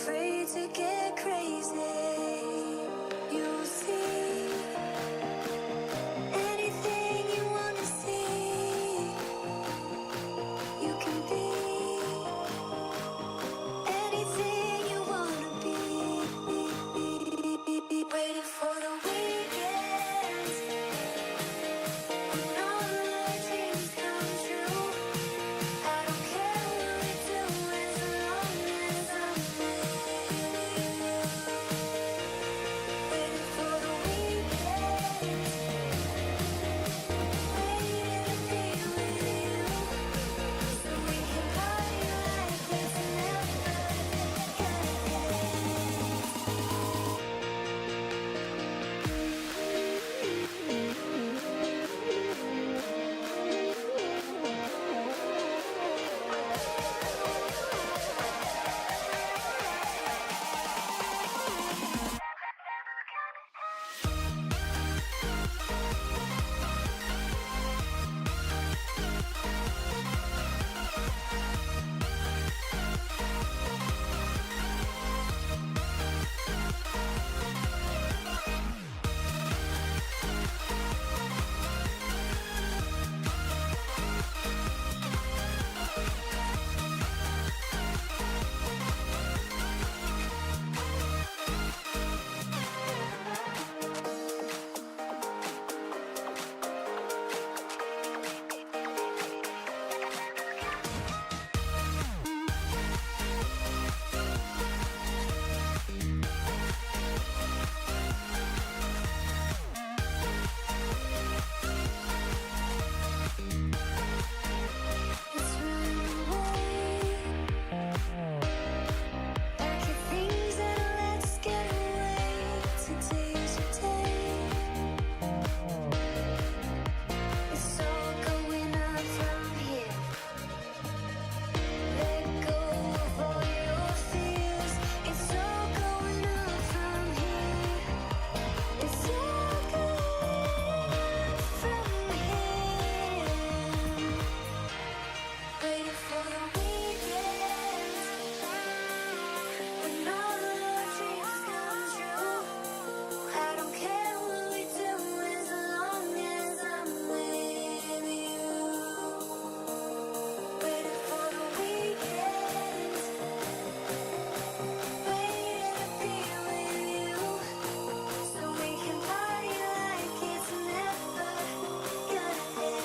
afraid to get crazy. You see anything you wanna see. You can be anything you wanna be. Waiting for the weekend when all our dreams come true. I don't care what we do as long as I'm with you. Waiting for the weekend, waiting to be with you, so we can party like it's never gonna end. Let's run away. Back at things that'll let us get away. Today's your day. It's all going up from here. Let go of all your fears. It's all going up from here. It's all going up from here. Waiting for the weekend when all our dreams come true. I don't care what we do as long as I'm with you. Waiting for the weekend, waiting to be with you, so we can party like it's never gonna end.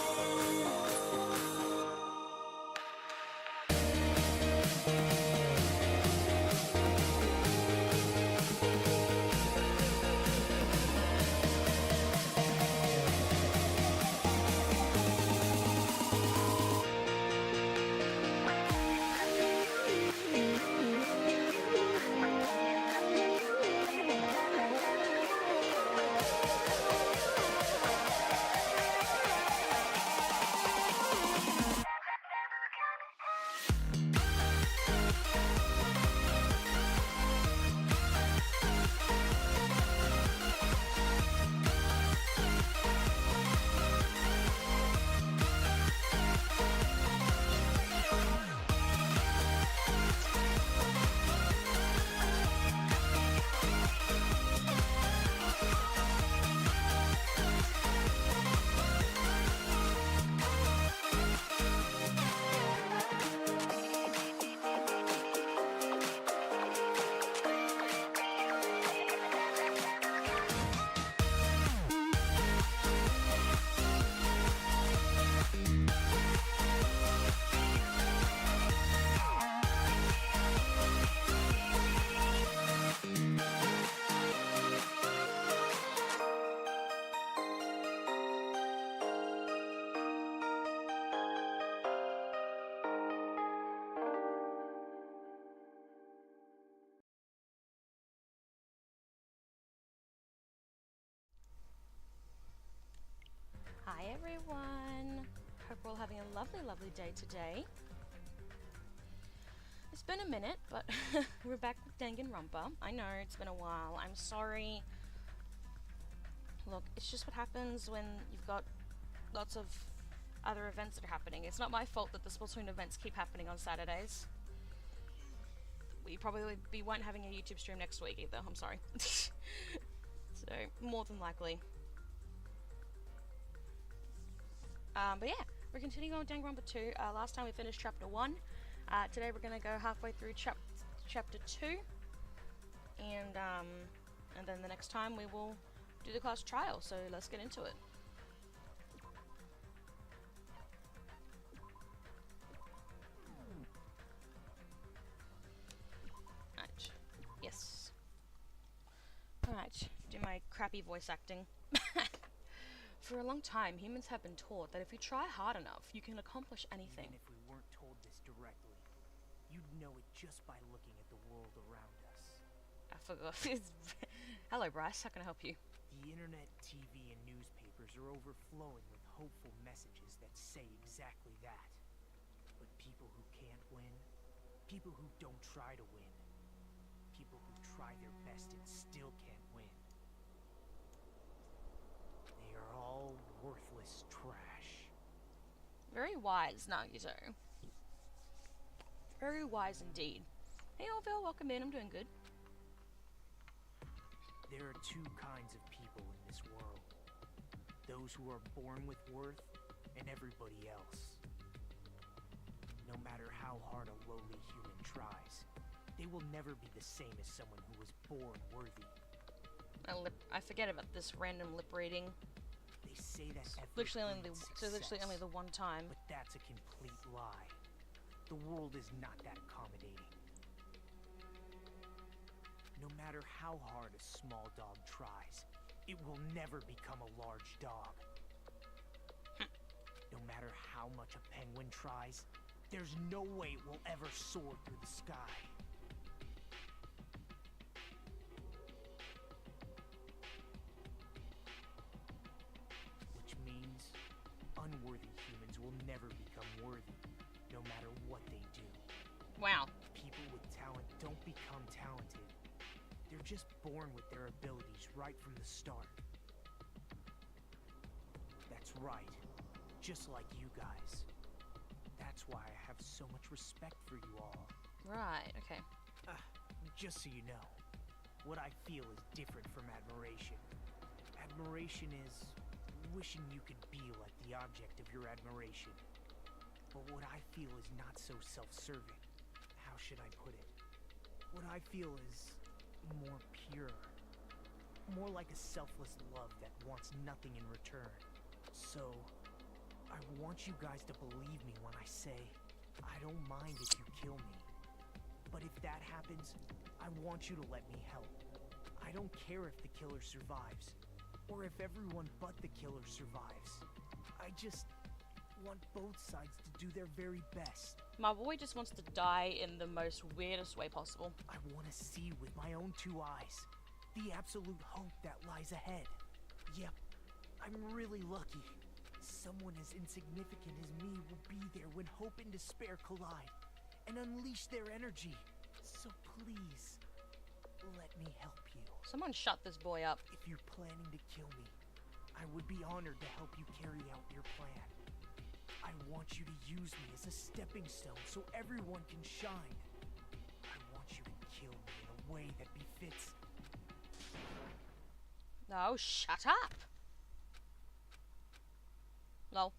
Hi everyone! Hope we're all having a lovely day today. It's been a minute, but we're back with Danganronpa. I know, it's been a while. I'm sorry. Look, it's just what happens when you've got lots of other events that are happening. It's not my fault that the Splatoon events keep happening on Saturdays. we probably won't having a YouTube stream next week either. I'm sorry. So more than likely. But yeah, we're continuing on with Danganronpa 2. Last time we finished chapter 1. Today we're gonna go halfway through chapter 2, and then the next time we will do the class trial. So let's get into it. Right. Yes. Alright, do my crappy voice acting. For a long time, humans have been taught that if you try hard enough, you can accomplish anything. Even if we weren't told this directly, you'd know it just by looking at the world around us. I forgot. Hello, Bryce. How can I help you? The internet, TV, and newspapers are overflowing with hopeful messages that say exactly that. But people who can't win, people who don't try to win, people who try their best and still can't win, they are all worthless trash. Very wise, Nagito. Very wise indeed. Hey, Orville, welcome in. I'm doing good. There are two kinds of people in this world. Those who are born with worth, and everybody else. No matter how hard a lowly human tries, they will never be the same as someone who was born worthy. I forget about this random lip reading. They say that Literally success, only the one time. but that's a complete lie. The world is not that accommodating. No matter how hard a small dog tries, it will never become a large dog. No matter how much a penguin tries, there's no way it will ever soar through the sky. Which means unworthy humans will never become worthy, no matter what they do. Wow. People with talent don't become talented. They're just born with their abilities right from the start. That's right. Just like you guys. That's why I have so much respect for you all. Right, okay. Just so you know, what I feel is different from admiration. Admiration is wishing you could be like the object of your admiration. But what I feel is not so self-serving. How should I put it? What I feel is more pure. More like a selfless love that wants nothing in return. So, I want you guys to believe me when I say, I don't mind if you kill me. But if that happens, I want you to let me help. I don't care if the killer survives, or if everyone but the killer survives. I just want both sides to do their very best. My boy just wants to die in the most weirdest way possible. I want to see with my own two eyes the absolute hope that lies ahead. Yep, I'm really lucky. Someone as insignificant as me will be there when hope and despair collide and unleash their energy. So please, let me help you. Someone shut this boy up. If you're planning to kill me, I would be honored to help you carry out your plan. I want you to use me as a stepping stone so everyone can shine. I want you to kill me in a way that befits. No, shut up! Lol.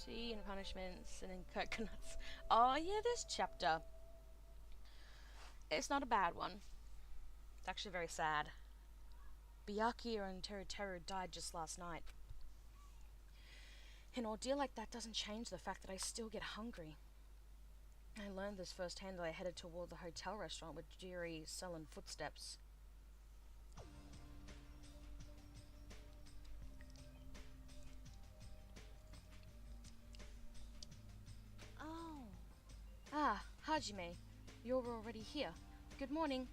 See, and punishments and in coconuts. Oh yeah, this chapter. It's not a bad one. It's actually very sad. Byakuya and Teruteru died just last night. An ordeal like that doesn't change the fact that I still get hungry. I learned this firsthand as I headed toward the hotel restaurant with Jiri sullen footsteps. Oh, Ah, Hajime, you're already here. Good morning.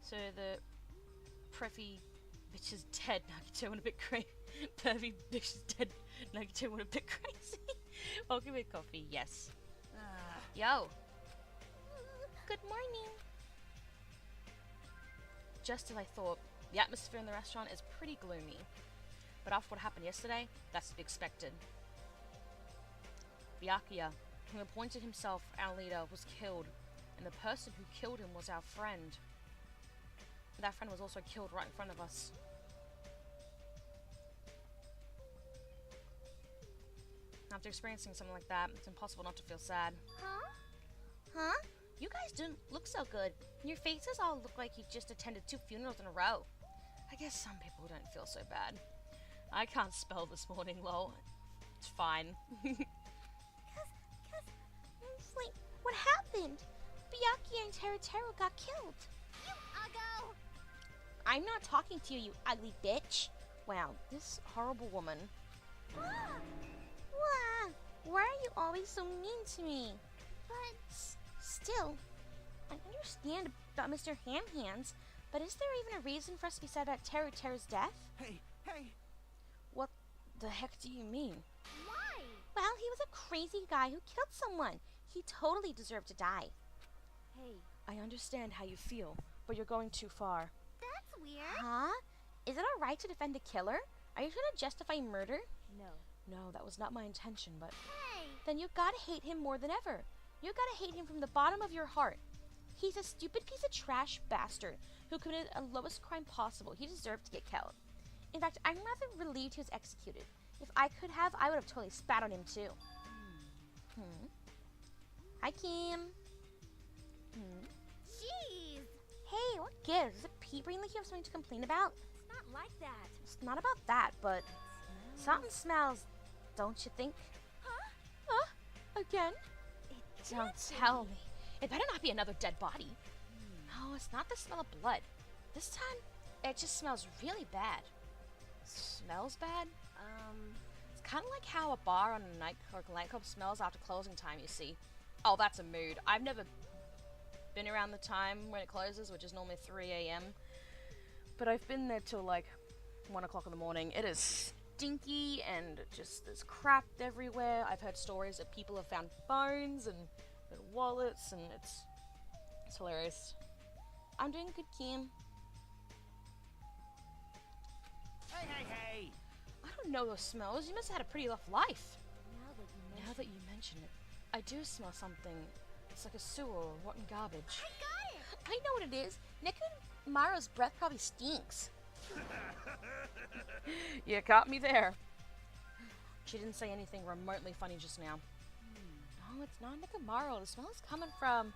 So the preppy bitch is dead. Nagito went a bit crazy. Pervy bitch is dead. Nagito went a bit crazy. Welcome with coffee. Yes. Yo. Good morning. Just as I thought, the atmosphere in the restaurant is pretty gloomy. But after what happened yesterday, that's to be expected. Byakuya, who appointed himself our leader, was killed, and the person who killed him was our friend. That friend was also killed right in front of us. After experiencing something like that, it's impossible not to feel sad. Huh? Huh? You guys didn't look so good. Your faces all look like you just attended 2 funerals in a row. I guess some people don't feel so bad. I can't spell this morning, lol. It's fine. Like, what happened? Byakuya and Teruteru got killed. You uggo! I'm not talking to you, you ugly bitch. Wow, this horrible woman. Wah! Why are you always so mean to me? But still, I understand about Mr. Ham Hands, but is there even a reason for us to be sad about Teruteru's death? Hey, hey! What the heck do you mean? Why? Well, he was a crazy guy who killed someone. He totally deserved to die. Hey, I understand how you feel, but you're going too far. that's weird. Huh? Is it alright to defend a killer? Are you trying to justify murder? No. No, that was not my intention, but... Hey! Then you gotta hate him more than ever. You gotta hate him from the bottom of your heart. He's a stupid piece of trash bastard who committed a lowest crime possible. He deserved to get killed. In fact, I'm rather relieved he was executed. If I could have, I would have totally spat on him too. Hi, Kim. Jeez! Hey, what gives? Is it pee brain like you have something to complain about? It's not like that. It's not about that, but something smells, don't you think? Huh? Again? It Don't tell me. It better not be another dead body. No, it's not the smell of blood. This time, it just smells really bad. Smells bad? It's kind of like how a bar on a nightclub smells after closing time, you see. Oh, that's a mood. I've never been around the time when it closes, which is normally 3 a.m. But I've been there till like 1 o'clock in the morning. It is stinky and just there's crap everywhere. I've heard stories that people have found phones and wallets, and it's hilarious. I'm doing good, Kim. Hey, hey, hey! I don't know those smells. You must have had a pretty rough life. Now that you mention it, I do smell something. It's like a sewer or rotten garbage. I got it! I know what it is. Nekomaru's breath probably stinks. You caught me there. She didn't say anything remotely funny just now. No, it's not Nekomaru. The smell is coming from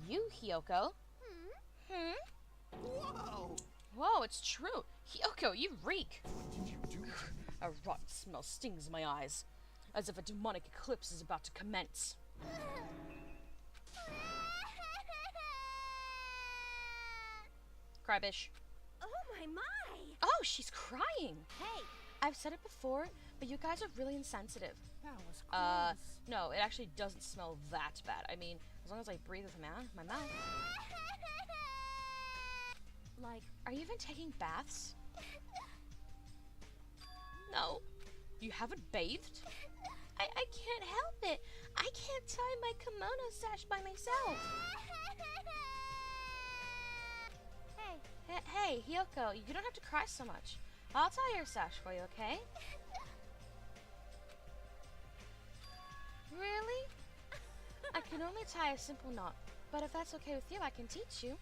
you, Hiyoko. Whoa! Whoa, it's true. Hiyoko, you reek. What did you do? A rotten smell stings in my eyes, as if a demonic eclipse is about to commence. Crybish. Oh my! Oh, she's crying. Hey! I've said it before, but you guys are really insensitive. That was close. No, it actually doesn't smell that bad. I mean, as long as I breathe with my mouth. Like, are you even taking baths? No. You haven't bathed? I can't help it. I can't tie my kimono sash by myself. Hey, Hiyoko, you don't have to cry so much. I'll tie your sash for you, okay? Really? I can only tie a simple knot, but if that's okay with you, I can teach you.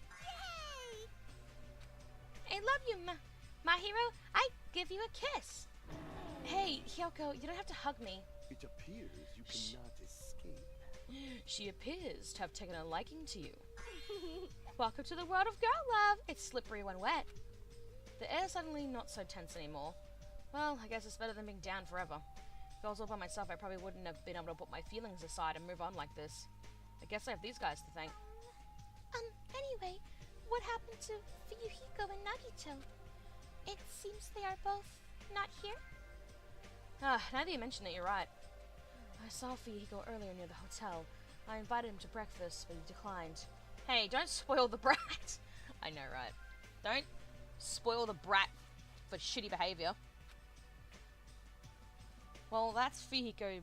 I love you, my hero. I give you a kiss. Hey, Hiyoko, you don't have to hug me. It appears you cannot escape. She appears to have taken a liking to you. Welcome to the world of girl love. It's slippery when wet. The air's suddenly not so tense anymore. Well, I guess it's better than being down forever. If I was all by myself, I probably wouldn't have been able to put my feelings aside and move on like this. I guess I have these guys to thank. Anyway, what happened to Fuyuhiko and Nagito? It seems they are both not here. Now that you mention it, you're right. I saw Fuyuhiko earlier near the hotel. I invited him to breakfast, but he declined. Hey, don't spoil the brat! I know, right? Don't spoil the brat for shitty behavior. Well, that's Fuyuhiko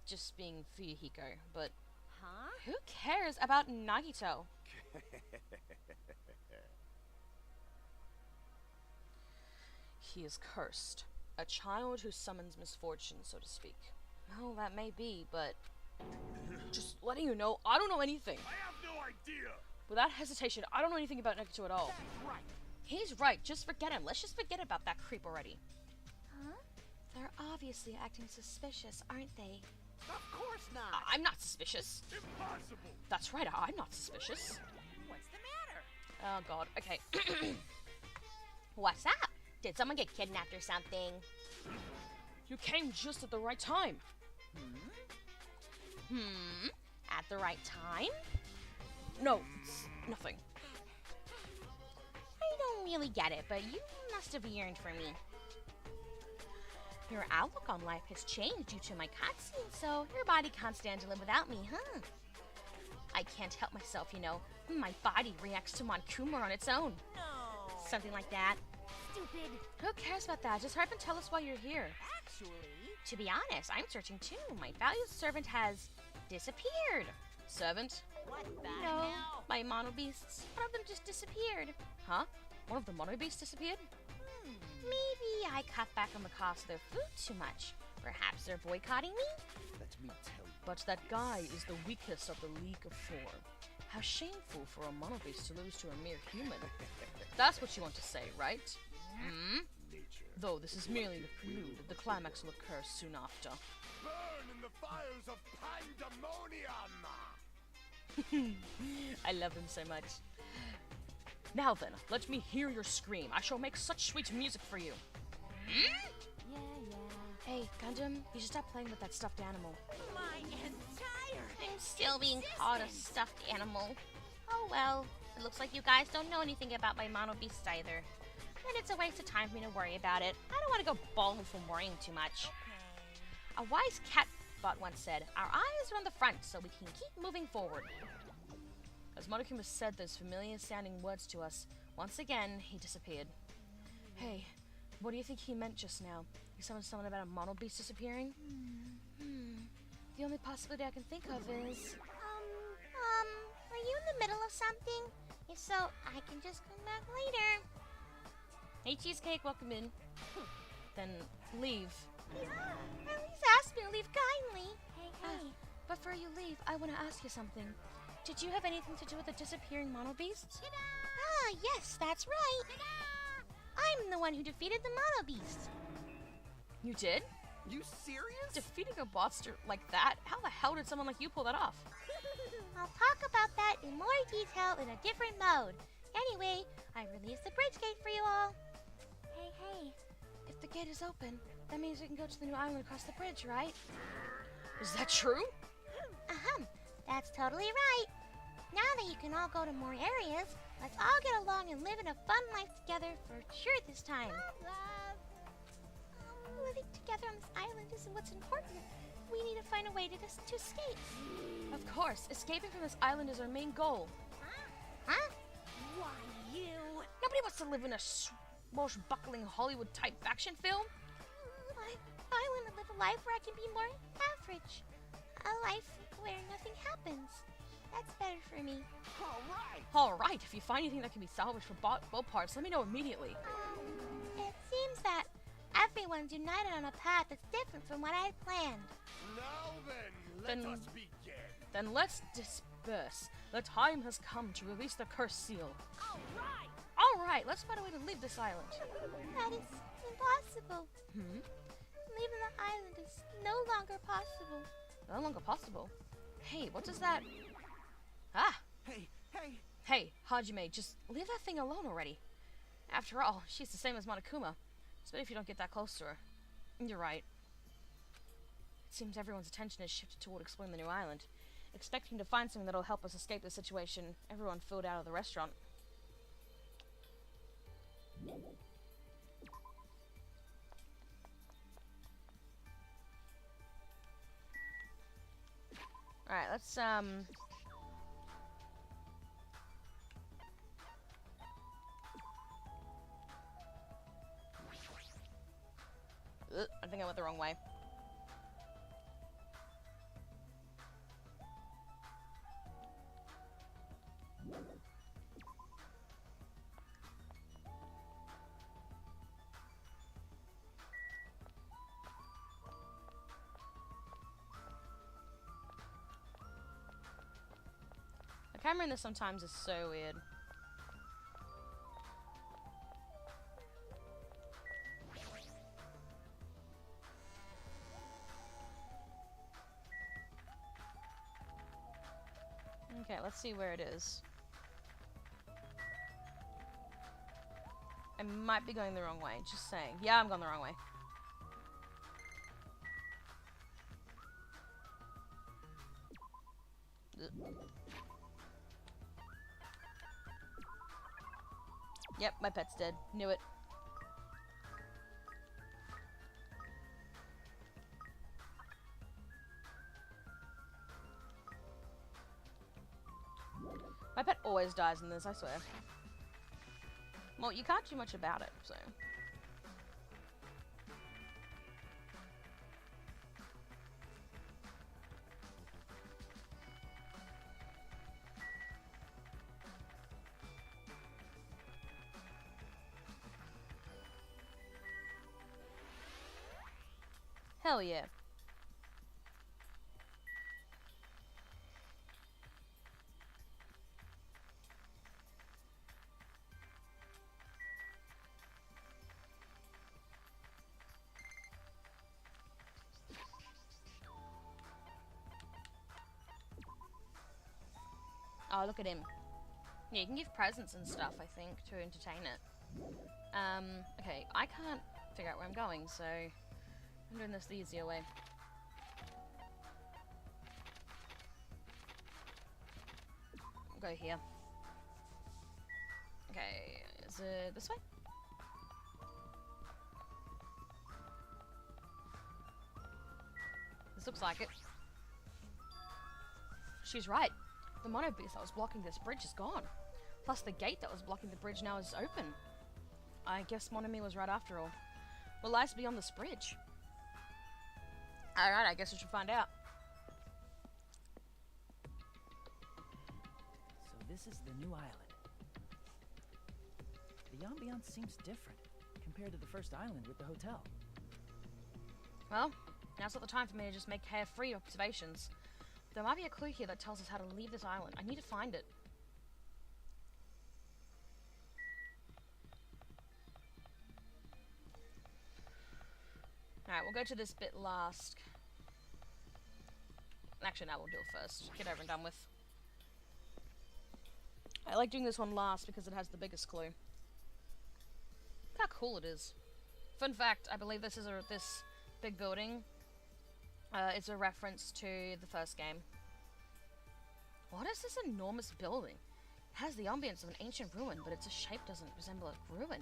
just being Fuyuhiko, but Huh? who cares about Nagito? He is cursed. A child who summons misfortune, so to speak. Well, that may be, but Just letting you know, I don't know anything. I have no idea. Without hesitation, I don't know anything about Nagato at all. That's right. He's right, just forget him. Let's just forget about that creep already. Huh? They're obviously acting suspicious, aren't they? Of course not. I'm not suspicious. Impossible. That's right, I'm not suspicious. What's the matter? Oh god, okay. What's up? Did someone get kidnapped or something? You came just at the right time. At the right time? No, it's nothing. I don't really get it, but you must have yearned for me. Your outlook on life has changed due to my cutscene, so your body can't stand to live without me, huh? I can't help myself, you know. My body reacts to Monokuma on its own. No. Something like that. Stupid. Who cares about that? Just hurry up and tell us why you're here. Actually, To be honest, I'm searching too. My valued servant has disappeared. Servant? what the No, hell? my mono beasts. One of them just disappeared. Huh? One of the mono beasts disappeared? Maybe I cut back on the cost of their food too much. Perhaps they're boycotting me? Let me tell you. But that guy is the weakest of the League of Four. How shameful for a mono beast to lose to a mere human. That's what you want to say, right? Hmm? Nature. Though this is merely the prelude, the climax will occur soon after. Burn in the fires of pandemonium. I love him so much. Now then, let me hear your scream. I shall make such sweet music for you. Yeah. Hey, Gundam, you should stop playing with that stuffed animal. My entire. I'm still being called a stuffed animal. Oh well, it looks like you guys don't know anything about my mono beasts either. And it's a waste of time for me to worry about it. I don't want to go bald from worrying too much. A wise catbot once said, our eyes are on the front so we can keep moving forward. As Monokuma said those familiar sounding words to us, once again, he disappeared. Hey, what do you think he meant just now? He summoned someone about a mono beast disappearing? The only possibility I can think of is... Are you in the middle of something? If so, I can just come back later. Hey, Cheesecake, welcome in. Then leave. At least ask me to leave kindly. Hey. Before you leave, I want to ask you something. Did you have anything to do with the disappearing mono beasts? Ah, yes, that's right. I'm the one who defeated the mono beast. You did? You serious? Defeating a monster like that? How the hell did someone like you pull that off? I'll talk about that in more detail in a different mode. Anyway, I released the bridge gate for you all. Hey. If the gate is open, that means we can go to the new island across the bridge, right? Is that true? That's totally right. Now that you can all go to more areas, let's all get along and live in a fun life together for sure this time. Living together on this island isn't what's important. We need to find a way to escape. Of course, escaping from this island is our main goal. Huh? Why you? Nobody wants to live in a swashbuckling Hollywood-type action film. I want to live a life where I can be more average. A life where nothing happens. That's better for me. All right. All right, if you find anything that can be salvaged for boat parts, let me know immediately. It seems that everyone's united on a path that's different from what I had planned. Now then, let Then- us begin. Then let's disperse. The time has come to release the curse seal. All right. All right, let's find a way to leave this island. That is impossible. Hmm? Leaving the island is no longer possible. No longer possible. Hey, what does that... Ah! Hey. Hey, Hajime, just leave that thing alone already. After all, she's the same as Monokuma. It's better if you don't get that close to her. You're right. It seems everyone's attention is shifted toward exploring the new island. Expecting to find something that'll help us escape the situation, everyone filled out of the restaurant. Alright, let's, I think I went the wrong way. The camera in this sometimes is so weird. Okay, let's see where it is. I might be going the wrong way, just saying. Yeah, I'm going the wrong way. Ugh. Yep, my pet's dead. Knew it. My pet always dies in this, I swear. Well, you can't do much about it, so... Hell yeah. Oh, look at him. Yeah, you can give presents and stuff, I think, to entertain it. Okay, I can't figure out where I'm going, so I'm doing this the easier way. Go here. Okay, is it this way? This looks like it. She's right. The mono beast that was blocking this bridge is gone. Plus the gate that was blocking the bridge now is open. I guess Monomi was right after all. What lies beyond this bridge? Alright, I guess we should find out. So this is the new island. The ambiance seems different compared to the first island with the hotel. Well, now's not the time for me to just make carefree observations. There might be a clue here that tells us how to leave this island. I need to find it. Alright, we'll go to this bit last. Actually, no, we'll do it first. Get over and done with. I like doing this one last because it has the biggest clue. Look how cool it is. Fun fact, I believe this is this big building. It's a reference to the first game. What is this enormous building? It has the ambience of an ancient ruin, but its shape doesn't resemble a ruin.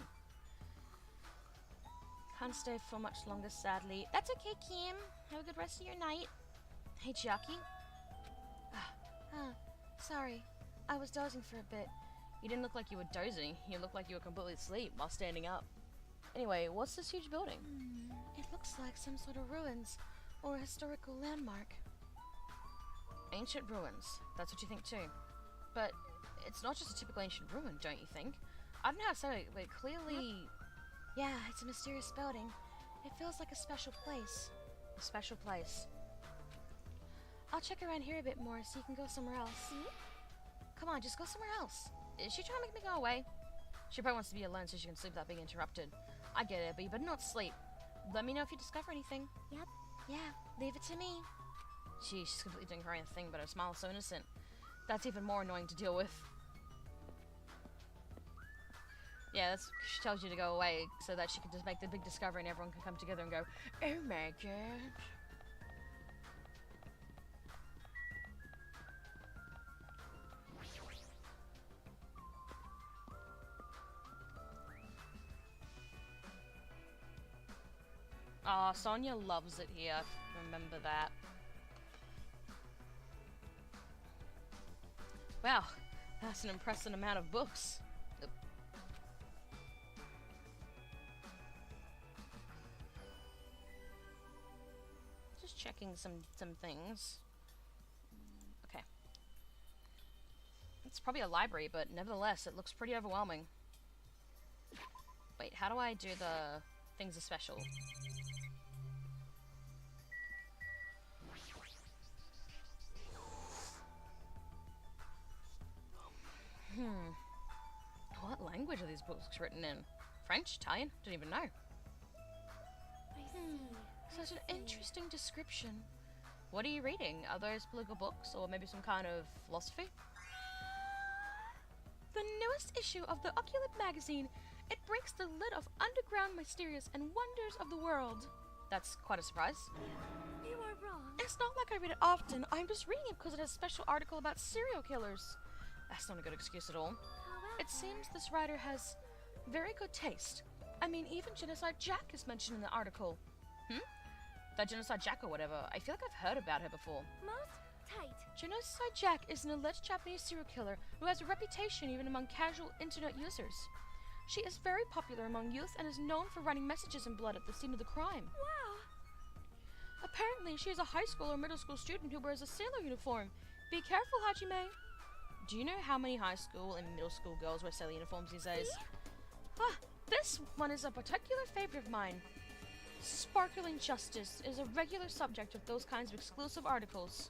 Can't stay for much longer, sadly. That's okay, Kim. Have a good rest of your night. Hey, Jackie. Sorry. I was dozing for a bit. You didn't look like you were dozing. You looked like you were completely asleep while standing up. Anyway, what's this huge building? It looks like some sort of ruins or a historical landmark. Ancient ruins. That's what you think too. But it's not just a typical ancient ruin, don't you think? I don't know how to say it, but clearly... Yeah, it's a mysterious building. It feels like a special place. A special place. I'll check around here a bit more so you can go somewhere else. Come on, just go somewhere else. Is she trying to make me go away? She probably wants to be alone so she can sleep without being interrupted. I get it, but you better not sleep. Let me know if you discover anything. Yep. Yeah, leave it to me. Gee, she's completely doing her own thing, but her smile is so innocent. That's even more annoying to deal with. Yeah, she tells you to go away so that she can just make the big discovery and everyone can come together and go, oh my god. Aw, Sonia loves it here. Remember that. Wow, that's an impressive amount of books. Just checking some things. Okay. It's probably a library, but nevertheless, it looks pretty overwhelming. Wait, how do I do the things are special? What language are these books written in? French? Italian? Don't even know. I see. Such an interesting description. What are you reading? Are those political books or maybe some kind of philosophy? The newest issue of the Oculip magazine. It breaks the lid of underground mysterious and wonders of the world. That's quite a surprise. You are wrong. It's not like I read it often. I'm just reading it because it has a special article about serial killers. That's not a good excuse at all. However, It seems this writer has very good taste. I mean, even Genocide Jack is mentioned in the article. That Genocide Jack or whatever. I feel like I've heard about her before. most tight. Genocide Jack is an alleged Japanese serial killer who has a reputation even among casual internet users. She is very popular among youth and is known for writing messages in blood at the scene of the crime. Wow. Apparently, she is a high school or middle school student who wears a sailor uniform. Be careful, Hajime. Do you know how many high school and middle school girls wear sailor uniforms these days? This one is a particular favorite of mine. Sparkling justice is a regular subject of those kinds of exclusive articles.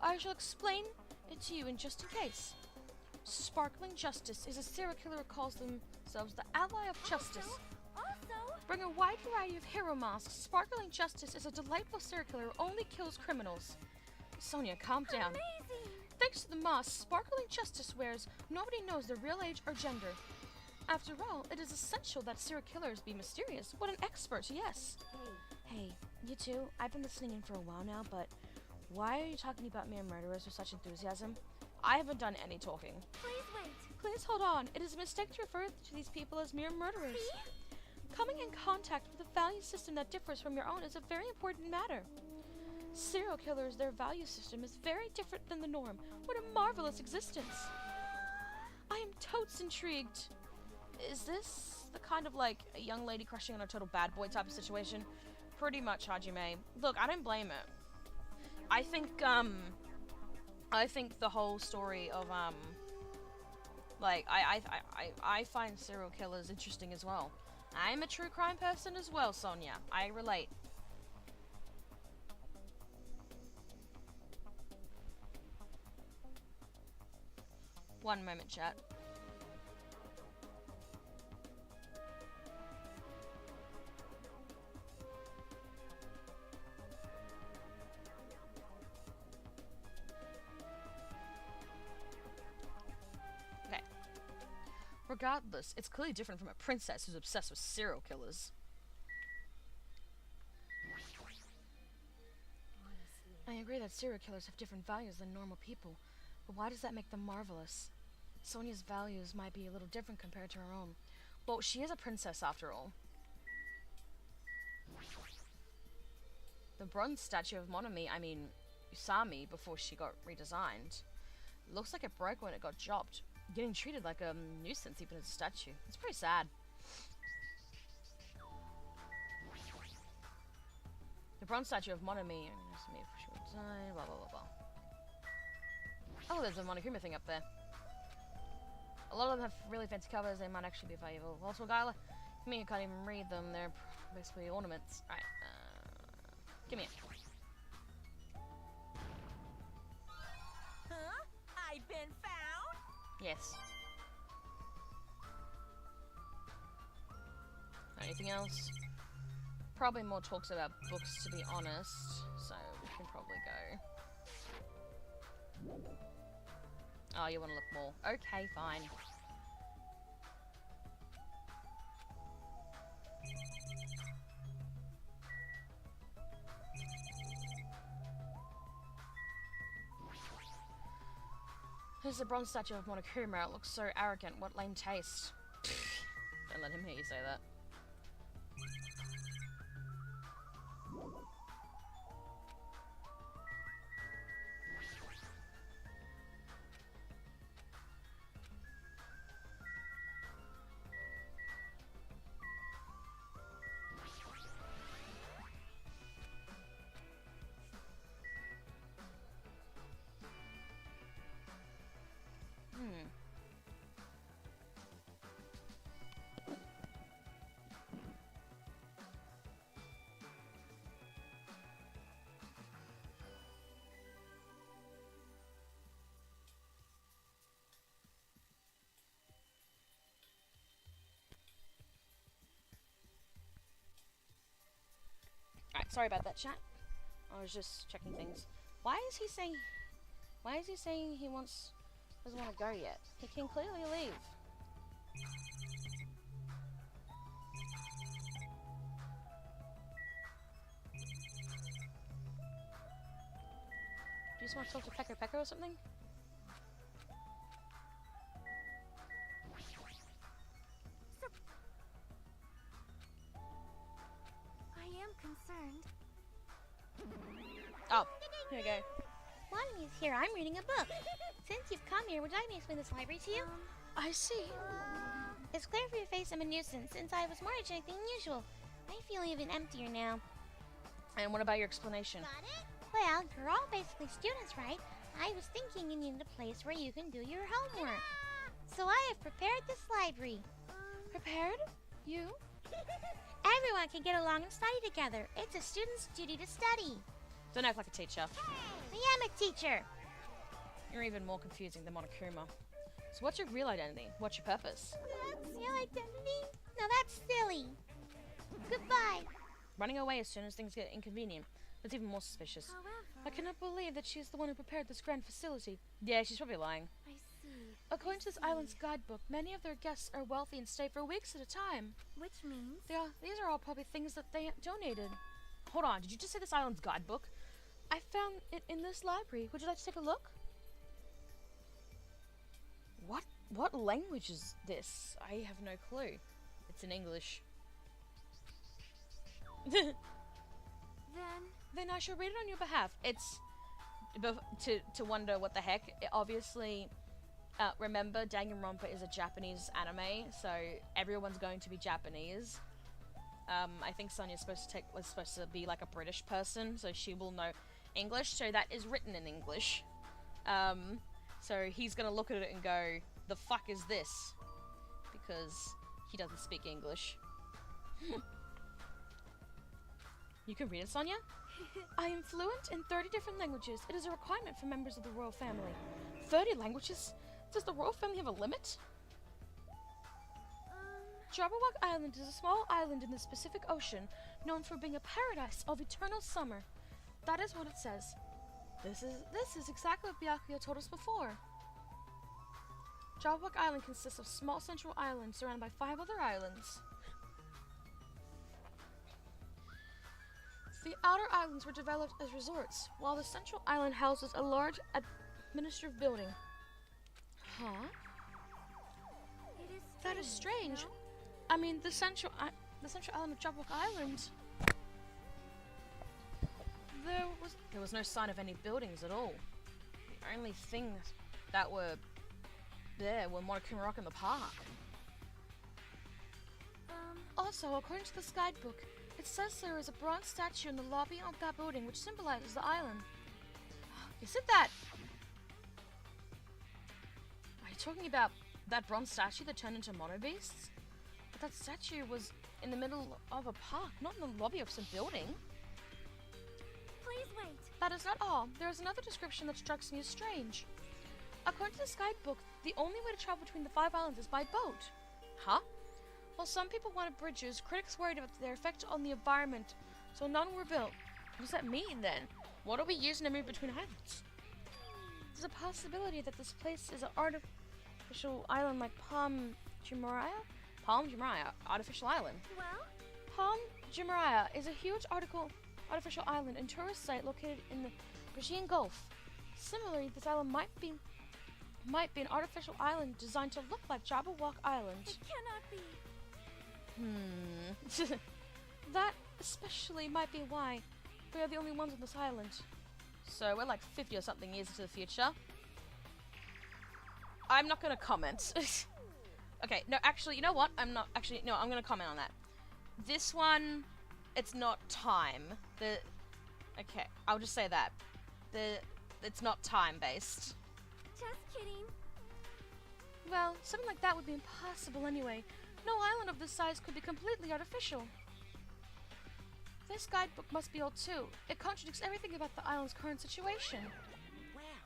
I shall explain it to you in just in case. Sparkling justice is a serial killer who calls themselves the ally of justice. Also, Bring a wide variety of hero masks. Sparkling Justice is a delightful serial killer who only kills criminals. Sonia, calm down. amazing. Thanks to the mask Sparkling Justice wears, nobody knows their real age or gender. After all, it is essential that serial killers be mysterious. What an expert, yes. Hey, you two, I've been listening in for a while now, but why are you talking about mere murderers with such enthusiasm? I haven't done any talking. Please wait. Please hold on. It is a mistake to refer to these people as mere murderers. Coming in contact with a value system that differs from your own is a very important matter. Serial killers, their value system is very different than the norm. What a marvelous existence. I am totes intrigued. Is this the kind of like a young lady crushing on a total bad boy type of situation? Pretty much, Hajime. Look, I don't blame it. I think the whole story of like I find serial killers interesting as well. I'm a true crime person as well, Sonia. I relate. One moment, chat. Okay. Regardless, it's clearly different from a princess who's obsessed with serial killers. I agree that serial killers have different values than normal people, but why does that make them marvelous? Sonia's values might be a little different compared to her own. Well, she is a princess after all. The bronze statue of Monomi, I mean, Usami, before she got redesigned, looks like it broke when it got dropped, getting treated like a nuisance even as a statue. It's pretty sad. The bronze statue of Monomi, blah blah blah blah. Oh, there's a Monokuma thing up there. A lot of them have really fancy covers, they might actually be valuable. Also, Gyla, me, you can't even read them, they're basically ornaments. Right, give me it. Huh? I've been found. Yes. Anything else? Probably more talks about books, to be honest, so we can probably go. Oh, you want to look more. Okay, fine. There's a bronze statue of Monokuma. It looks so arrogant. What lame taste. Don't let him hear you say that. Sorry about that, chat. I was just checking things. Why is he saying he doesn't want to go yet? He can clearly leave. Do you just want to talk to Pecker Pecker or something? I am concerned. Oh, here we go. While he's here, I'm reading a book. Since you've come here, would you like me to explain this library to you? I see. It's clear from your face I'm a nuisance, since I was more energetic than usual. I feel even emptier now. And what about your explanation? Well, you're all basically students, right? I was thinking you needed a place where you can do your homework. So I have prepared this library. Prepared? You? Everyone can get along and study together. It's a student's duty to study. Don't act like a teacher. I am a teacher. You're even more confusing than Monokuma. So what's your real identity? What's your purpose? That's your identity? No, that's silly. Goodbye. Running away as soon as things get inconvenient. That's even more suspicious. I cannot believe that she's the one who prepared this grand facility. Yeah, she's probably lying. I see. According to this island's guidebook, many of their guests are wealthy and stay for weeks at a time. Which means These are all probably things that they donated. Hold on, did you just say this island's guidebook? I found it in this library. Would you like to take a look? What language is this? I have no clue. It's in English. Then I shall read it on your behalf. It's to wonder what the heck. Obviously, remember Danganronpa is a Japanese anime, so everyone's going to be Japanese. I think Sonya's was supposed to be like a British person, so she will know English. So that is written in English. So he's gonna look at it and go, "The fuck is this?" Because he doesn't speak English. You can read it, Sonia? I am fluent in 30 different languages. It is a requirement for members of the royal family. 30 languages? Does the royal family have a limit? Jabberwock Island is a small island in the Pacific Ocean, known for being a paradise of eternal summer. That is what it says. This is exactly what Byakuya told us before. Jabberwock Island consists of small central islands surrounded by 5 other islands. The outer islands were developed as resorts, while the central island houses a large administrative building. Huh? That is strange. I mean, the central island of Jabberwock Island. There was no sign of any buildings at all. The only things that were there were Monokuma Rock and the park. Also, according to this guidebook, it says there is a bronze statue in the lobby of that building which symbolizes the island. Is it that? Are you talking about that bronze statue that turned into mono beasts? But that statue was in the middle of a park, not in the lobby of some building. Please wait. That is not all. There is another description that strikes me as strange. According to this guidebook, the only way to travel between the 5 islands is by boat. Huh? While some people wanted bridges, critics worried about their effect on the environment, so none were built. What does that mean, then? What are we using to move between islands? There's a possibility that this place is an artificial island like Palm Jumeirah? Palm Jumeirah, artificial island. Well, Palm Jumeirah is a huge artificial island and tourist site located in the Persian Gulf. Similarly, this island might be an artificial island designed to look like Jabberwock Island. it cannot be. That especially might be why we are the only ones on this island. So we're like 50 or something years into the future. I'm not gonna comment. Okay, no, actually, you know what? I'm gonna comment on that. This one, it's not time. Okay, I'll just say that. It's not time-based. Just kidding. Well, something like that would be impossible anyway. No island of this size could be completely artificial. This guidebook must be old too. It contradicts everything about the island's current situation.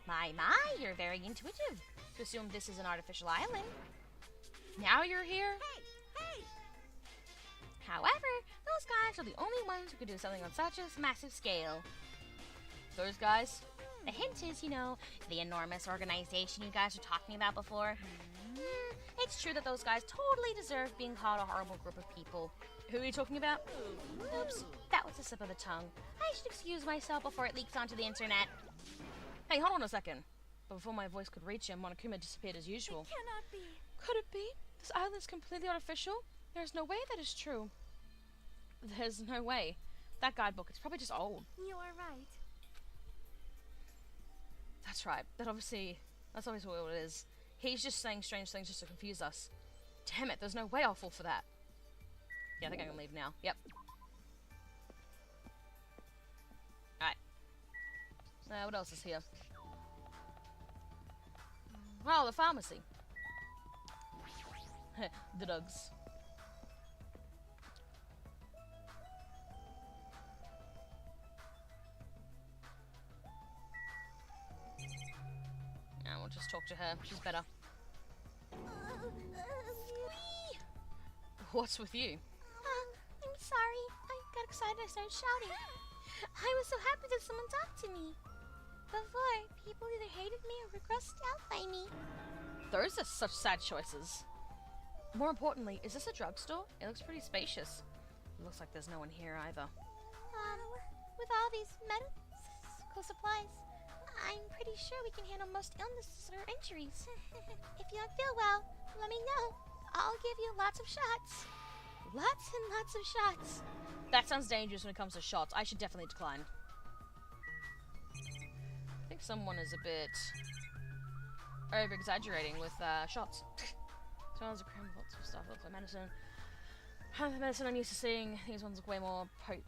My, you're very intuitive to assume this is an artificial island. Now you're here? However, those guys are the only ones who could do something on such a massive scale. Those guys? The hint is, you know, the enormous organization you guys were talking about before. It's true that those guys totally deserve being called a horrible group of people. Who are you talking about? Oops, that was a slip of the tongue. I should excuse myself before it leaks onto the internet. Hey, hold on a second. But before my voice could reach him, Monokuma disappeared as usual. Cannot be. Could it be? This island's completely artificial? There's no way that is true. There's no way. That guidebook, it's probably just old. You are right. That's right. That's obviously what it is. He's just saying strange things just to confuse us. Damn it, there's no way I'll fall for that. Yeah, I think I can leave now. Yep. Alright. What else is here? Oh, the pharmacy. The drugs. And we'll just talk to her. She's better. What's with you? I'm sorry. I got excited. I started shouting. I was so happy that someone talked to me. Before, people either hated me or were grossed out by me. Those are such sad choices. More importantly, is this a drugstore? It looks pretty spacious. It looks like there's no one here either. With all these medical supplies, I'm pretty sure we can handle most illnesses or injuries. If you don't feel well, let me know. I'll give you lots of shots. Lots and lots of shots. That sounds dangerous when it comes to shots. I should definitely decline. I think someone is a bit over-exaggerating with shots. Smells of cream, lots of stuff, lots of medicine. The medicine I'm used to seeing, these ones look way more protein.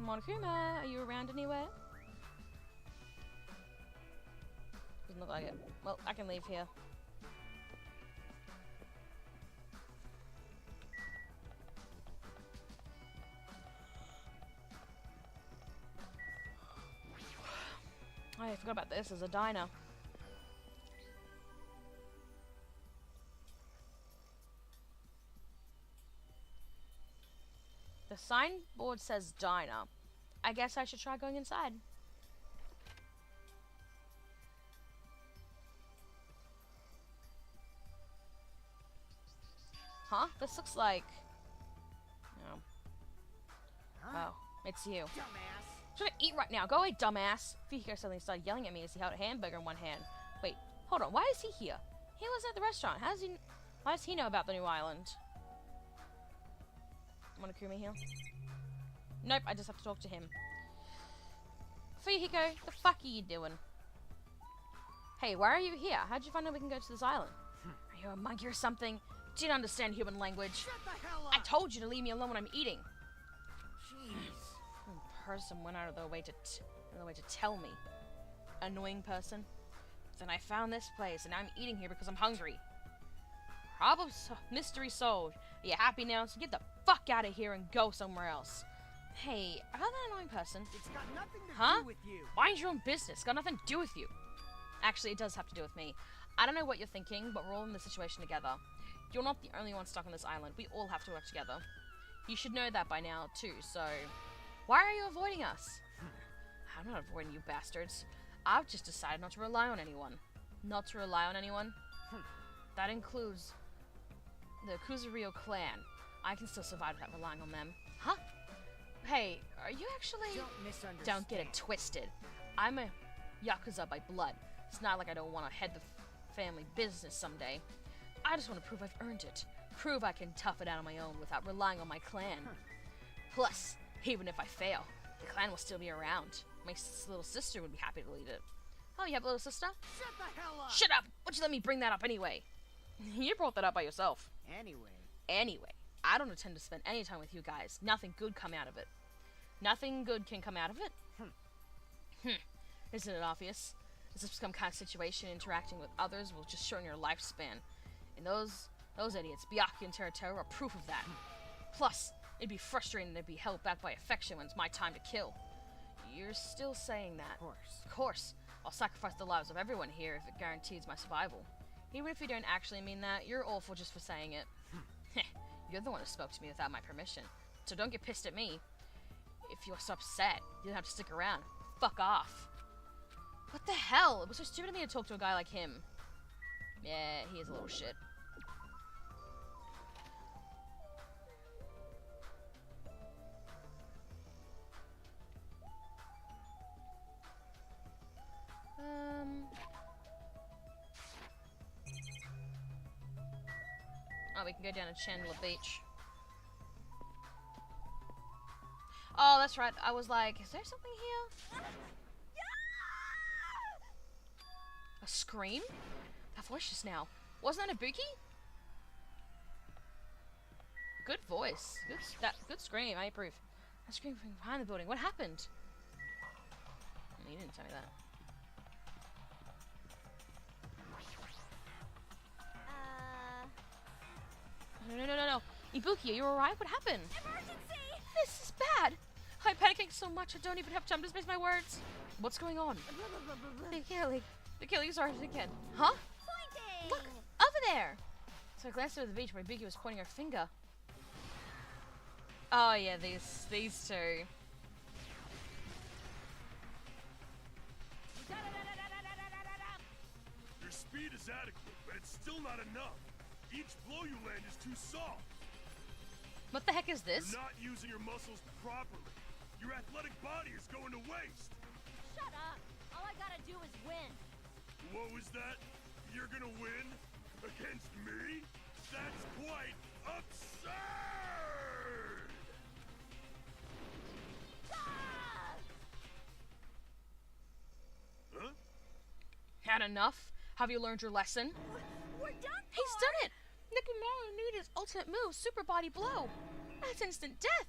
Monokuma, are you around anywhere? Doesn't look like it. Well, I can leave here. Oh, I forgot about this. There's a diner. The signboard says diner. I guess I should try going inside. Huh? This looks like... No. Oh, it's you. Dumbass. Should I eat right now? Go away, dumbass. Fihiko suddenly started yelling at me as he held a hamburger in one hand. Wait, hold on. Why is he here? He wasn't at the restaurant. Why does he know about the new island? Monokuma here? Nope, I just have to talk to him. Fihiko, the fuck are you doing? Hey, why are you here? How'd you find out we can go to this island? Are you a monkey or something? Do you understand human language? Shut the hell up. I told you to leave me alone when I'm eating. Jeez. Person went out of their way to tell me. Annoying person. Then I found this place, and I'm eating here because I'm hungry. Mystery solved. Are you happy now? So get the fuck out of here and go somewhere else. Hey, I'm that annoying person. It's got nothing to Huh? do with you. Mind your own business. Got nothing to do with you. Actually, it does have to do with me. I don't know what you're thinking, but we're all in this situation together. You're not the only one stuck on this island. We all have to work together. You should know that by now, too, so... Why are you avoiding us? I'm not avoiding you bastards. I've just decided not to rely on anyone. Not to rely on anyone? That includes the Kuzurio clan. I can still survive without relying on them. Huh? Hey, are you actually... Don't misunderstand. Don't get it twisted. I'm a Yakuza by blood. It's not like I don't want to head the family business someday. I just want to prove I've earned it. Prove I can tough it out on my own without relying on my clan. Plus, even if I fail, the clan will still be around. My little sister would be happy to lead it. Oh, you have a little sister? Shut the hell up. Shut up! Why'd you let me bring that up anyway? You brought that up by yourself. Anyway, I don't intend to spend any time with you guys. Nothing good come out of it. Nothing good can come out of it? Isn't it obvious? Is this some kind of situation interacting with others will just shorten your lifespan? And those idiots, Byakuya and Teruto, are proof of that. Plus, it'd be frustrating to be held back by affection when it's my time to kill. You're still saying that. Of course. Of course. I'll sacrifice the lives of everyone here if it guarantees my survival. Even if you don't actually mean that, you're awful just for saying it. You're the one who spoke to me without my permission, so don't get pissed at me. If you're so upset, you don't have to stick around. Fuck off. What the hell? It was so stupid of me to talk to a guy like him. Yeah, he is a little shit. Oh, we can go down to Chandler Beach. Oh, that's right. I was like, is there something here? A scream? That voice just now. Wasn't that Ibuki? Good voice. Good scream. I approve. A scream from behind the building. What happened? You didn't tell me that. No. Ibuki, are you alright? What happened? Emergency! This is bad. I'm panicking so much I don't even have time to space my words. What's going on? The killing started again. Huh? Pointing! Look! Over there! So I glanced over the beach where Ibuki was pointing her finger. Oh yeah, these two. Your speed is adequate, but it's still not enough. Each blow you land is too soft. What the heck is this? You're not using your muscles properly. Your athletic body is going to waste. Shut up! All I gotta do is win. What was that? You're gonna win? Against me? That's quite absurd! Ah! Huh? Had enough? Have you learned your lesson? We're done for! He's done it! Nekomaru knew his ultimate move, Super Body Blow. That's instant death.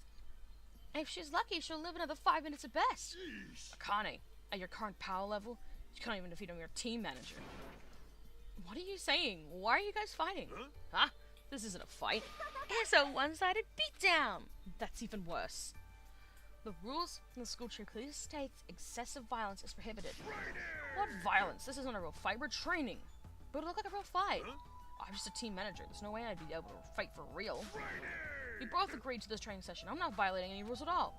If she's lucky, she'll live another 5 minutes at best. Jeez. Akane, at your current power level, you can't even defeat him, your team manager. What are you saying? Why are you guys fighting? Huh? This isn't a fight. It's a one-sided beatdown. That's even worse. The rules in the school tree clearly states excessive violence is prohibited. What violence? This isn't a real fight. We're training. But it'll look like a real fight. Huh? I'm just a team manager. There's no way I'd be able to fight for real. We both agreed to this training session. I'm not violating any rules at all.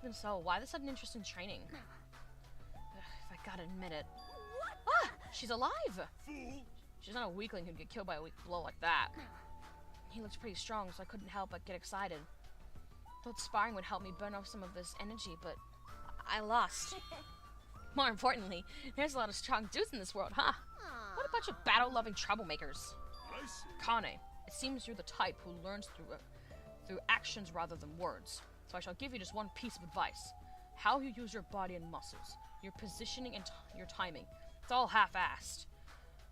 Even so, why the sudden interest in training? If I gotta admit it. Ah! She's alive! Fool! She's not a weakling who'd get killed by a weak blow like that. He looks pretty strong, so I couldn't help but get excited. Thought sparring would help me burn off some of this energy, but I lost. More importantly, there's a lot of strong dudes in this world, huh? What a bunch of battle-loving troublemakers. I see. Kane, it seems you're the type who learns through actions rather than words. So I shall give you just one piece of advice. How you use your body and muscles, your positioning and your timing. It's all half-assed.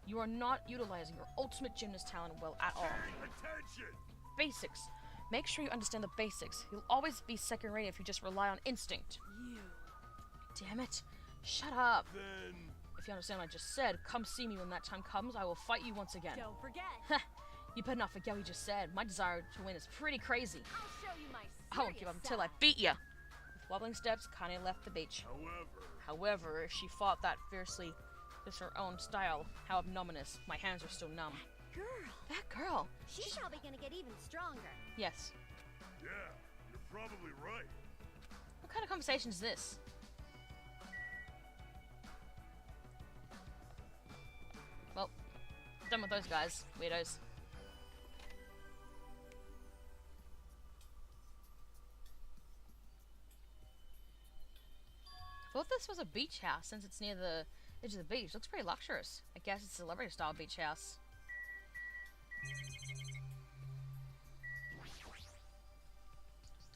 You are not utilizing your ultimate gymnast talent well at all. Attention! Basics. Make sure you understand the basics. You'll always be second-rate if you just rely on instinct. You. Damn it. Shut up. Then... If you understand what I just said, come see me when that time comes. I will fight you once again. Don't forget. You better not forget what you just said. My desire to win is pretty crazy. I'll show you my I won't give up until I beat you. With wobbling steps, Kane left the beach. However, if she fought that fiercely, it's her own style. How ignominious. My hands are still numb. girl. That girl. She's probably gonna get even stronger. Yes. Yeah, you're probably right. What kind of conversation is this? Well, done with those guys. Weirdos. I thought this was a beach house since it's near the edge of the beach. Looks pretty luxurious. I guess it's a celebrity style beach house.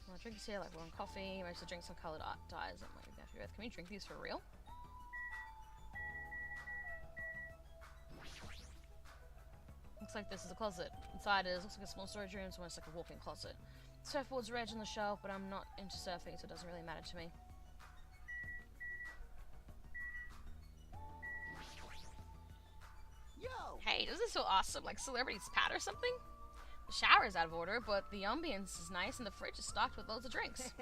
Well, drinks here like warm coffee, most of the drinks some coloured dyes that might be better. Can we drink these for real? Looks like this is a closet. Inside it looks like a small storage room, so it's like a walk-in closet. Surfboard's red on the shelf, but I'm not into surfing, so it doesn't really matter to me. Yo! Hey, doesn't this feel awesome? Like celebrity's pad or something? The shower is out of order, but the ambience is nice and the fridge is stocked with loads of drinks.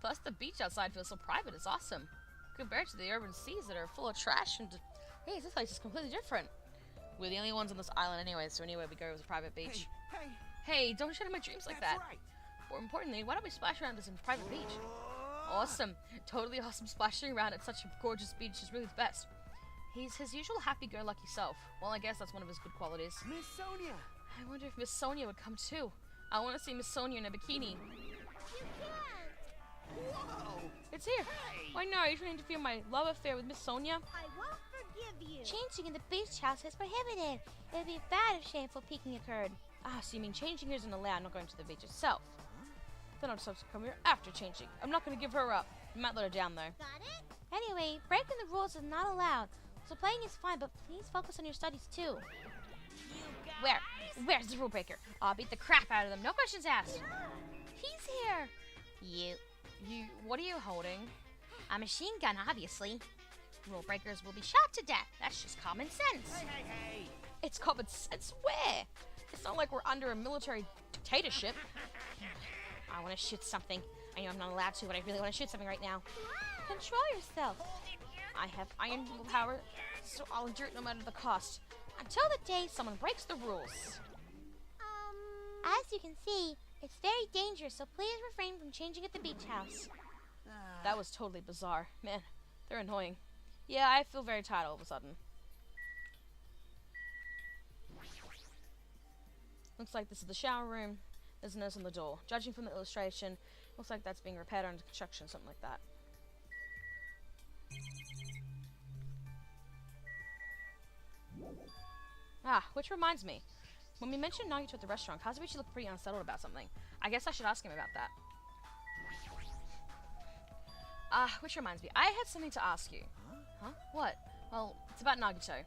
Plus, the beach outside feels so private, it's awesome. Compared to the urban seas that are full of trash and... Hey, this place is completely different. We're the only ones on this island anyway, so anywhere we go is a private beach. Hey, Hey, don't shatter my dreams like that's that. right. More importantly, why don't we splash around this in private beach? Awesome. Totally awesome. Splashing around at such a gorgeous beach is really the best. He's his usual happy-go-lucky self. Well, I guess that's one of his good qualities. Miss Sonia. I wonder if Miss Sonia would come too. I want to see Miss Sonia in a bikini. Whoa. It's here. Hey. Why no? You're trying to interfere in my love affair with Miss Sonia? I won't forgive you. Changing in the beach house is prohibited. It would be bad if shameful peeking occurred. Ah, so you mean changing here isn't allowed, not going to the beach itself? Then I'll just have to come here after changing. I'm not going to give her up. You might let her down though. Got it? Anyway, breaking the rules is not allowed. So playing is fine, but please focus on your studies too. Where's the rule breaker? I'll beat the crap out of them. No questions asked. He's here. What are you holding? A machine gun, obviously. Rule breakers will be shot to death. That's just common sense. Hey. It's common sense where? It's not like we're under a military dictatorship. I want to shoot something. I know I'm not allowed to, but I really want to shoot something right now. Control yourself. I have iron willpower, so I'll endure it no matter the cost. Until the day someone breaks the rules. As you can see, it's very dangerous, so please refrain from changing at the beach house. That was totally bizarre. Man, they're annoying. Yeah, I feel very tired all of a sudden. Looks like this is the shower room. There's a nose on the door. Judging from the illustration, looks like that's being repaired under construction, something like that. Ah, which reminds me. When we mentioned Nagito at the restaurant, Kazuichi looked pretty unsettled about something. I guess I should ask him about that. Ah, which reminds me. I had something to ask you. Huh? What? Well, it's about Nagito.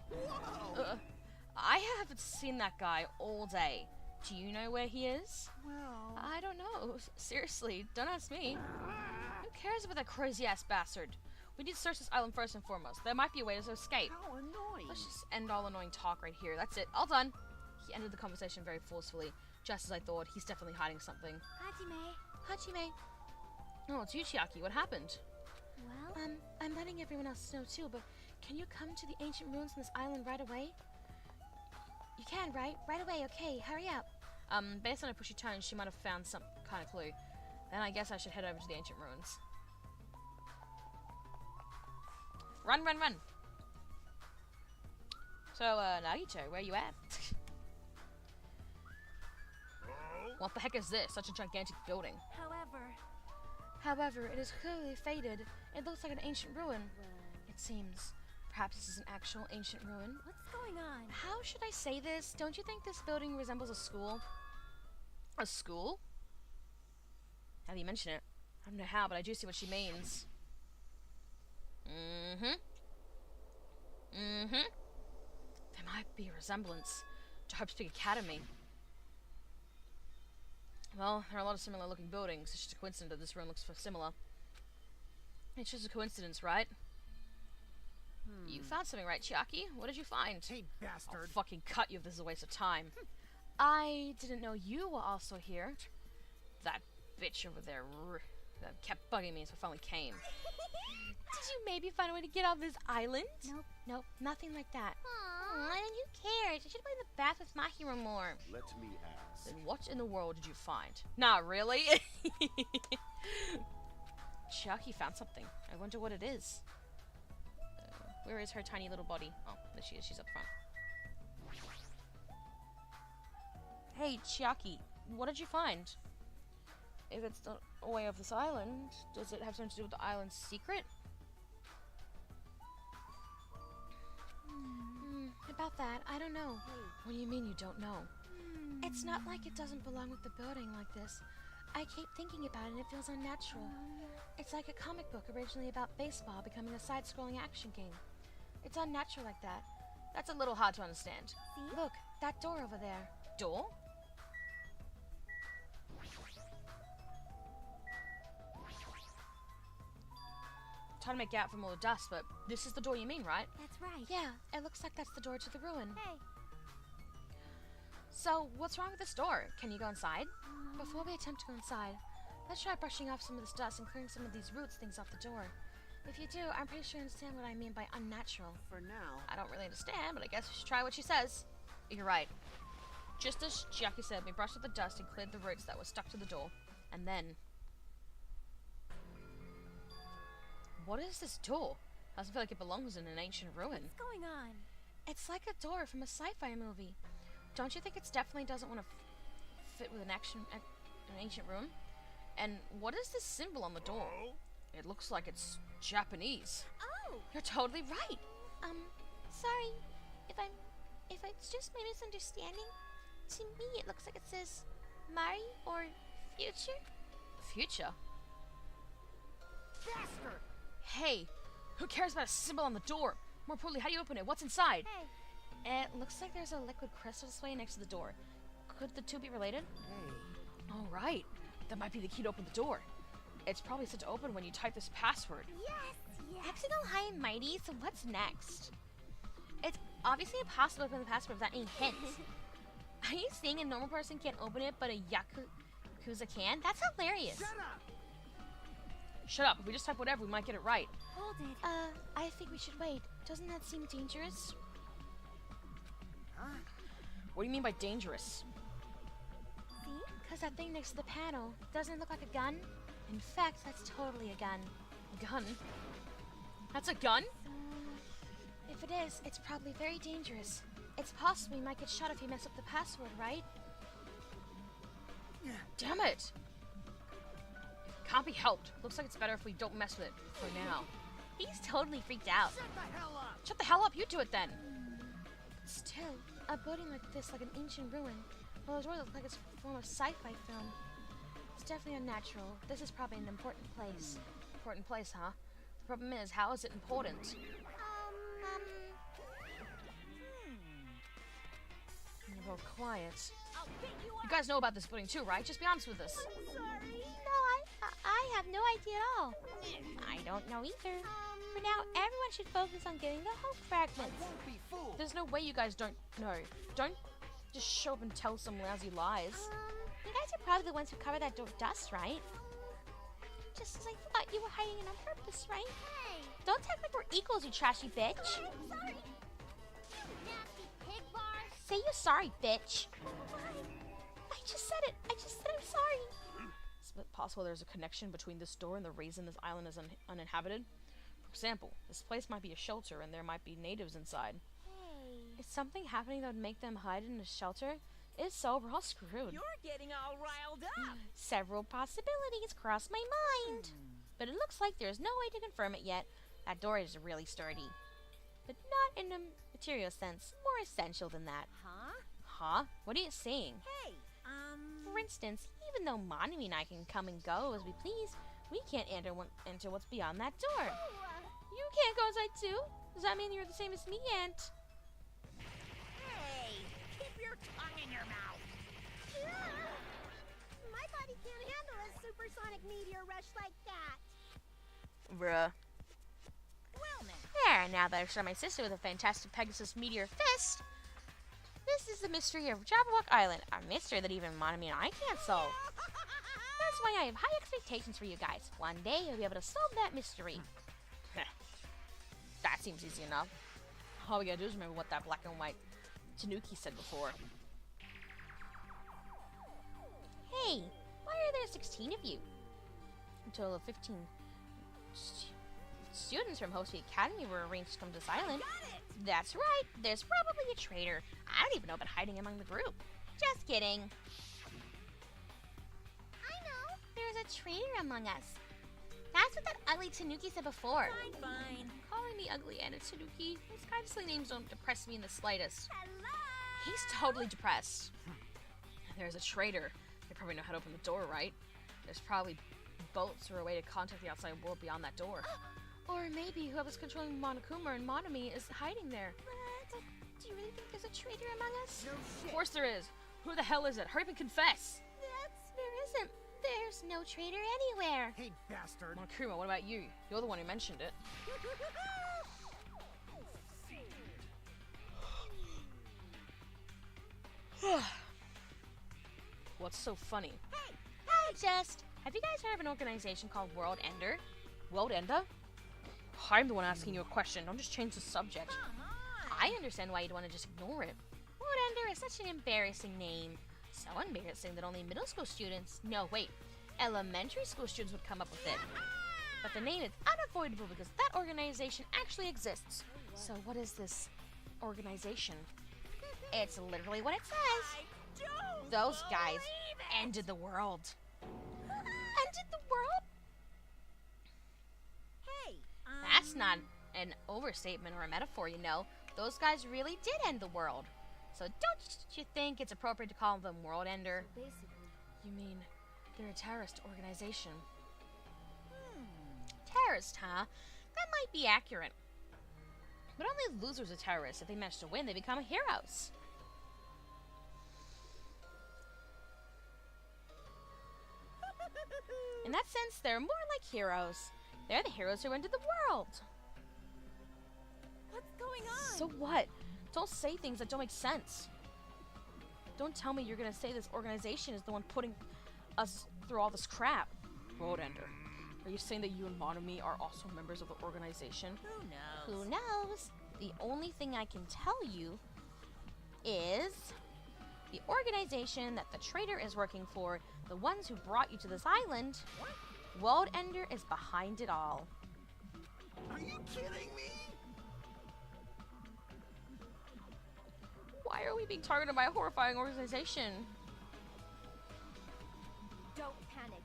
I haven't seen that guy all day. Do you know where he is? Well. I don't know. Seriously, don't ask me. Who cares about that crazy-ass bastard? We need to search this island first and foremost. There might be a way to escape. How annoying. Let's just end all annoying talk right here. That's it. All done. He ended the conversation very forcefully. Just as I thought. He's definitely hiding something. Hajime. Oh, it's you, Chiaki. What happened? Well, I'm letting everyone else know too, but can you come to the ancient ruins on this island right away? You can, right? Right away, okay. Hurry up. Based on her pushy tone, she might have found some kind of clue. Then I guess I should head over to the ancient ruins. Run! So, Nagito, where you at? Oh? What the heck is this? Such a gigantic building. However, it is clearly faded. It looks like an ancient ruin. It seems. Perhaps this is an actual ancient ruin. What's going on? How should I say this? Don't you think this building resembles a school? A school? How do you mention it? I don't know how, but I do see what she means. There might be a resemblance to Hope's Peak Academy. Well, there are a lot of similar looking buildings. It's just a coincidence that this room looks similar. It's just a coincidence, right? You found something, right, Chiaki? What did you find? Hey, I'll bastard. fucking cut you if this is a waste of time. I didn't know you were also here. That bitch over there that kept bugging me, so I finally came. Did you maybe find a way to get off this island? Nope, nothing like that. Aw, and who cares? I should play in the bath with Mahiro more. Let me ask. Then what in the world did you find? Nah, really? Chiaki found something. I wonder what it is. Where is her tiny little body? Oh, there she is. She's up front. Hey, Chiaki, what did you find? If it's not a way off this island, does it have something to do with the island's secret? About that, I don't know. What do you mean you don't know? It's not like it doesn't belong with the building like this. I keep thinking about it and it feels unnatural. It's like a comic book originally about baseball becoming a side-scrolling action game. It's unnatural like that. That's a little hard to understand. Look, that door over there. Door? Trying to make out from all the dust, but this is the door you mean, right? That's right. Yeah, it looks like that's the door to the ruin. Hey. So, what's wrong with this door? Can you go inside? Before we attempt to go inside, let's try brushing off some of this dust and clearing some of these roots things off the door. If you do, I'm pretty sure you understand what I mean by unnatural. For now. I don't really understand, but I guess we should try what she says. You're right. Just as Jackie said, we brushed up the dust and cleared the roots that were stuck to the door. And then... What is this door? Doesn't feel like it belongs in an ancient ruin. What's going on? It's like a door from a sci-fi movie. Don't you think it definitely doesn't want to fit with an ancient ruin? And what is this symbol on the door? Oh? It looks like it's Japanese. Oh! You're totally right. Sorry if it's just my misunderstanding. To me, it looks like it says Mari or future. Future? Bastard! Hey, who cares about a symbol on the door? More importantly, how do you open it? What's inside? Hey, It looks like there's a liquid crystal display next to the door. Could the two be related? Hey. All right, that might be the key to open the door. It's probably set to open when you type this password. yes! Hexagonal High and Mighty, so what's next? It's obviously impossible to open the password without any hints. Are you saying a normal person can't open it, but a Yakuza can? That's hilarious. Shut up! Shut up, if we just type whatever, we might get it right. Hold it. I think we should wait. Doesn't that seem dangerous? Huh? What do you mean by dangerous? See? Because that thing next to the panel, doesn't it look like a gun? In fact, that's totally a gun. Gun? That's a gun? If it is, it's probably very dangerous. It's possible we might get shot if you mess up the password, right? Damn it! Can't be helped. Looks like it's better if we don't mess with it for now. He's totally freaked out. Shut the hell up! Shut the hell up, you do it then! Still, a building like this, like an ancient ruin, well, the door looks like it's a form of sci-fi film. It's definitely unnatural. This is probably an important place. Important place, huh? The problem is, how is it important? You're both quiet. I'll pick you You up! guys know about this building too, right? Just be honest with us. Sorry. No, I have no idea at all. I don't know either. For now, everyone should focus on getting the hope I fragments. won't be fooled! There's no way you guys don't know. Don't just show up and tell some lousy lies. You guys are probably the ones who covered that door with dust, right? Just as I thought you were hiding it on purpose, right? Hey! Don't act like we're equals, you trashy bitch. I'm sorry! You nasty pig bars! Say you're sorry, bitch. I just said it. I just said I'm sorry. Is it possible there's a connection between this door and the reason this island is uninhabited? For example, this place might be a shelter and there might be natives inside. Hey! Is something happening that would make them hide in a shelter? If so, we're all screwed. You're getting all riled up! Several possibilities cross my mind. But it looks like there's no way to confirm it yet. That door is really sturdy. But not in a material sense. More essential than that. Huh? Huh? What are you saying? Hey! For instance, even though Monami and I can come and go as we please, we can't enter what's beyond that door. You can't go inside too. Does that mean you're the same as me, Aunt? Hey! Keep your tongue in your mouth! My body can't handle a supersonic meteor rush like that. Bruh. Well now. There, now that I've shot my sister with a fantastic Pegasus meteor fist, this is the mystery of Jabberwock Island, a mystery that even Monami and I can't solve. That's why I have high expectations for you guys. One day you'll be able to solve that mystery. That seems easy enough. All we gotta do is remember what that black and white Tanuki said before. Hey, why are there 16 of you? A total of 15 students from Hosty Academy were arranged to come to this island. That's right, there's probably a traitor. I don't even know about hiding among the group. Just kidding. I know, there's a traitor among us. That's what that ugly Tanuki said before. Fine. Calling me ugly and a Tanuki, these kind of silly names don't depress me in the slightest. Hello! He's totally depressed. There's a traitor. They probably know how to open the door, right? There's probably boats or a way to contact the outside world beyond that door. Or maybe whoever's controlling Monokuma and Monami is hiding there. But do you really think there's a traitor among us? No Of shit! course there is. Who the hell is it? Hurry up and confess! There isn't. There's no traitor anywhere. Hey, bastard! Monokuma, what about you? You're the one who mentioned it. What's so funny? Have you guys heard of an organization called World Ender? World Ender? I'm the one asking you a question. Don't just change the subject. Come on. I understand why you'd want to just ignore it. World Ender is such an embarrassing name. So embarrassing that only middle school students, no wait, elementary school students would come up with it. But the name is unavoidable because that organization actually exists. So what is this organization? It's literally what it says. I don't Those guys believe it. ended the world. Ended the world? Hey, That's not an overstatement or a metaphor, you know. Those guys really did end the world. So don't you think it's appropriate to call them World Ender? Basically, You mean they're a terrorist organization? Terrorist, huh? That might be accurate. But only losers are terrorists. If they manage to win, they become heroes. In that sense, they're more like heroes. They're the heroes who ended the world. what's going on? So what? Don't say things that don't make sense. Don't tell me you're gonna say this organization is the one putting us through all this crap. World Ender, are you saying that you and Monomi are also members of the organization? Who knows? Who knows? The only thing I can tell you is the organization that the traitor is working for, the ones who brought you to this island, World Ender is behind it all. Are you kidding me? Why are we being targeted by a horrifying organization? don't panic.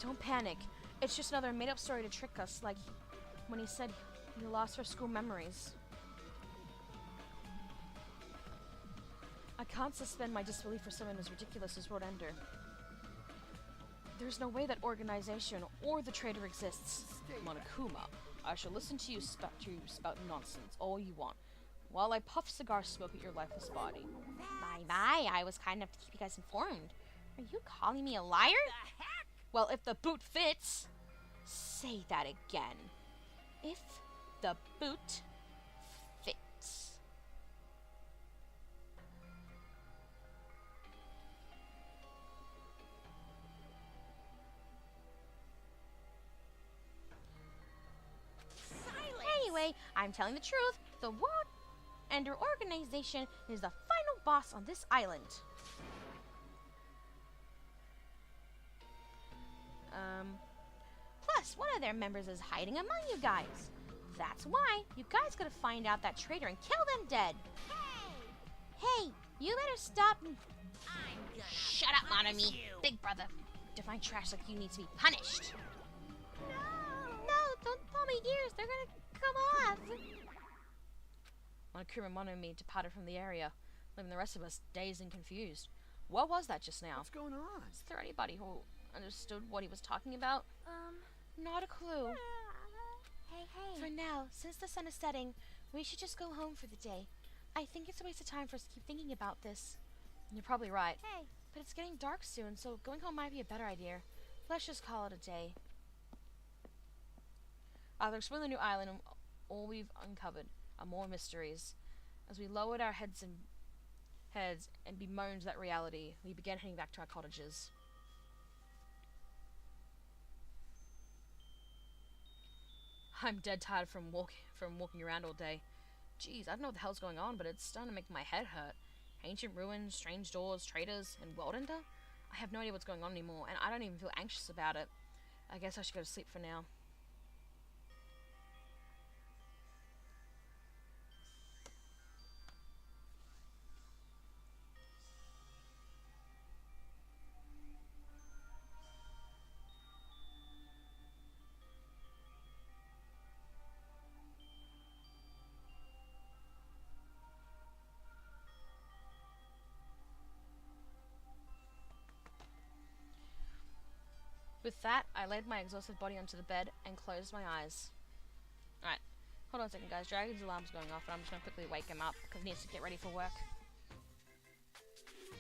Don't panic. It's just another made-up story to trick us, like when he said you lost our school memories. I can't suspend my disbelief for someone as ridiculous as World Ender. There's no way that organization or the traitor exists. Monokuma, I shall listen to you spout nonsense all you want, while I puff cigar smoke at your lifeless body. Bye-bye, I was kind enough to keep you guys informed. Are you calling me a liar? The heck? Well, if the boot fits, say that again. If the boot fits. Silence. Anyway, I'm telling the truth. The World Ender organization is the final boss on this island. Plus, one of their members is hiding among you guys. That's why you guys gotta find out that traitor and kill them dead. Hey, you better stop and I'm gonna shut up, punish Monomi. you. Big brother. Define trash like you need to be punished. No, don't pull my ears. They're gonna come off. Monokuma and Monomi departed from the area, leaving the rest of us dazed and confused. What was that just now? What's going on? Is there anybody who understood what he was talking about? Not a clue. Hey, hey. For now, since the sun is setting, we should just go home for the day. I think it's a waste of time for us to keep thinking about this. You're probably right. Hey. But it's getting dark soon, so going home might be a better idea. Let's just call it a day. After exploring the new island, all we've uncovered are more mysteries. As we lowered our heads and bemoaned that reality, we began heading back to our cottages. I'm dead tired from walking around all day. Jeez, I don't know what the hell's going on, but it's starting to make my head hurt. Ancient ruins, strange doors, traitors, and World Ender? I have no idea what's going on anymore, and I don't even feel anxious about it. I guess I should go to sleep for now. With that, I laid my exhausted body onto the bed and closed my eyes. Alright, hold on a second, guys. Dragon's alarm's going off, and I'm just going to quickly wake him up because he needs to get ready for work.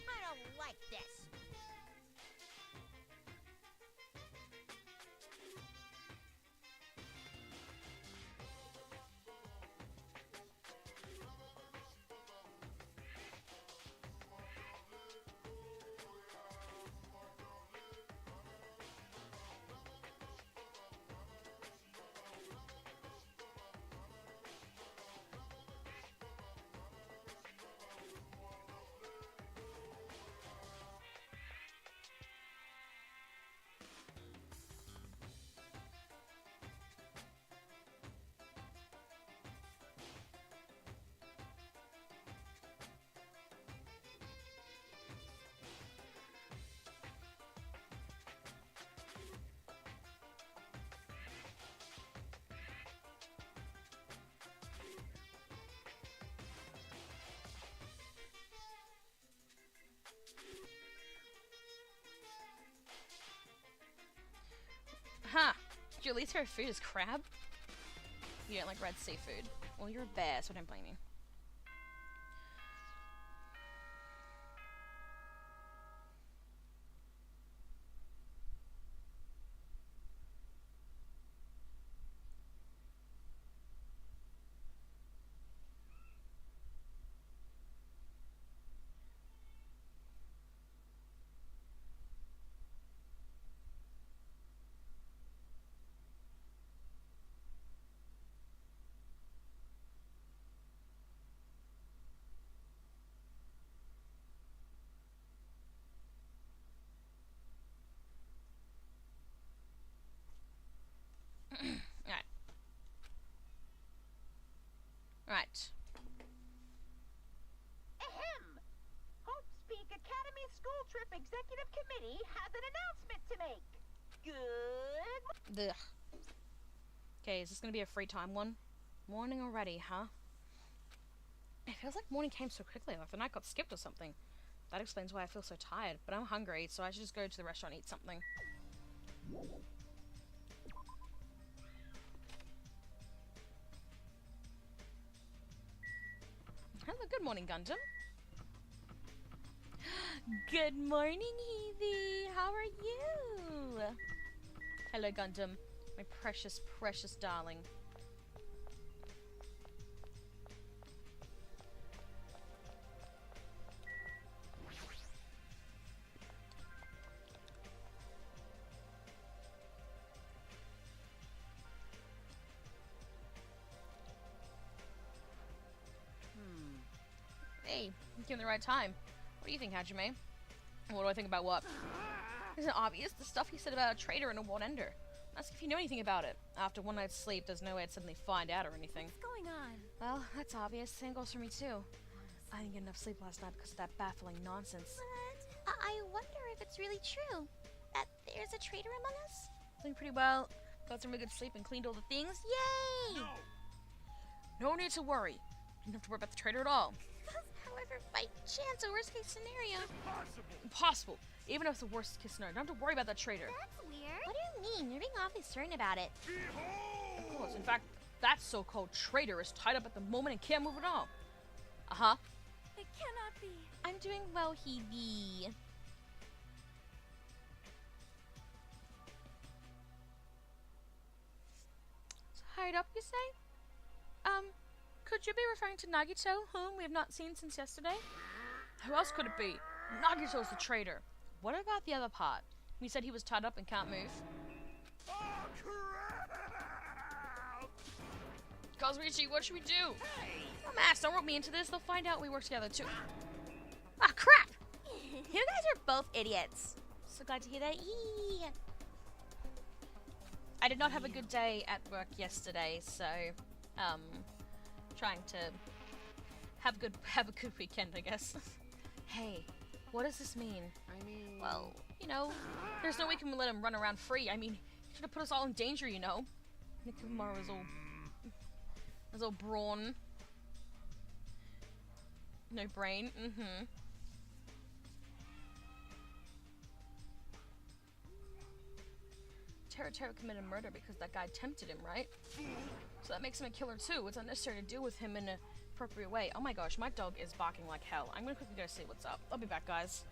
I don't like this. Huh. Your least favorite food is crab? You don't like red seafood. Well, you're a bear, so I don't blame you. Right. Ahem! Hope Speak Academy School Trip Executive Committee has an announcement to make. Good. Ugh. Okay, is this gonna be a free time one? Morning already, huh? It feels like morning came so quickly, like the night got skipped or something. That explains why I feel so tired, but I'm hungry, so I should just go to the restaurant and eat something. Hello, good morning, Gundam. Good morning, Heavy. How are you? Hello, Gundam. My precious, precious darling. Hey, you came at the right time. What do you think, Hajime? What do I think about what? Isn't it obvious? The stuff he said about a traitor and a world ender. Ask if you know anything about it. After one night's sleep, there's no way I'd suddenly find out or anything. What's going on? Well, that's obvious. Same goes for me, too. I didn't get enough sleep last night because of that baffling nonsense. What? I wonder if it's really true that there's a traitor among us. Doing pretty well. Got some really good sleep and cleaned all the things. Yay! No! No need to worry. You don't have to worry about the traitor at all. However, by chance, a worst case scenario. Impossible! Impossible. Even if it's the worst case scenario, don't have to worry about that traitor. That's weird. What do you mean? You're being awfully certain about it. Behold! Of course. In fact, that so-called traitor is tied up at the moment and can't move at all. Uh-huh. It cannot be. I'm doing well, Heavy. Tied up, you say? Could you be referring to Nagito, whom we have not seen since yesterday? Who else could it be? Nagito's the traitor. What about the other part? We said he was tied up and can't move. Oh, crap! Kazuichi, what should we do? Oh, Max, don't rope me into this. They'll find out we work together, too. Ah, crap! You guys are both idiots. So glad to hear that. Yee. I did not have a good day at work yesterday, so, trying to have a good weekend, I guess. Hey, what does this mean? Well, you know, there's no way we can let him run around free. I mean, he should have put us all in danger, you know. Nekomaru's all brawn. No brain, Tera committed murder because that guy tempted him, right? So that makes him a killer too. It's unnecessary to deal with him in an appropriate way. Oh my gosh, my dog is barking like hell. I'm gonna quickly go see what's up. I'll be back, guys.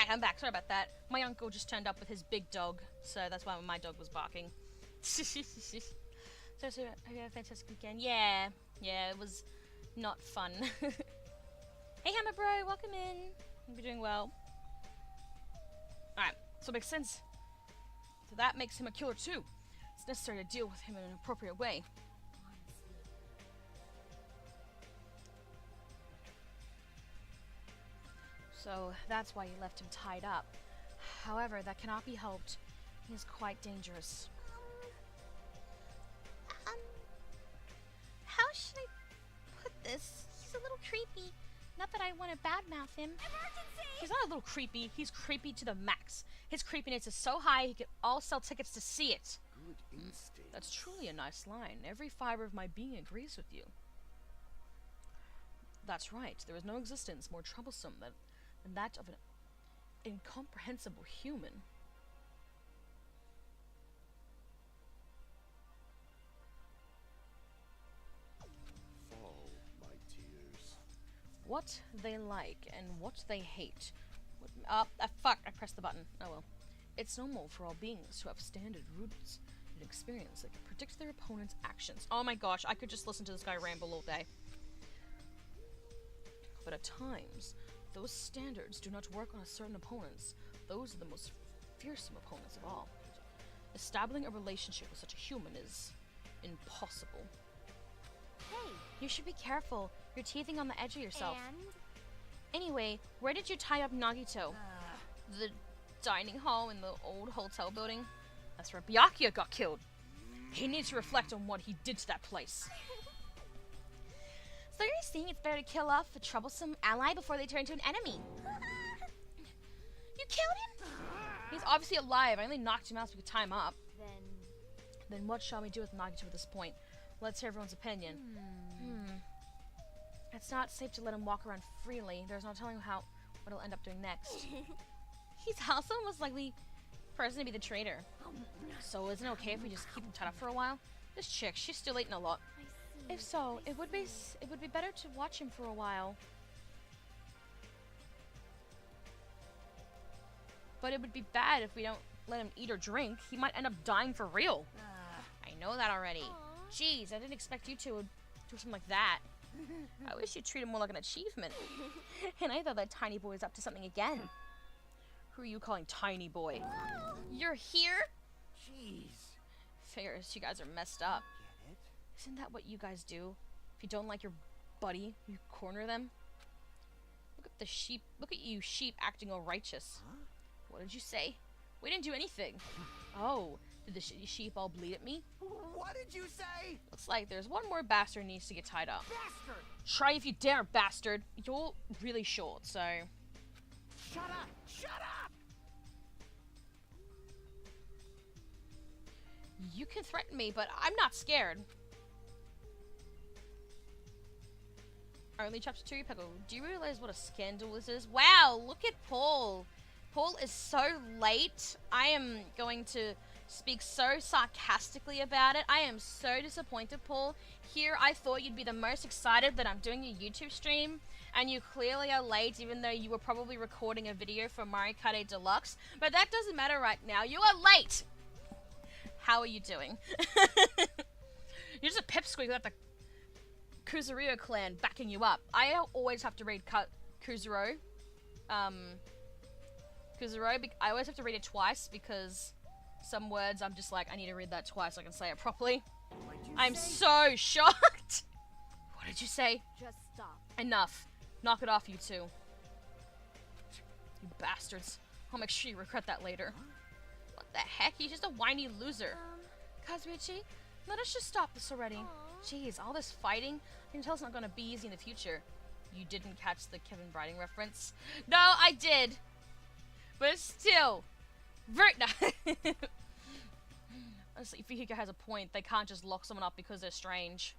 Alright, I'm back. Sorry about that. My uncle just turned up with his big dog, so that's why my dog was barking. So, hope you had a fantastic weekend. Yeah, it was not fun. Hey, Hammer Bro, welcome in. Hope you're doing well. Alright, so it makes sense. So that makes him a killer too. It's necessary to deal with him in an appropriate way. So that's why you left him tied up. However, that cannot be helped. He is quite dangerous. How should I put this? He's a little creepy. Not that I want to badmouth him. He's not a little creepy. He's creepy to the max. His creepiness is so high he could all sell tickets to see it. Good instinct. That's truly a nice line. Every fiber of my being agrees with you. That's right. There is no existence more troublesome than that of an incomprehensible human. Fall, my tears. What they like and what they hate. Fuck, I pressed the button. Oh well. It's normal for all beings to have standard roots and experience that can predict their opponent's actions. Oh my gosh, I could just listen to this guy ramble all day. But at times, those standards do not work on certain opponents. Those are the most fearsome opponents of all. Establishing a relationship with such a human is impossible. Hey, you should be careful. You're teething on the edge of yourself. And Anyway, where did you tie up Nagito? The dining hall in the old hotel building. That's where Byakuya got killed. He needs to reflect on what he did to that place. So you're saying it's better to kill off a troublesome ally before they turn into an enemy? You killed him? He's obviously alive. I only knocked him out so we could tie him up. then Then what shall we do with Nagito at this point? Let's hear everyone's opinion. It's not safe to let him walk around freely. There's no telling what he'll end up doing next. He's also most likely person to be the traitor. So isn't it okay if we just keep him tied up for a while? This chick, she's still eating a lot. If so, it would be better to watch him for a while. But it would be bad if we don't let him eat or drink. He might end up dying for real. I know that already. Jeez, I didn't expect you to do something like that. I wish you'd treat him more like an achievement. And I thought that tiny boy was up to something again. Who are you calling tiny boy? You're here? Jeez. Figures you guys are messed up. Get it? Isn't that what you guys do? If you don't like your buddy, you corner them? Look at the sheep. Look at you sheep acting all righteous. Huh? What did you say? We didn't do anything. Oh, did the shitty sheep all bleed at me? What did you say? Looks like there's one more bastard needs to get tied up. Bastard! Try if you dare, bastard. You're really short, so... Shut up! Shut up! You can threaten me, but I'm not scared. Only chapter 2, Peggle. Do you realize what a scandal this is? Wow, look at Paul. Paul is so late. I am going to speak so sarcastically about it. I am so disappointed, Paul. Here, I thought you'd be the most excited that I'm doing a YouTube stream, and you clearly are late, even though you were probably recording a video for Mario Kart 8 Deluxe. But that doesn't matter right now. You are late! How are you doing? You're just a pipsqueak without the Kuzurio clan backing you up. I always have to read Kuzuro. Kuzuro, I always have to read it twice because some words I'm just like, I need to read that twice so I can say it properly. I'm so shocked! What did you say? just stop. Enough. Knock it off, you two. You bastards. I'll make sure you regret that later. What the heck? He's just a whiny loser. Kazuichi, let us just stop this already. Jeez, all this fighting? You can tell it's not gonna be easy in the future. You didn't catch the Kevin Briding reference? No, I did! But still, honestly, Fihiko has a point. They can't just lock someone up because they're strange.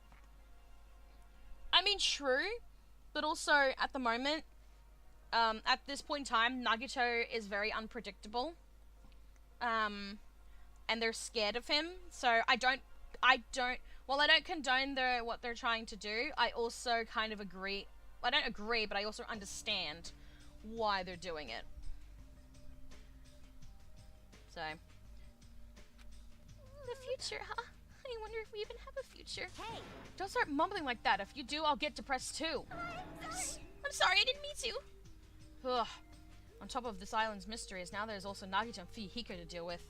I mean, true, but also at the moment, at this point in time, Nagito is very unpredictable. And they're scared of him. So while I don't condone what they're trying to do, I also kind of agree. I don't agree, but I also understand why they're doing it. So, the future, huh? I wonder if we even have a future. Hey, Don't start mumbling like that. If you do, I'll get depressed too. I'm sorry, I didn't mean to. Ugh. On top of this island's mysteries, now there's also Nagito and Fuyuhiko to deal with.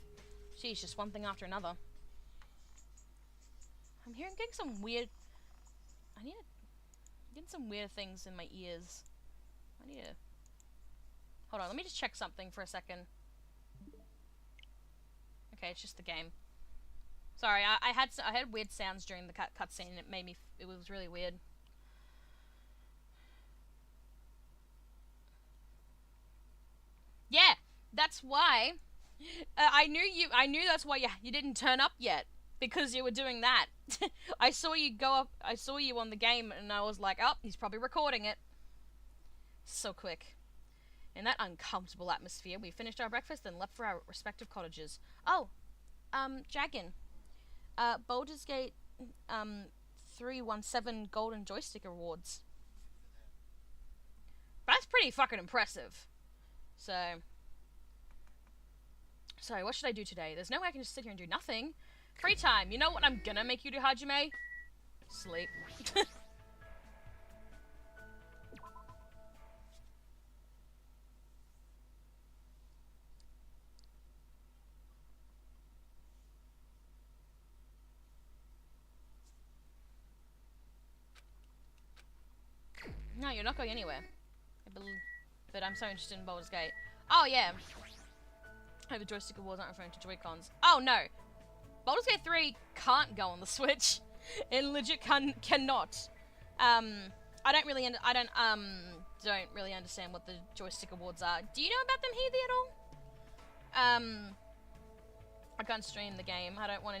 She's just one thing after another. I'm getting some weird... getting some weird things in my ears. I need to... Hold on, let me just check something for a second. Okay, it's just the game. Sorry, I had weird sounds during the cutscene, and it made me... it was really weird. Yeah, that's why. I knew that's why you didn't turn up yet, because you were doing that. I saw you go up. I saw you on the game, and I was like, oh, he's probably recording it. So quick. In that uncomfortable atmosphere, we finished our breakfast and left for our respective cottages. Oh, Dragon. Baldur's Gate 317 Golden Joystick Awards. That's pretty fucking impressive. So, sorry, what should I do today? There's no way I can just sit here and do nothing. Free time. You know what I'm gonna make you do, Hajime? Sleep. No, you're not going anywhere. But I'm so interested in Baldur's Gate. Oh, yeah. Oh, the joystick awards aren't referring to Joy-Cons. Oh, no. Baldur's Gate 3 can't go on the Switch. It legit cannot. I don't really understand what the joystick awards are. Do you know about them, Heathy, at all? I can't stream the game. I don't want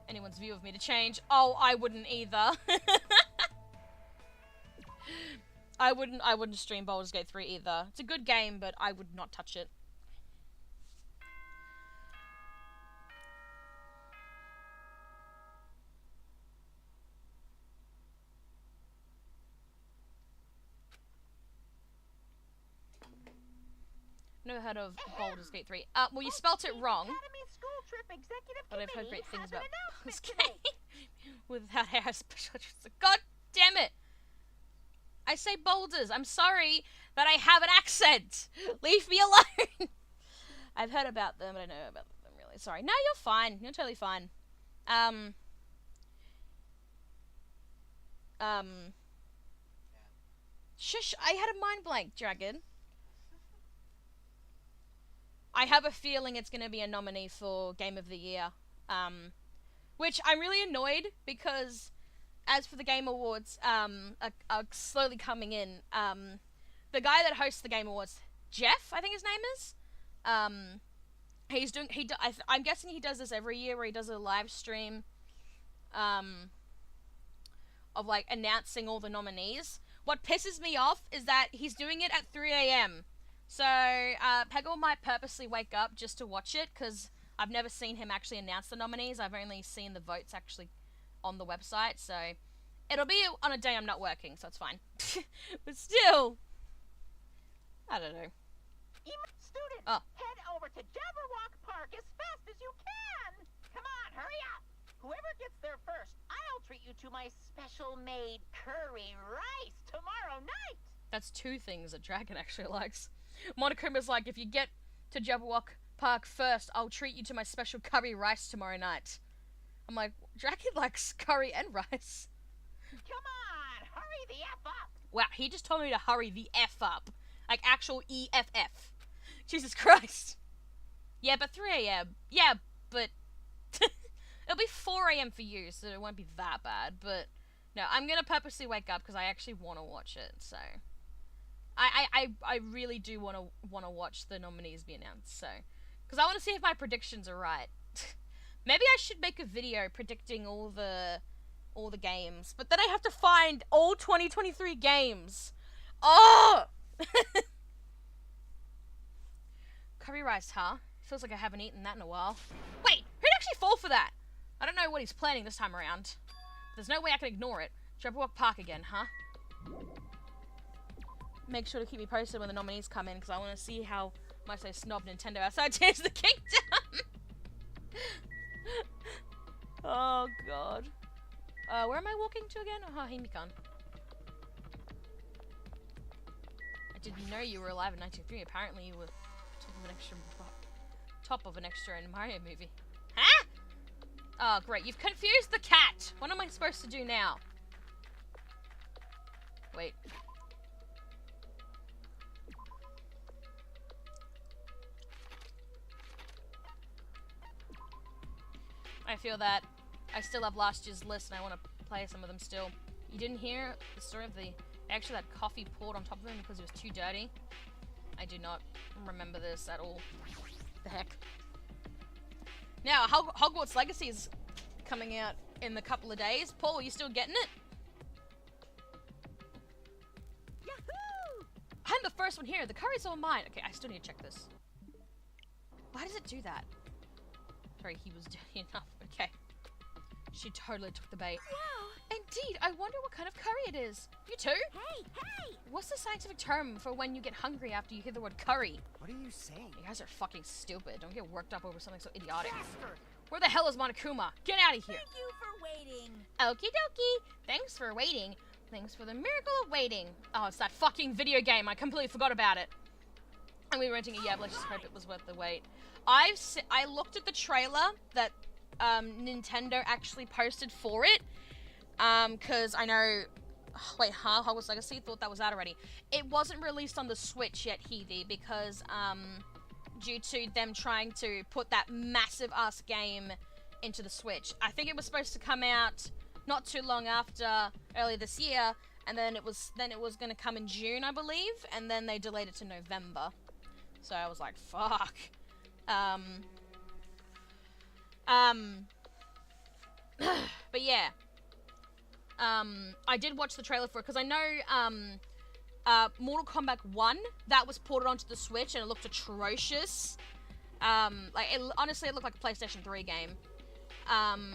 anyone's view of me to change. Oh, I wouldn't either. I wouldn't stream Baldur's Gate 3 either. It's a good game, but I would not touch it. Never heard of Baldur's Gate 3. Well, you spelt it wrong. Academy School Trip Executive But I've heard Committee great things has about an Baldur's announcement Gate. today. Without hair special interests. God damn it! I say boulders. I'm sorry that I have an accent. Leave me alone. I've heard about them, but I don't know about them really. Sorry. No, you're fine. You're totally fine. Shush, I had a mind blank, Dragon. I have a feeling it's going to be a nominee for Game of the Year. Which I'm really annoyed because, as for the Game Awards, are slowly coming in. The guy that hosts the Game Awards, Jeff, I think his name is. He's doing. I'm guessing he does this every year, where he does a live stream, of like announcing all the nominees. What pisses me off is that he's doing it at 3 a.m. So Peggle might purposely wake up just to watch it, because I've never seen him actually announce the nominees. I've only seen the votes actually on the website, so it'll be on a day I'm not working, so it's fine. But still, I don't know. Students, head over to Jabberwock Park as fast as you can. Come on, hurry up. Whoever gets there first, I'll treat you to my special-made curry rice tomorrow night. That's two things that Dragon actually likes. Monokuma's like, if you get to Jabberwock Park first, I'll treat you to my special curry rice tomorrow night. I'm like, Dragon likes curry and rice. Come on, hurry the F up. Wow, he just told me to hurry the F up. Like actual EFF. Jesus Christ. Yeah, but 3 a.m. Yeah, but it'll be 4 a.m. for you, so it won't be that bad. But no, I'm gonna purposely wake up because I actually want to watch it. So I really do want to watch the nominees be announced. So because I want to see if my predictions are right. Maybe I should make a video predicting all the games, but then I have to find all 2023 games. Oh! Curry rice, huh? Feels like I haven't eaten that in a while. Wait, who'd actually fall for that? I don't know what he's planning this time around. There's no way I can ignore it. Jabberwock Park again, huh? Make sure to keep me posted when the nominees come in, because I want to see how might say snob Nintendo outside Tears of the Kingdom. Oh god. Where am I walking to again? Oh, Himikan. I didn't know you were alive in 1903. Apparently you were top of an extra in a Mario movie. Huh? Oh, great. You've confused the cat. What am I supposed to do now? Wait. I feel that I still have last year's list and I want to play some of them still. You didn't hear the story of the actually had coffee poured on top of him because it was too dirty? I do not remember this at all. The heck. Now, Hogwarts Legacy is coming out in a couple of days. Paul, are you still getting it? Yahoo! I'm the first one here. The curry's all mine. Okay, I still need to check this. Why does it do that? Sorry, he was doing enough. Okay. She totally took the bait. Wow! Indeed, I wonder what kind of curry it is. You too? Hey, hey! What's the scientific term for when you get hungry after you hear the word curry? What are you saying? You guys are fucking stupid. Don't get worked up over something so idiotic. Faster! Where the hell is Monokuma? Get out of here. Thank you for waiting. Okie dokie. Thanks for waiting. Thanks for the miracle of waiting. Oh, it's that fucking video game. I completely forgot about it. And we were renting it. Yeah, but let's just hope it was worth the wait. I looked at the trailer that Nintendo actually posted for it. Because I know... Wait, huh? Hogwarts Legacy? Thought that was out already. It wasn't released on the Switch yet, Heathy, because, due to them trying to put that massive-ass game into the Switch. I think it was supposed to come out not too long after, earlier this year, and then it was going to come in June, I believe, and then they delayed it to November. So I was like, fuck. But yeah. I did watch the trailer for it, because I know, Mortal Kombat 1, that was ported onto the Switch, and it looked atrocious. Honestly, it looked like a PlayStation 3 game. I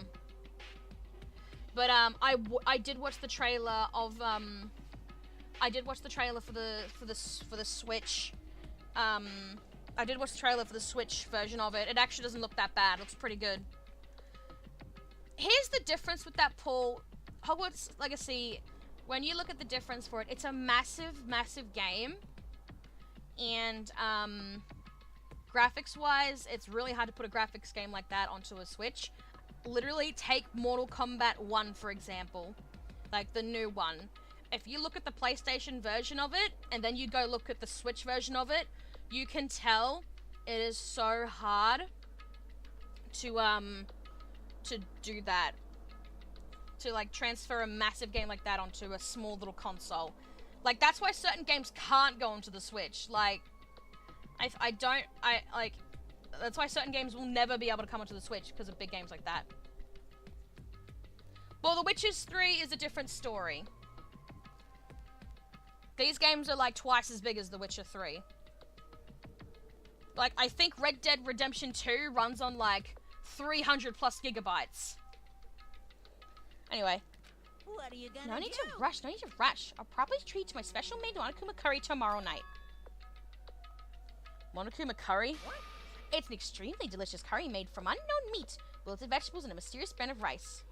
did watch the trailer of, I did watch the trailer for the Switch. I did watch the trailer for the Switch version of it. It actually doesn't look that bad. It looks pretty good. Here's the difference with that, Paul. Hogwarts Legacy, when you look at the difference for it, it's a massive, massive game. And, graphics-wise, it's really hard to put a graphics game like that onto a Switch. Literally, take Mortal Kombat 1, for example. Like, the new one. If you look at the PlayStation version of it, and then you go look at the Switch version of it, you can tell it is so hard to do that. To, like, transfer a massive game like that onto a small little console. Like, that's why certain games can't go onto the Switch. Like, that's why certain games will never be able to come onto the Switch because of big games like that. Well, The Witcher 3 is a different story. These games are, like, twice as big as The Witcher 3. Like, I think Red Dead Redemption 2 runs on, like, 300 plus gigabytes. Anyway. What are you gonna No need to rush, no need to rush. I'll probably treat my special made Monokuma curry tomorrow night. Monokuma curry? What? It's an extremely delicious curry made from unknown meat, wilted vegetables, and a mysterious brand of rice.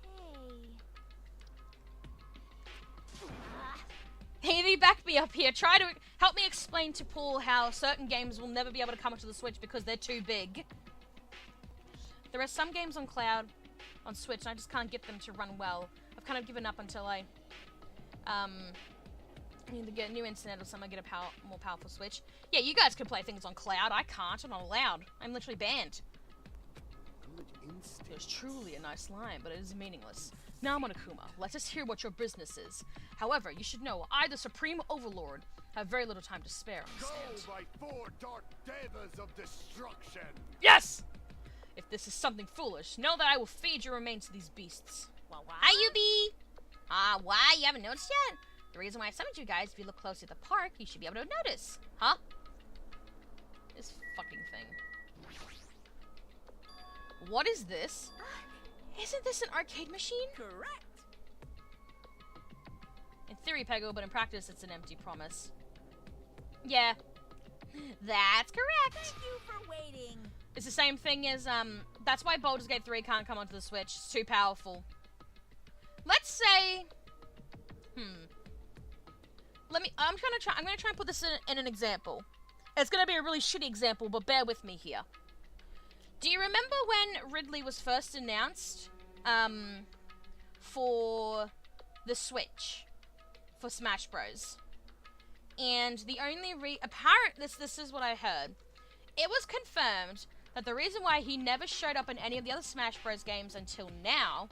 Heathy, back me up here. Try to help me explain to Paul how certain games will never be able to come onto the Switch because they're too big. There are some games on cloud, on Switch, and I just can't get them to run well. I've kind of given up until I, either get a new internet or something, get a more powerful Switch. Yeah, you guys can play things on cloud. I can't. I'm not allowed. I'm literally banned. It's truly a nice line, but it is meaningless. Now, Monokuma, let us hear what your business is. However, you should know, I, the Supreme Overlord, have very little time to spare on the stand. Go by 4 dark devas of destruction! Yes! If this is something foolish, know that I will feed your remains to these beasts. Hi, Yubi! Why? You haven't noticed yet? The reason why I summoned you guys, if you look closely at the park, you should be able to notice. Huh? This fucking thing. What is this? Isn't this an arcade machine? Correct. In theory, Pego, but in practice, it's an empty promise. Yeah. That's correct. Thank you for waiting. It's the same thing as, that's why Baldur's Gate 3 can't come onto the Switch. It's too powerful. Let's say, I'm gonna try and put this in an example. It's gonna be a really shitty example, but bear with me here. Do you remember when Ridley was first announced, for the Switch, for Smash Bros? And the only this is what I heard. It was confirmed that the reason why he never showed up in any of the other Smash Bros games until now,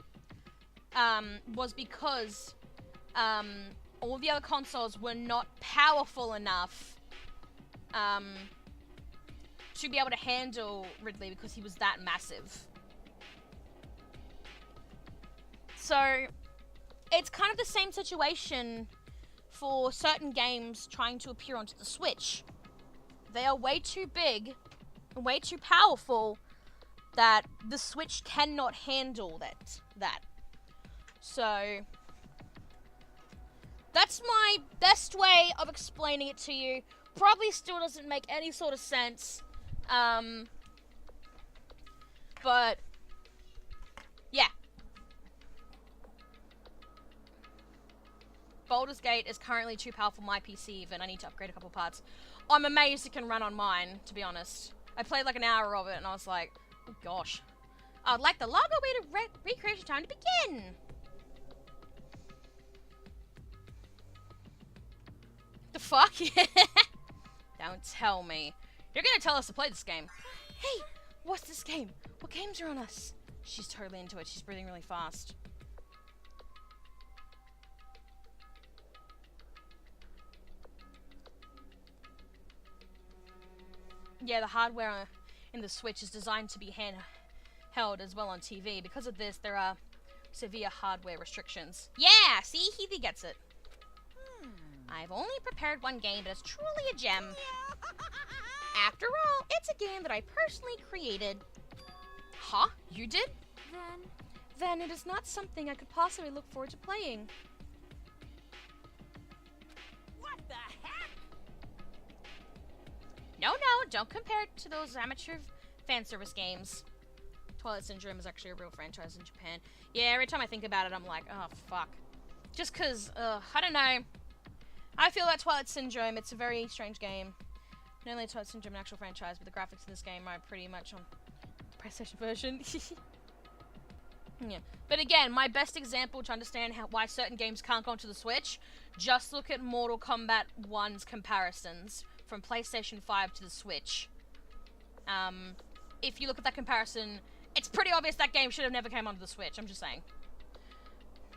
was because, all the other consoles were not powerful enough, to be able to handle Ridley because he was that massive. So, it's kind of the same situation for certain games trying to appear onto the Switch. They are way too big and way too powerful that the Switch cannot handle that. So, that's my best way of explaining it to you. Probably still doesn't make any sort of sense. But, yeah. Baldur's Gate is currently too powerful for my PC even. I need to upgrade a couple parts. I'm amazed it can run on mine, to be honest. I played like an hour of it and I was like, oh gosh. I'd like the longer way to recreation time to begin. The fuck? Don't tell me. You're gonna tell us to play this game. Hey, what's this game? What games are on us? She's totally into it. She's breathing really fast. Yeah, the hardware in the Switch is designed to be handheld as well on TV. Because of this, there are severe hardware restrictions. Yeah, see? Heathy gets it. I've only prepared one game, but it's truly a gem. After all, it's a game that I personally created. Huh? You did? Then it is not something I could possibly look forward to playing. What the heck? No, don't compare it to those amateur fan service games. Twilight Syndrome is actually a real franchise in Japan. Yeah, every time I think about it, I'm like, oh, fuck. Just because, I don't know. I feel like Twilight Syndrome, it's a very strange game. Not only Twilight Syndrome an actual franchise, but the graphics of this game are pretty much on the PlayStation version. Yeah. But again, my best example to understand why certain games can't go onto the Switch, just look at Mortal Kombat 1's comparisons from PlayStation 5 to the Switch. If you look at that comparison, it's pretty obvious that game should have never came onto the Switch, I'm just saying.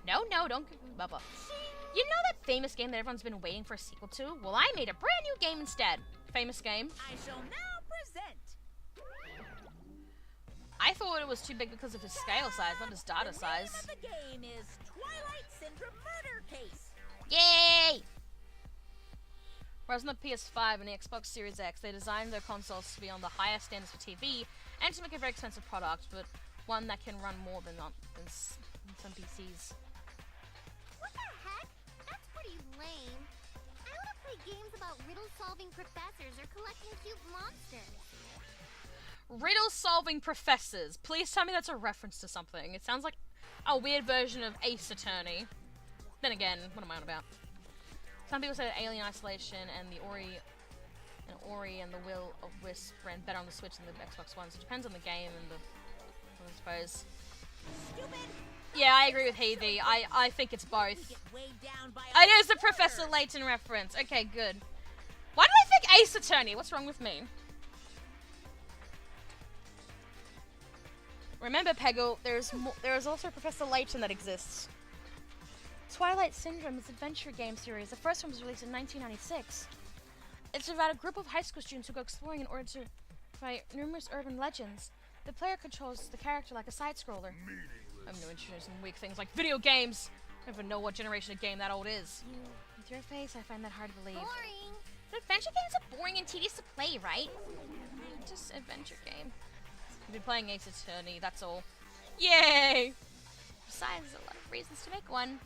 No, don't give Bubba. You know that famous game that everyone's been waiting for a sequel to? Well, I made a brand new game instead. Famous game. I shall now present. I thought it was too big because of his scale size, not his data size. The name of the game is Twilight Syndrome Murder Case. Yay! Whereas on the PS5 and the Xbox Series X, they designed their consoles to be on the highest standards for TV and to make a very expensive product, but one that can run more than some PCs. What the heck? That's pretty lame. I want to play games about riddle-solving professors or collecting cute monsters. Riddle-solving professors. Please tell me that's a reference to something. It sounds like a weird version of Ace Attorney. Then again, what am I on about? Some people say that Alien Isolation and the Ori and the Will of Wisp ran better on the Switch than the Xbox One, so it depends on the game and I suppose. Stupid. Yeah, I agree with Heathy. I think it's both. Get weighed down by It is a Professor Layton reference. Okay, good. Why do I think Ace Attorney? What's wrong with me? Remember, Peggle, there is also Professor Layton that exists. Twilight Syndrome is an adventure game series. The first one was released in 1996. It's about a group of high school students who go exploring in order to fight numerous urban legends. The player controls the character like a side-scroller. I'm no interest in weak things like video games. I don't even know what generation of game that old is. With your face, I find that hard to believe. Boring. But adventure games are boring and tedious to play, right? Just adventure game. I've been playing Ace Attorney, that's all. Yay! Besides, there's a lot of reasons to make one.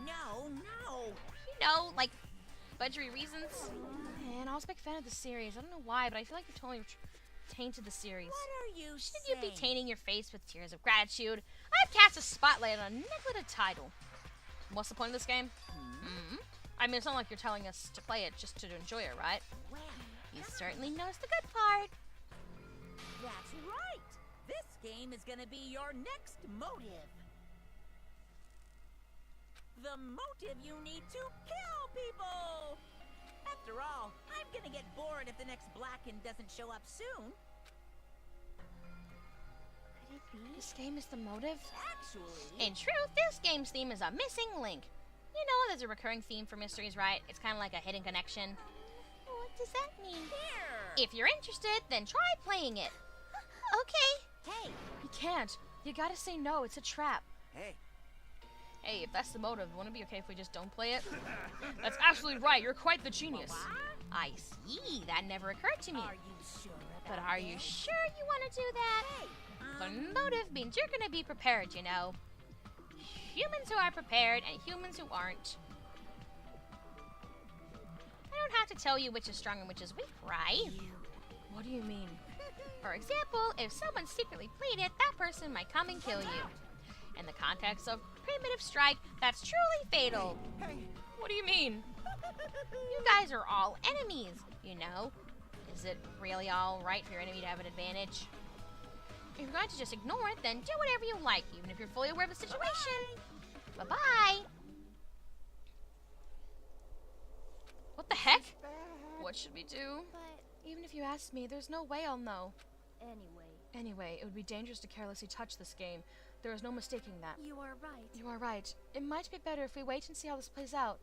No. You know, like budgetary reasons. And I was a big fan of the series. I don't know why, but I feel like you've totally tainted the series. What are you Shouldn't you saying? be tainting your face with tears of gratitude? I've cast a spotlight on a neglected title. What's the point of this game? I mean, it's not like you're telling us to play it just to enjoy it, right? Well, You certainly knows the good part. that's right. This game is gonna be your next motive. The motive you need to kill people. After all, I'm gonna get bored if the next Blacken doesn't show up soon. Could it be? This game is the motive? Actually, In truth, this game's theme is a missing link. You know, there's a recurring theme for mysteries, right? It's kind of like a hidden connection. What does that mean? here. If you're interested, then try playing it. Okay. Hey, You can't. You gotta say no. It's a trap. Hey, Hey, if that's the motive, wouldn't it be okay if we just don't play it? That's absolutely right. You're quite the genius. I see. That never occurred to me. are you sure But about are you this? sure you want to do that? Hey, The motive means you're gonna be prepared, you know. Humans who are prepared and humans who aren't. I don't have to tell you which is strong and which is weak, right? What do you mean? For example, if someone secretly played it, that person might come and kill you. In the context of primitive strike, that's truly fatal. hey, What do you mean? You guys are all enemies, you know. Is it really all right for your enemy to have an advantage? If you're going to just ignore it, then do whatever you like, even if you're fully aware of the situation. Bye-bye. What the heck? What should we do? But Even if you ask me, there's no way I'll know. anyway, Anyway, it would be dangerous to carelessly touch this game. There is no mistaking that. you are right. You are right. It might be better if we wait and see how this plays out.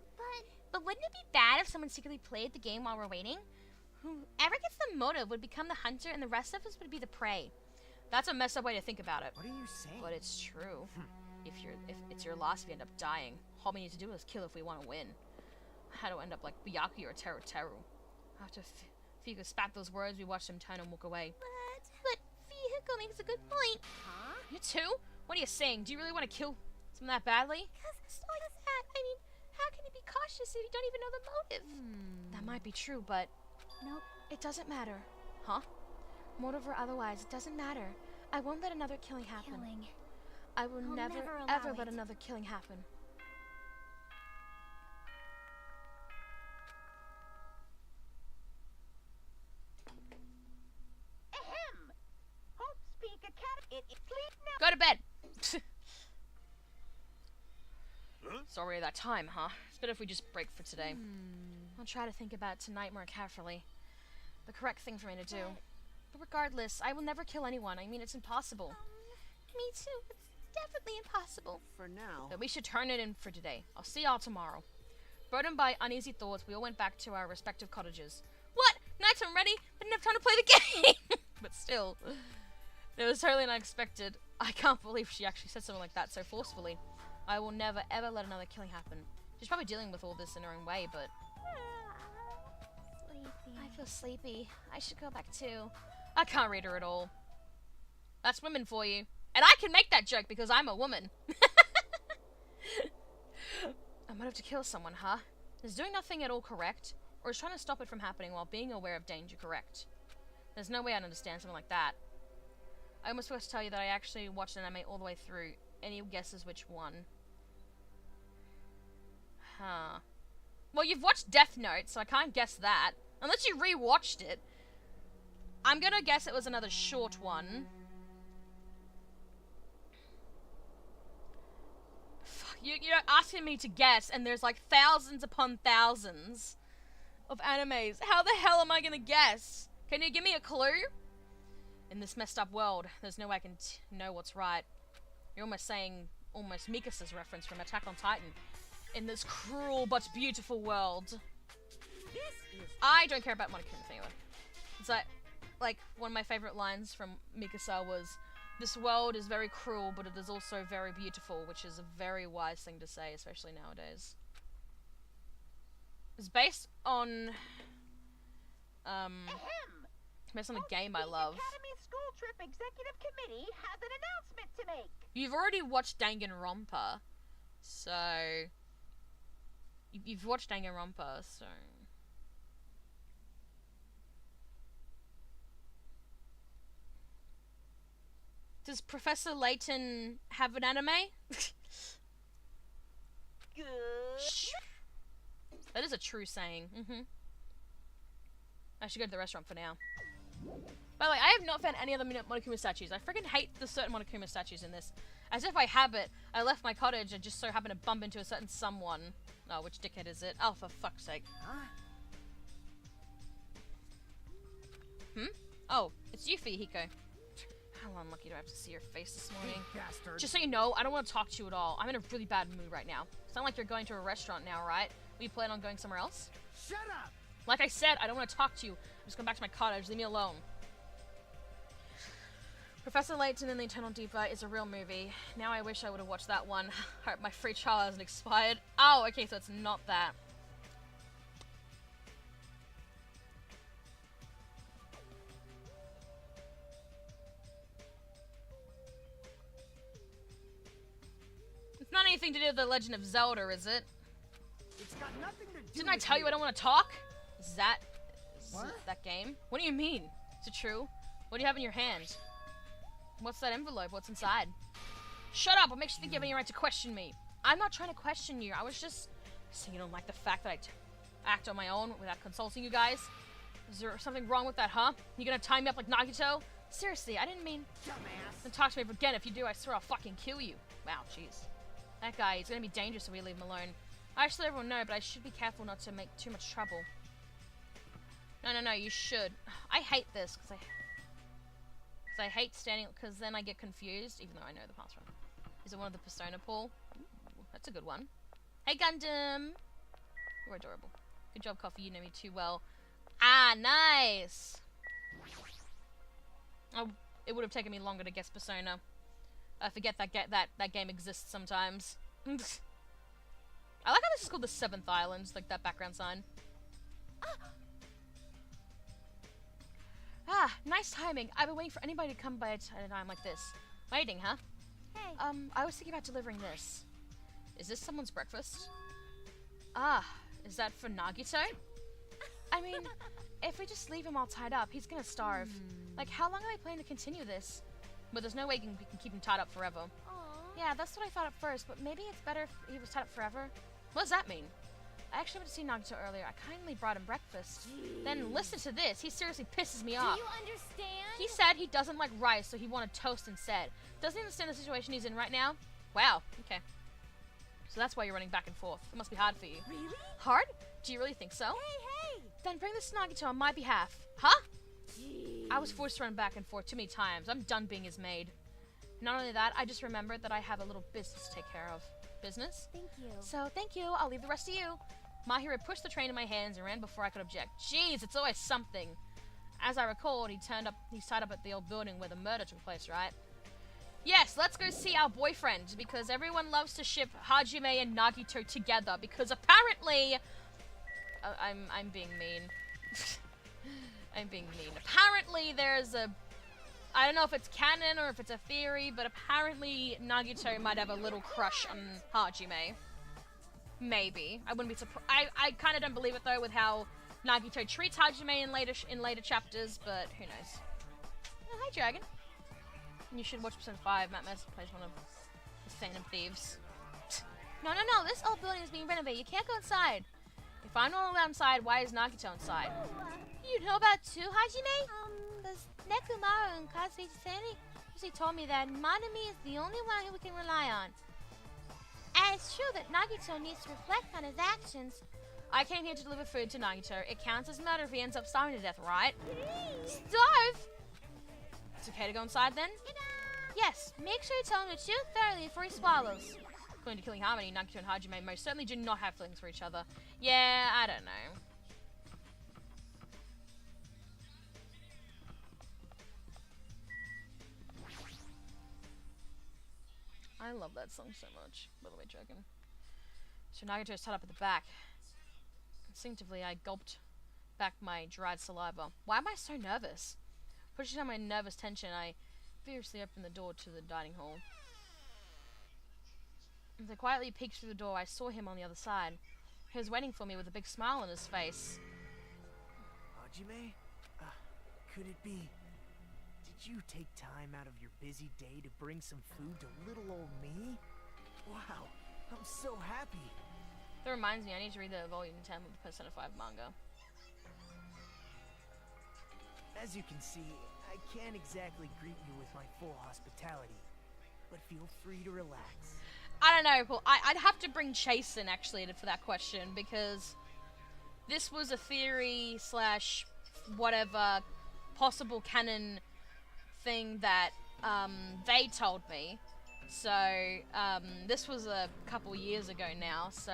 But wouldn't it be bad if someone secretly played the game while we're waiting? Whoever gets the motive would become the hunter and the rest of us would be the prey. That's a messed up way to think about it. what are you saying? But it's true. If it's your loss, if you end up dying, all we need to do is kill if we want to win. How to end up like Byaku or Teru Teru. After Figo spat those words, we watched him turn and walk away. But Vehicle makes a good point. Huh? You too? What are you saying? Do you really want to kill someone that badly? Because that, I mean, how can you be cautious if you don't even know the motive? That might be true, but Nope. it doesn't matter. Huh? Motive or otherwise, it doesn't matter. I won't let another killing happen. Killing. I will I'll never, never allow ever let it. another killing happen. Ahem! Hope's Peak Academy. Sleep now. Go to bed! Huh? Sorry that time, huh? It's better if we just break for today. I'll try to think about tonight more carefully. The correct thing for me to do. But regardless, I will never kill anyone. I mean, it's impossible. Me too. It's definitely impossible. For now. But we should turn it in for today. I'll see y'all tomorrow. Burdened by uneasy thoughts, we all went back to our respective cottages. What? Night's already? I didn't have time to play the game! But still, it was totally unexpected. I can't believe she actually said something like that so forcefully. I will never, ever let another killing happen. She's probably dealing with all this in her own way, but Sleepy. I feel sleepy. I should go back too. I can't read her at all. That's women for you. And I can make that joke because I'm a woman. A motive to kill someone, huh? Is doing nothing at all correct? Or is trying to stop it from happening while being aware of danger correct? There's no way I'd understand something like that. I almost forgot to tell you that I actually watched an anime all the way through. Any guesses which one? Huh. Well, you've watched Death Note, so I can't guess that. Unless you rewatched it. I'm gonna guess it was another short one. Fuck, you're asking me to guess, and there's like thousands upon thousands of animes. How the hell am I gonna guess? Can you give me a clue? In this messed up world, there's no way I can know what's right. You're almost saying almost Mikasa's reference from Attack on Titan. In this cruel but beautiful world. This is I don't care about Monokuma anyway. It's like one of my favorite lines from Mikasa was, "This world is very cruel, but it is also very beautiful," which is a very wise thing to say, especially nowadays. It's based on Ahem! based on a Hope's game I Peak love. Academy School Trip Executive Committee has an announcement to make. You've already watched Danganronpa, so You've watched Danganronpa, so... Does Professor Layton have an anime? Good. That is a true saying. I should go to the restaurant for now. By the way, I have not found any other Monokuma statues. I freaking hate the certain Monokuma statues in this. As if by habit, I left my cottage and just so happened to bump into a certain someone. Oh, which dickhead is it? Oh, for fuck's sake. Oh, it's you, Fihiko. How unlucky do I have to see your face this morning? Bastard. Just so you know, I don't want to talk to you at all. I'm in a really bad mood right now. It's not like you're going to a restaurant now, right? We plan on going somewhere else? Shut up! Like I said, I don't want to talk to you. I'm just going back to my cottage. Leave me alone. Professor Layton and the Eternal Deeper is a real movie. Now I wish I would have watched that one. Hope my free trial hasn't expired. Oh, okay, so it's not that. It's not anything to do with The Legend of Zelda, is it? It's got nothing to do Didn't I with tell you I don't want to talk? Is that... What? that game? What do you mean? Is it true? What do you have in your hand? What's that envelope? What's inside? Shut up! What makes you think you have any right to question me? I'm not trying to question you. I was just saying you don't like the fact that I act on my own without consulting you guys. Is there something wrong with that, huh? You gonna tie me up like Nagito? Seriously, I didn't mean... Dumbass. Then talk to me again. If you do, I swear I'll fucking kill you. Wow, jeez. That guy, he's gonna be dangerous if we leave him alone. I should let everyone know, but I should be careful not to make too much trouble. No, you should. I hate this, because I hate standing, because then I get confused, even though I know the password. Is it one of the Persona Paul? Ooh, that's a good one. Hey, Gundam! You're adorable. Good job, Coffee, you know me too well. Ah, nice! Oh, it would have taken me longer to guess Persona. I forget that game exists sometimes. I like how this is called the 7th Island, like that background sign. Ah, nice timing. I've been waiting for anybody to come by at a time like this. Waiting, huh? Hey. I was thinking about delivering this. Is this someone's breakfast? Ah, is that for Nagito? I mean, if we just leave him all tied up, he's gonna starve. Like, how long are we planning to continue this? But there's no way we can keep him tied up forever. Aw. Yeah, that's what I thought at first, but maybe it's better if he was tied up forever. What does that mean? I actually went to see Nagito earlier. I kindly brought him breakfast. Then listen to this. He seriously pisses me off. Do you understand? He said he doesn't like rice, so he wanted toast instead. Doesn't he understand the situation he's in right now? Wow, okay. So that's why you're running back and forth. It must be hard for you. Really? Hard? Do you really think so? Hey! Then bring this to Nagito on my behalf. Huh? Jeez. I was forced to run back and forth too many times. I'm done being his maid. Not only that, I just remembered that I have a little business to take care of. Business? Thank you. So, thank you. I'll leave the rest to you. Mahiro pushed the train in my hands and ran before I could object. Jeez, it's always something. As I recalled, he's tied up at the old building where the murder took place, right? Yes, let's go see our boyfriend, because everyone loves to ship Hajime and Nagito together, because apparently... I'm being mean. I'm being mean. Apparently there's a... I don't know if it's canon or if it's a theory, but apparently Nagito might have a little crush on Hajime. Maybe. I wouldn't be surprised. I kind of don't believe it, though, with how Nagito treats Hajime in later chapters, but who knows. Oh, hi, Dragon. You should watch episode 5. Matt Mercer plays one of the Phantom Thieves. No, this old building is being renovated. You can't go inside. If I'm not allowed inside, why is Nagito inside? You know about too, Hajime? Because Nekomaru and Kazuhi-sani usually told me that Manami is the only one who we can rely on. And it's true that Nagito needs to reflect on his actions. I came here to deliver food to Nagito. It counts as murder if he ends up starving to death, right? Starve? It's okay to go inside then? Yes, make sure you tell him to chew thoroughly before he swallows. According to Killing Harmony, Nagito and Hajime most certainly do not have feelings for each other. Yeah, I don't know. I love that song so much, by the way, Dragon. So Nagito is tied up at the back. Instinctively, I gulped back my dried saliva. Why am I so nervous? Pushing down my nervous tension, I fiercely opened the door to the dining hall. As I quietly peeked through the door, I saw him on the other side. He was waiting for me with a big smile on his face. Hajime? Could it be... Did you take time out of your busy day to bring some food to little old me? Wow, I'm so happy. That reminds me, I need to read the volume 10 of the Persona 5 manga. As you can see, I can't exactly greet you with my full hospitality, but feel free to relax. I don't know, well, I'd have to bring Chase in, actually, for that question, because this was a theory slash whatever possible canon thing that they told me. So this was a couple years ago now, so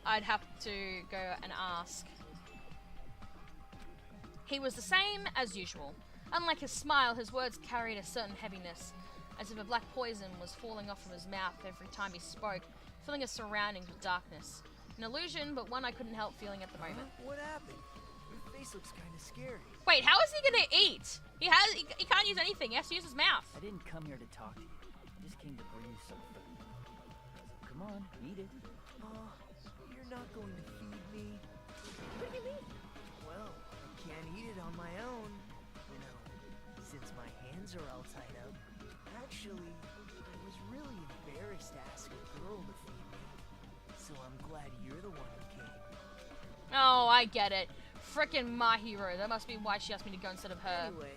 I'd have to go and ask. He was the same as usual. Unlike his smile, his words carried a certain heaviness, as if a black poison was falling off from his mouth every time he spoke, filling his surroundings with darkness. An illusion, but one I couldn't help feeling at the moment. What happened? Your face looks kind of scary. Wait, how is he gonna eat? He can't use anything. He has to use his mouth. I didn't come here to talk to you. I just came to bring you some food. So come on, eat it. You're not going to feed me? What do you mean? Well, I can't eat it on my own. You know, since my hands are all tied up. Actually, I was really embarrassed to ask a girl to feed me. So I'm glad you're the one who came. Oh, I get it. Frickin' Mahiru. That must be why she asked me to go instead of her. Anyway,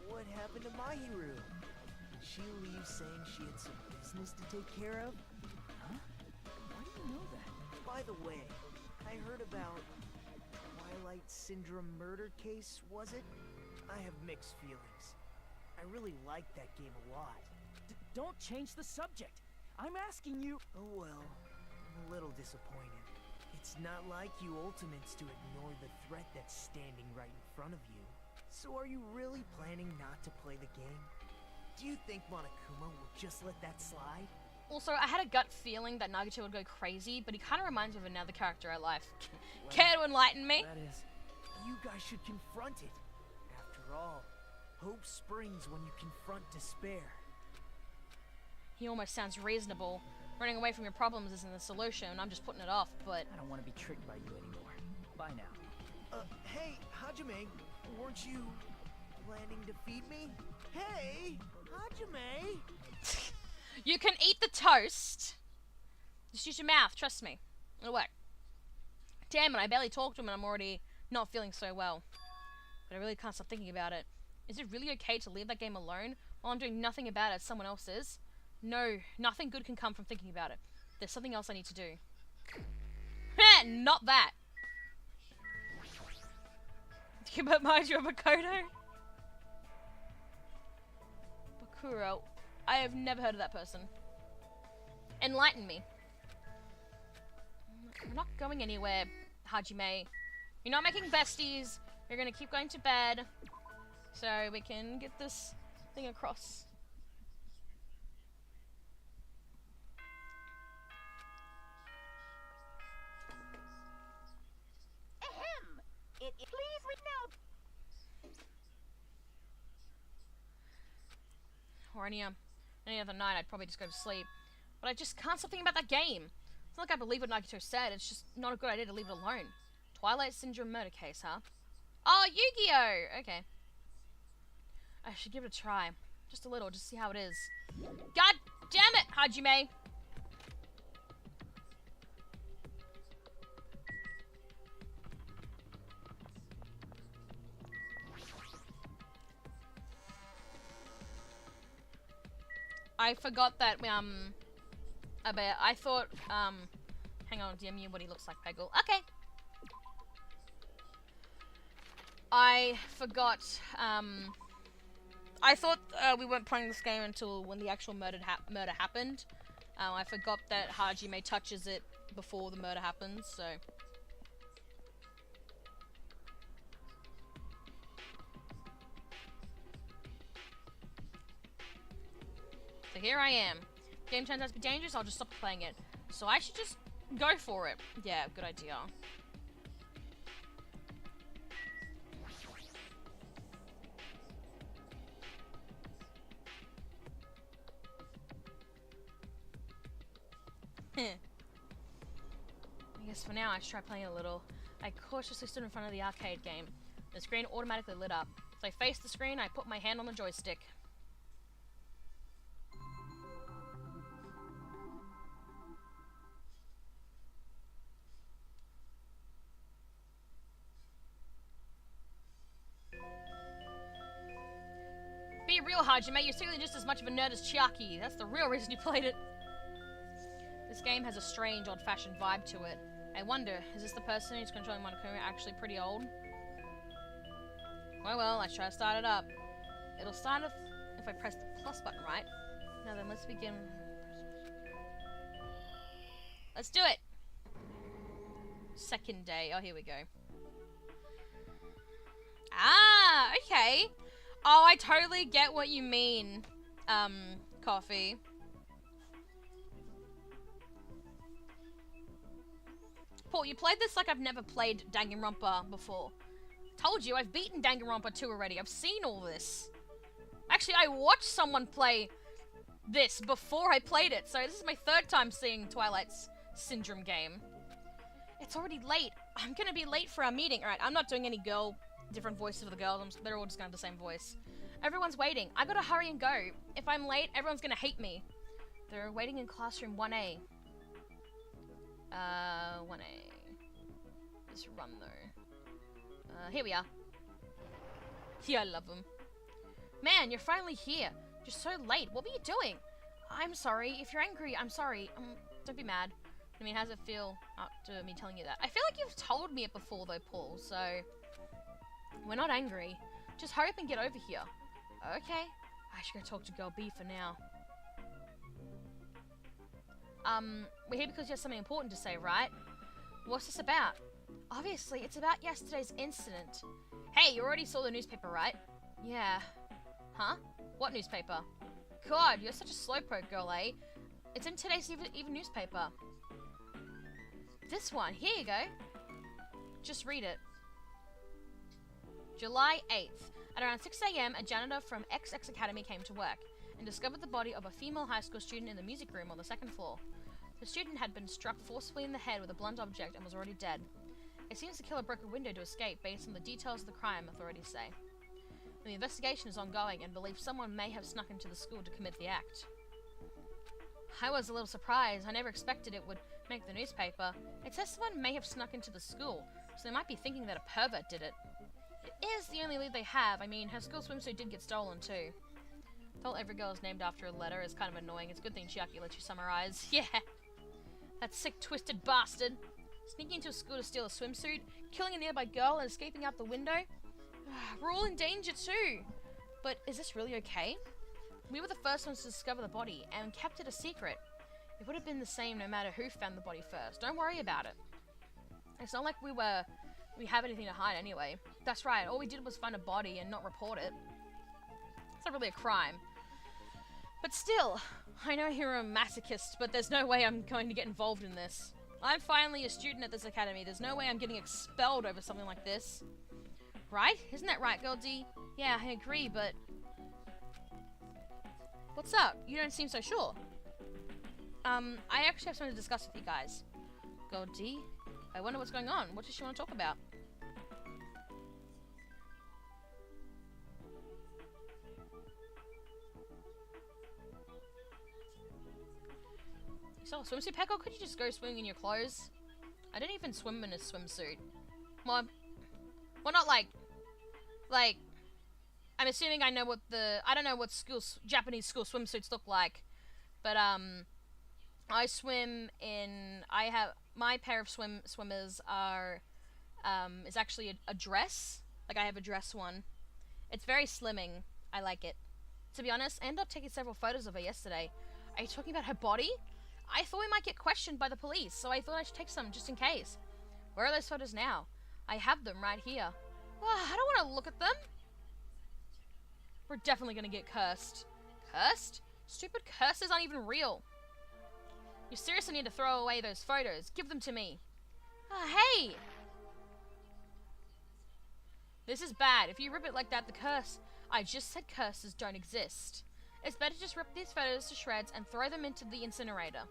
what happened to Mahiru? Did she leave saying she had some business to take care of? Huh? Why do you know that? By the way, I heard about Twilight Syndrome murder case, was it? I have mixed feelings. I really liked that game a lot. Don't change the subject. I'm asking you. Oh well, I'm a little disappointed. It's not like you Ultimates to ignore the threat that's standing right in front of you. So are you really planning not to play the game? Do you think Monokuma will just let that slide? Also, I had a gut feeling that Nagito would go crazy, but he kind of reminds me of another character I like. Care to enlighten me? That is, you guys should confront it. After all, hope springs when you confront despair. He almost sounds reasonable. Running away from your problems isn't the solution. I'm just putting it off, but... I don't want to be tricked by you anymore. Bye now. Hey, Hajime, weren't you planning to feed me? Hey, Hajime! You can eat the toast. Just use your mouth, trust me. It'll work. Damn it, I barely talked to him and I'm already not feeling so well. But I really can't stop thinking about it. Is it really okay to leave that game alone while I'm doing nothing about it as someone else is? No, nothing good can come from thinking about it. There's something else I need to do. Not that. You remind you of Makoto? Bakuro. I have never heard of that person. Enlighten me. We're not going anywhere, Hajime. You're not making besties. You're gonna keep going to bed. So we can get this thing across. Ahem! Please read now. Or any other night, I'd probably just go to sleep. But I just can't stop thinking about that game. It's not like I believe what Nagito said. It's just not a good idea to leave it alone. Twilight Syndrome murder case, huh? Oh, Yu-Gi-Oh! Okay. I should give it a try. Just a little, just see how it is. God damn it, Hajime! I forgot that, I thought, hang on, DM you what he looks like, Peggle. Okay. I forgot, I thought, we weren't playing this game until when the actual murder happened. I forgot that Hajime touches it before the murder happens, so... So here I am. Game turns out to be dangerous, I'll just stop playing it. So I should just go for it. Yeah, good idea. I guess for now I should try playing a little. I cautiously stood in front of the arcade game. The screen automatically lit up. So I faced the screen, I put my hand on the joystick. Be real, Hajime, you're secretly just as much of a nerd as Chiaki. That's the real reason you played it. This game has a strange, old-fashioned vibe to it. I wonder, is this the person who's controlling Monokuma actually pretty old? Well, let's try to start it up. It'll start if I press the plus button, right? Now then, let's begin. Let's do it! Second day. Oh, here we go. Ah, okay. Oh, I totally get what you mean, Coffee. Paul, you played this like I've never played Danganronpa before. Told you, I've beaten Danganronpa 2 already. I've seen all this. Actually, I watched someone play this before I played it, so this is my third time seeing Twilight's Syndrome game. It's already late. I'm gonna be late for our meeting. Alright, I'm not doing any different voices for the girls. They're all just gonna have the same voice. Everyone's waiting. I gotta hurry and go. If I'm late, everyone's gonna hate me. They're waiting in classroom 1A. 1A. Just run though. Here we are. Yeah, I love them. Man, you're finally here. You're so late. What were you doing? I'm sorry. If you're angry, I'm sorry. Don't be mad. I mean, how does it feel after me telling you that? I feel like you've told me it before though, Paul, so... We're not angry. Just hurry up and get over here. Okay. I should go talk to Girl B for now. We're here because you have something important to say, right? What's this about? Obviously, it's about yesterday's incident. Hey, you already saw the newspaper, right? Yeah. Huh? What newspaper? God, you're such a slowpoke, girl, eh? It's in today's even newspaper. This one. Here you go. Just read it. July 8th. At around 6 AM, a janitor from XX Academy came to work and discovered the body of a female high school student in the music room on the second floor. The student had been struck forcefully in the head with a blunt object and was already dead. It seems the killer broke a window to escape based on the details of the crime, authorities say. The investigation is ongoing and believes someone may have snuck into the school to commit the act. I was a little surprised. I never expected it would make the newspaper. It says someone may have snuck into the school, so they might be thinking that a pervert did it. It is the only lead they have. I mean, her school swimsuit did get stolen too. Told every girl is named after a letter is kind of annoying. It's a good thing Chiaki lets you summarize. Yeah! That sick, twisted bastard! Sneaking into a school to steal a swimsuit, killing a nearby girl and escaping out the window? We're all in danger too! But is this really okay? We were the first ones to discover the body and kept it a secret. It would have been the same no matter who found the body first. Don't worry about it. It's not like we have anything to hide anyway. That's right, all we did was find a body and not report it. It's not really a crime. But still, I know you're a masochist, but there's no way I'm going to get involved in this. I'm finally a student at this academy. There's no way I'm getting expelled over something like this. Right? Isn't that right, Girl D? Yeah, I agree, but... What's up? You don't seem so sure. I actually have something to discuss with you guys. Girl D? I wonder what's going on. What does she want to talk about? So, swimsuit pack, or could you just go swimming in your clothes? I didn't even swim in a swimsuit. Well, not like, I'm assuming I know what I don't know what Japanese school swimsuits look like, but, I swim in, my pair of swimmers are, is actually a dress. Like, I have a dress one. It's very slimming. I like it. To be honest, I ended up taking several photos of her yesterday. Are you talking about her body? I thought we might get questioned by the police, so I thought I should take some just in case. Where are those photos now? I have them right here. I don't want to look at them. We're definitely going to get cursed. Cursed? Stupid curses aren't even real. You seriously need to throw away those photos. Give them to me. Hey! This is bad. If you rip it like that, the curse... I just said curses don't exist. It's better to just rip these photos to shreds and throw them into the incinerator.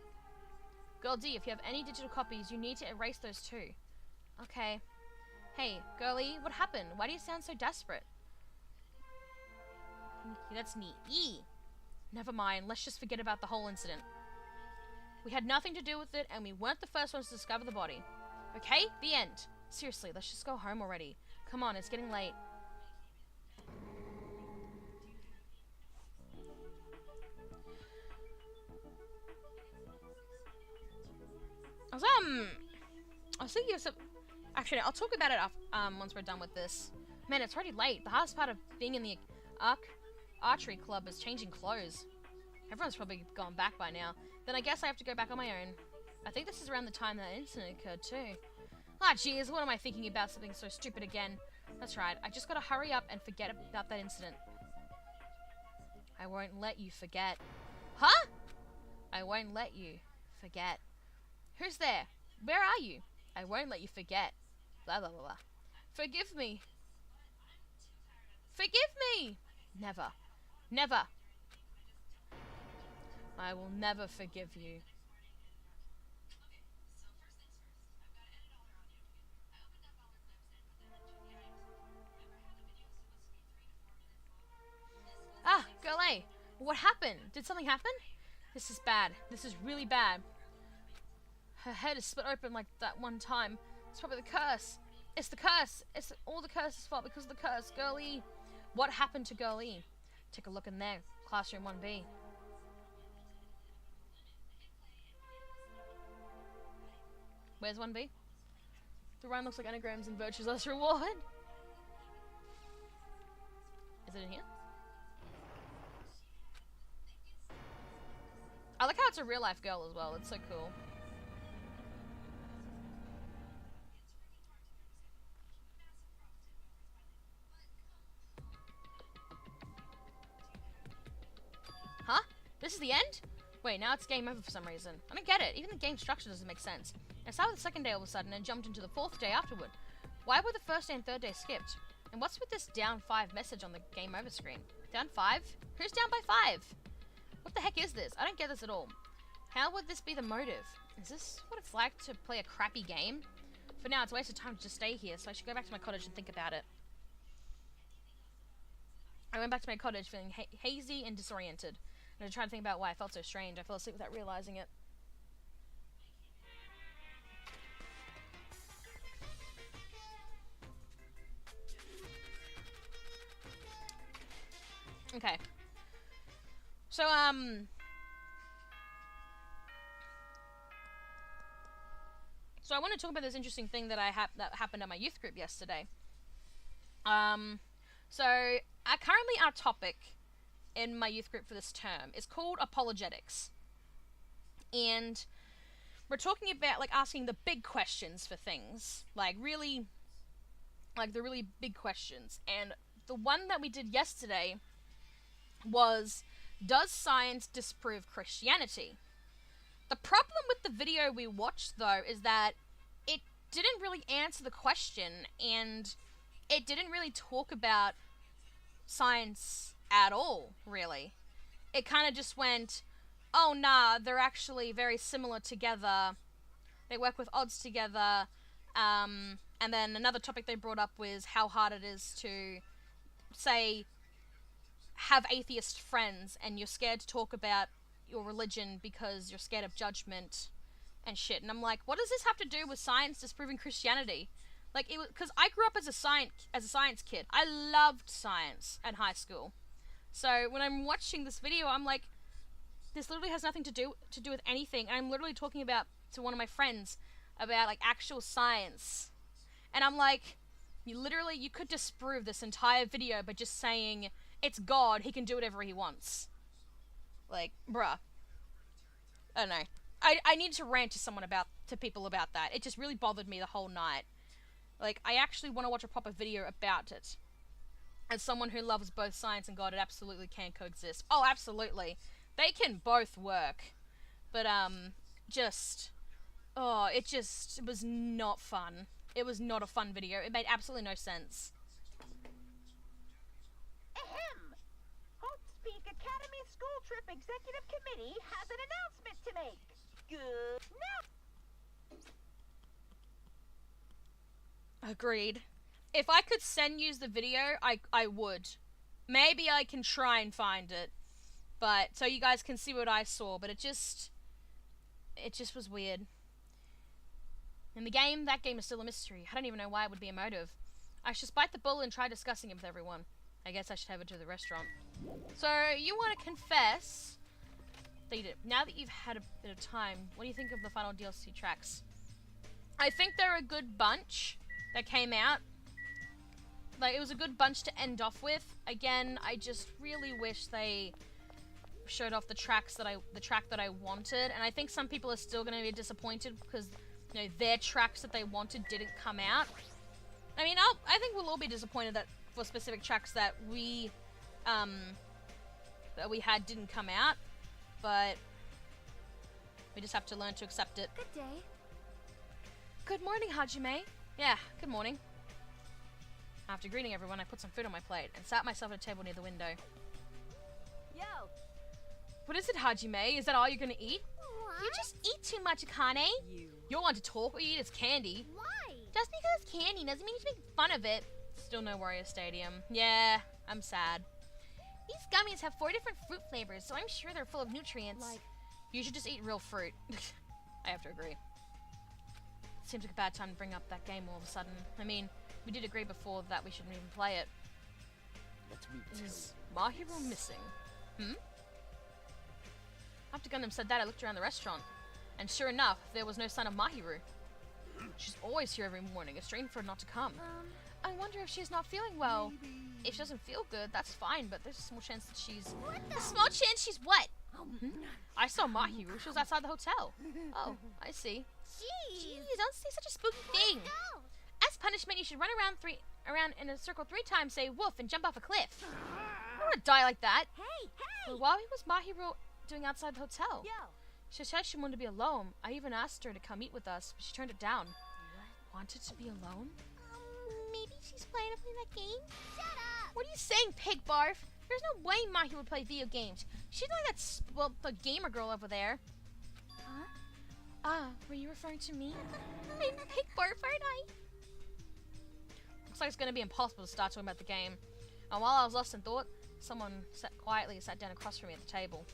Girl D, if you have any digital copies, you need to erase those too. Okay. Hey, girlie, what happened? Why do you sound so desperate? That's neat. Never mind, let's just forget about the whole incident. We had nothing to do with it, and we weren't the first ones to discover the body. Okay? The end. Seriously, let's just go home already. Come on, it's getting late. I was thinking of some... Actually, I'll talk about it once we're done with this. Man, it's already late. The hardest part of being in the archery club is changing clothes. Everyone's probably gone back by now. Then I guess I have to go back on my own. I think this is around the time that incident occurred too. Ah, jeez, what am I thinking about? Something so stupid again. That's right, I just gotta hurry up and forget about that incident. I won't let you forget. Huh? I won't let you forget. Who's there? Where are you? I won't let you forget. Blah, blah, blah, blah. Forgive me. Forgive me! Never. Never. I will never forgive you. Ah, girl A, what happened? Did something happen? This is bad. This is really bad. Her head is split open like that one time. It's probably the curse. It's the curse. It's all the curse's fault because of the curse. Girl E. What happened to Girl E? Take a look in there. Classroom 1B. Where's 1B? The rhyme looks like anagrams and virtues less reward. Is it in here? I like how it's a real life girl as well. It's so cool. Huh? This is the end? Wait, now it's game over for some reason. I don't get it. Even the game structure doesn't make sense. I started the second day all of a sudden and jumped into the fourth day afterward. Why were the first day and third day skipped? And what's with this down 5 message on the game over screen? Down 5? Who's down by 5? What the heck is this? I don't get this at all. How would this be the motive? Is this what it's like to play a crappy game? For now, it's a waste of time to just stay here, so I should go back to my cottage and think about it. I went back to my cottage feeling hazy and disoriented. And I tried to think about why I felt so strange. I fell asleep without realizing it. Okay. So, So I want to talk about this interesting thing that that happened at my youth group yesterday. So currently our topic in my youth group for this term is called apologetics, and we're talking about like asking the big questions for things, like the really big questions. And the one that we did yesterday was, does science disprove Christianity? The problem with the video we watched, though, is that it didn't really answer the question, and it didn't really talk about science at all, really. It kind of just went, oh, nah, they're actually very similar together. They work with odds together. And then another topic they brought up was how hard it is to, say, have atheist friends, and you're scared to talk about your religion because you're scared of judgment and shit. And I'm like, what does this have to do with science disproving Christianity? Like, it was because I grew up as a science kid. I loved science at high school. So when I'm watching this video, I'm like, this literally has nothing to do with anything. And I'm literally talking to one of my friends about like actual science, and I'm like, you could disprove this entire video by just saying it's God. He can do whatever he wants. Like, bruh. I don't know. I need to rant to people about that. It just really bothered me the whole night. Like, I actually want to watch a proper video about it. As someone who loves both science and God, it absolutely can coexist. Oh, absolutely. They can both work. But, it was not fun. It was not a fun video. It made absolutely no sense. Ahem! Hope Speak Academy School Trip Executive Committee has an announcement to make. good. Agreed. If I could send you the video, I would. Maybe I can try and find it. But, so you guys can see what I saw, but it just was weird. In the game, that game is still a mystery. I don't even know why it would be a motive. I should bite the bullet and try discussing it with everyone. I guess I should have it to the restaurant. So, you want to confess that you did. Now that you've had a bit of time, what do you think of the final DLC tracks? I think they're a good bunch that came out. Like, it was a good bunch to end off with. Again, I just really wish they showed off the track that I wanted, and I think some people are still going to be disappointed because, you know, their tracks that they wanted didn't come out. I mean, I think we'll all be disappointed that for specific tracks that we had didn't come out, but we just have to learn to accept it. Good day. Good morning, Hajime. Yeah, good morning. After greeting everyone, I put some food on my plate and sat myself at a table near the window. Yo, What is it, Hajime? Is that all you're gonna eat? What? You just eat too much, Akane. You'll want to talk or you eat its candy. Why? Just because it's candy doesn't mean you should make fun of it. Still no Warrior Stadium. Yeah, I'm sad. These gummies have 4 different fruit flavors, so I'm sure they're full of nutrients. Like, You should just eat real fruit. I have to agree. Seems like a bad time to bring up that game all of a sudden. I mean, we did agree before that we shouldn't even play it. Let me tell Is Mahiro missing? After Gundam said that, I looked around the restaurant. And sure enough, there was no sign of Mahiru. She's always here every morning. It's strange for her not to come. I wonder if she's not feeling well. If she doesn't feel good, that's fine, but there's a small chance that she's... A small chance she's what? I saw Mahiru. She was outside the hotel. Oh, I see. Jeez, don't say such a spooky thing. As punishment, you should run around in a circle 3 times, say woof, and jump off a cliff. I don't want to die like that. hey, But what was Mahiru doing outside the hotel? yo. She said she wanted to be alone. I even asked her to come eat with us, but she turned it down. Wanted to be alone? Maybe she's playing that game? shut up. What are you saying, pig barf? There's no way Mahi would play video games. She's like that, the gamer girl over there. Huh? Ah, were you referring to me? I'm pig barf, aren't I? Looks like it's going to be impossible to start talking about the game. And while I was lost in thought, someone quietly sat down across from me at the table.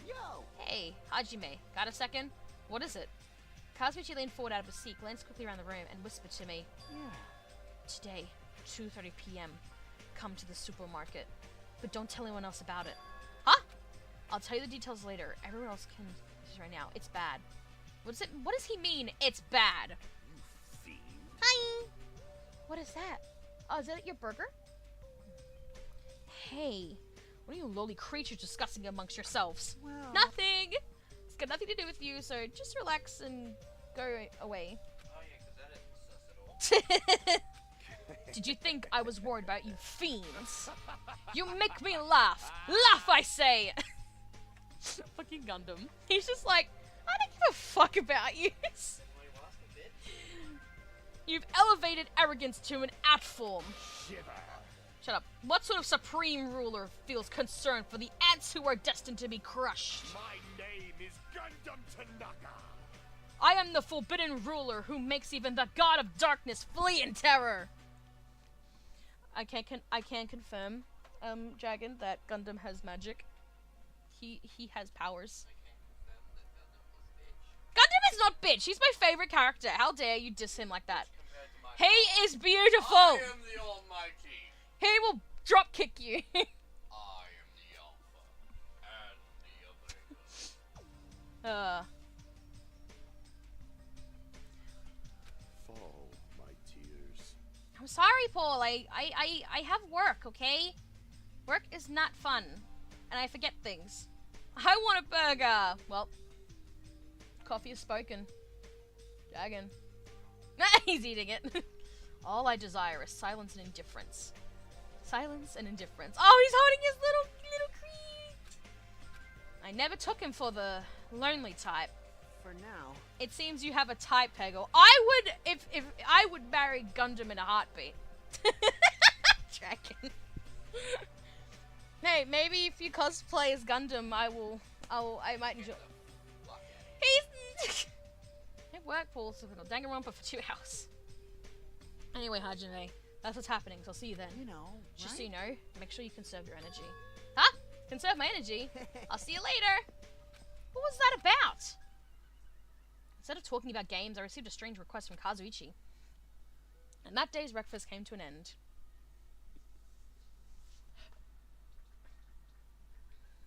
Yo! Hey, Hajime, got a second? What is it? Kazumichi leaned forward out of his seat, glanced quickly around the room, and whispered to me. Yeah. Today, 2:30 p.m. Come to the supermarket. But don't tell anyone else about it. Huh? I'll tell you the details later. Everyone else can right now. It's bad. What does he mean, it's bad? Fiend. Hi. What is that? Oh, is that your burger? Hey, what are you lowly creatures discussing amongst yourselves? Well, Nothing! It's got nothing to do with you, so just relax and go away. Oh yeah, 'cause that isn't sus at all. Did you think I was worried about you fiends? You make me laugh! Laugh, I say! Fucking Gundam. He's just like, I don't give a fuck about you. You've elevated arrogance to an art form. Shiver. Shut up. What sort of supreme ruler feels concern for the ants who are destined to be crushed? My name is Gundam Tanaka. I am the forbidden ruler who makes even the god of darkness flee in terror. I can confirm, Dragon, that Gundam has magic. He has powers. Gundam is not bitch. He's my favorite character. How dare you diss him like that? He is beautiful. I am the Almighty. He will drop kick you. I am the Alpha and the Omega. Fall, my tears. I'm sorry, Paul. I have work, okay? Work is not fun. And I forget things. I want a burger. Well, coffee is spoken. Dragon. He's eating it. All I desire is silence and indifference. Silence and indifference. Oh, he's holding his little creep. I never took him for the lonely type. for now. It seems you have a type, Peggle. I would, if I would marry Gundam in a heartbeat. Dragon. Hey, maybe if you cosplay as Gundam, I might enjoy. work, pull something on Danganronpa for 2 hours. Anyway, Hajime, that's what's happening, so I'll see you then. You know, Just so you know, make sure you conserve your energy. Huh? Conserve my energy? I'll see you later! What was that about? Instead of talking about games, I received a strange request from Kazuichi. And that day's breakfast came to an end.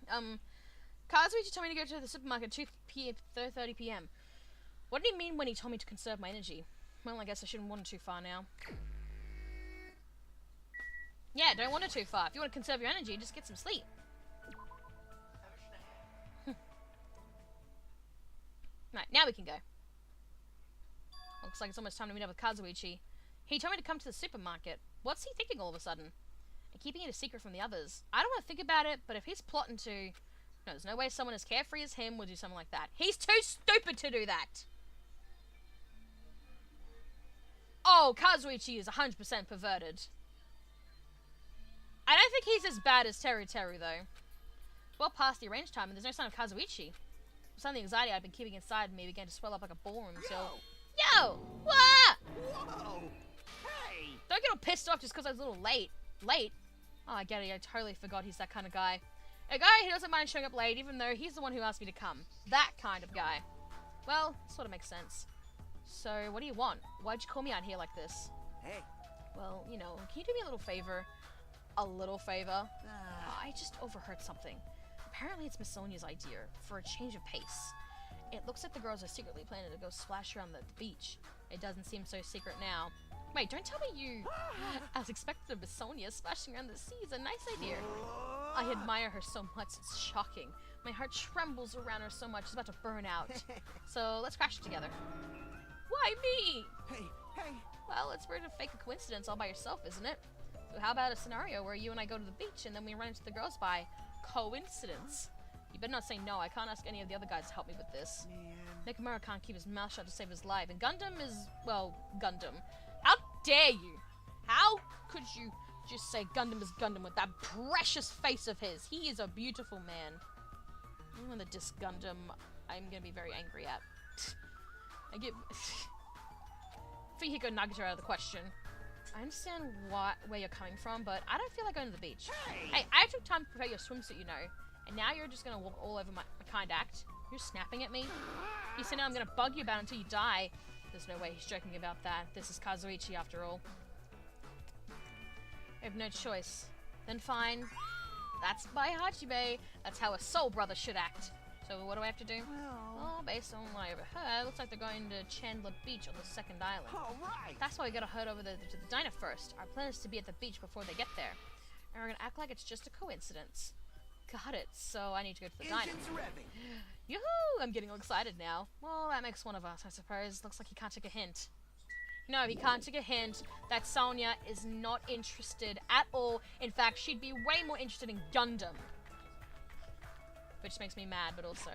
Kazuichi told me to go to the supermarket at 2:30 p.m. What did he mean when he told me to conserve my energy? Well, I guess I shouldn't wander too far now. Yeah, don't wander too far. If you want to conserve your energy, just get some sleep. Right, now we can go. Looks like it's almost time to meet up with Kazuichi. He told me to come to the supermarket. What's he thinking all of a sudden? And keeping it a secret from the others. I don't want to think about it, but if he's plotting to... No, there's no way someone as carefree as him would do something like that. He's too stupid to do that! Oh, Kazuichi is 100% perverted. I don't think he's as bad as Teru Teru, though. Well past the arranged time, and there's no sign of Kazuichi. Some of the anxiety I'd been keeping inside me began to swell up like a ballroom until... Yo! What? Whoa! Hey! Don't get all pissed off just because I was a little late. Late? Oh, I get it. I totally forgot he's that kind of guy. A guy who doesn't mind showing up late, even though he's the one who asked me to come. That kind of guy. Well, sort of makes sense. So, what do you want? Why'd you call me out here like this? Hey. Well, you know, can you do me a little favor? A little favor? I just overheard something. Apparently it's Miss Sonia's idea for a change of pace. It looks like the girls are secretly planning to go splash around the beach. It doesn't seem so secret now. Wait, don't tell me you... As expected of Miss Sonia, splashing around the sea is a nice idea. I admire her so much, it's shocking. My heart trembles around her so much, it's about to burn out. So, let's crash it together. Why me? Hey. Well, it's weird to fake a coincidence all by yourself, isn't it? So how about a scenario where you and I go to the beach and then we run into the girls by coincidence? You better not say no. I can't ask any of the other guys to help me with this. Nekomaru can't keep his mouth shut to save his life, and Gundam is, well, Gundam. How dare you? How could you just say Gundam is Gundam with that precious face of his? He is a beautiful man. Anyone that diss Gundam, I'm gonna be very angry at. I get... Fihiko Nagito out of the question. I understand where you're coming from, but I don't feel like going to the beach. Hey, I took time to prepare your swimsuit, you know. And now you're just gonna walk all over my kind act. You're snapping at me? You say now I'm gonna bug you about it until you die. There's no way he's joking about that. This is Kazuichi after all. I have no choice. Then fine. That's by Hajime. That's how a soul brother should act. So what do I have to do? Well, based on what I overheard, looks like they're going to Chandler Beach on the second island. Alright! That's why we gotta head over to the diner first. Our plan is to be at the beach before they get there. And we're gonna act like it's just a coincidence. Got it, so I need to go to the diner. Engines revving! Yoo-hoo! I'm getting all excited now. Well, that makes one of us, I suppose. Looks like he can't take a hint. No, he can't take a hint that Sonia is not interested at all. In fact, she'd be way more interested in Gundam. Which makes me mad, but also...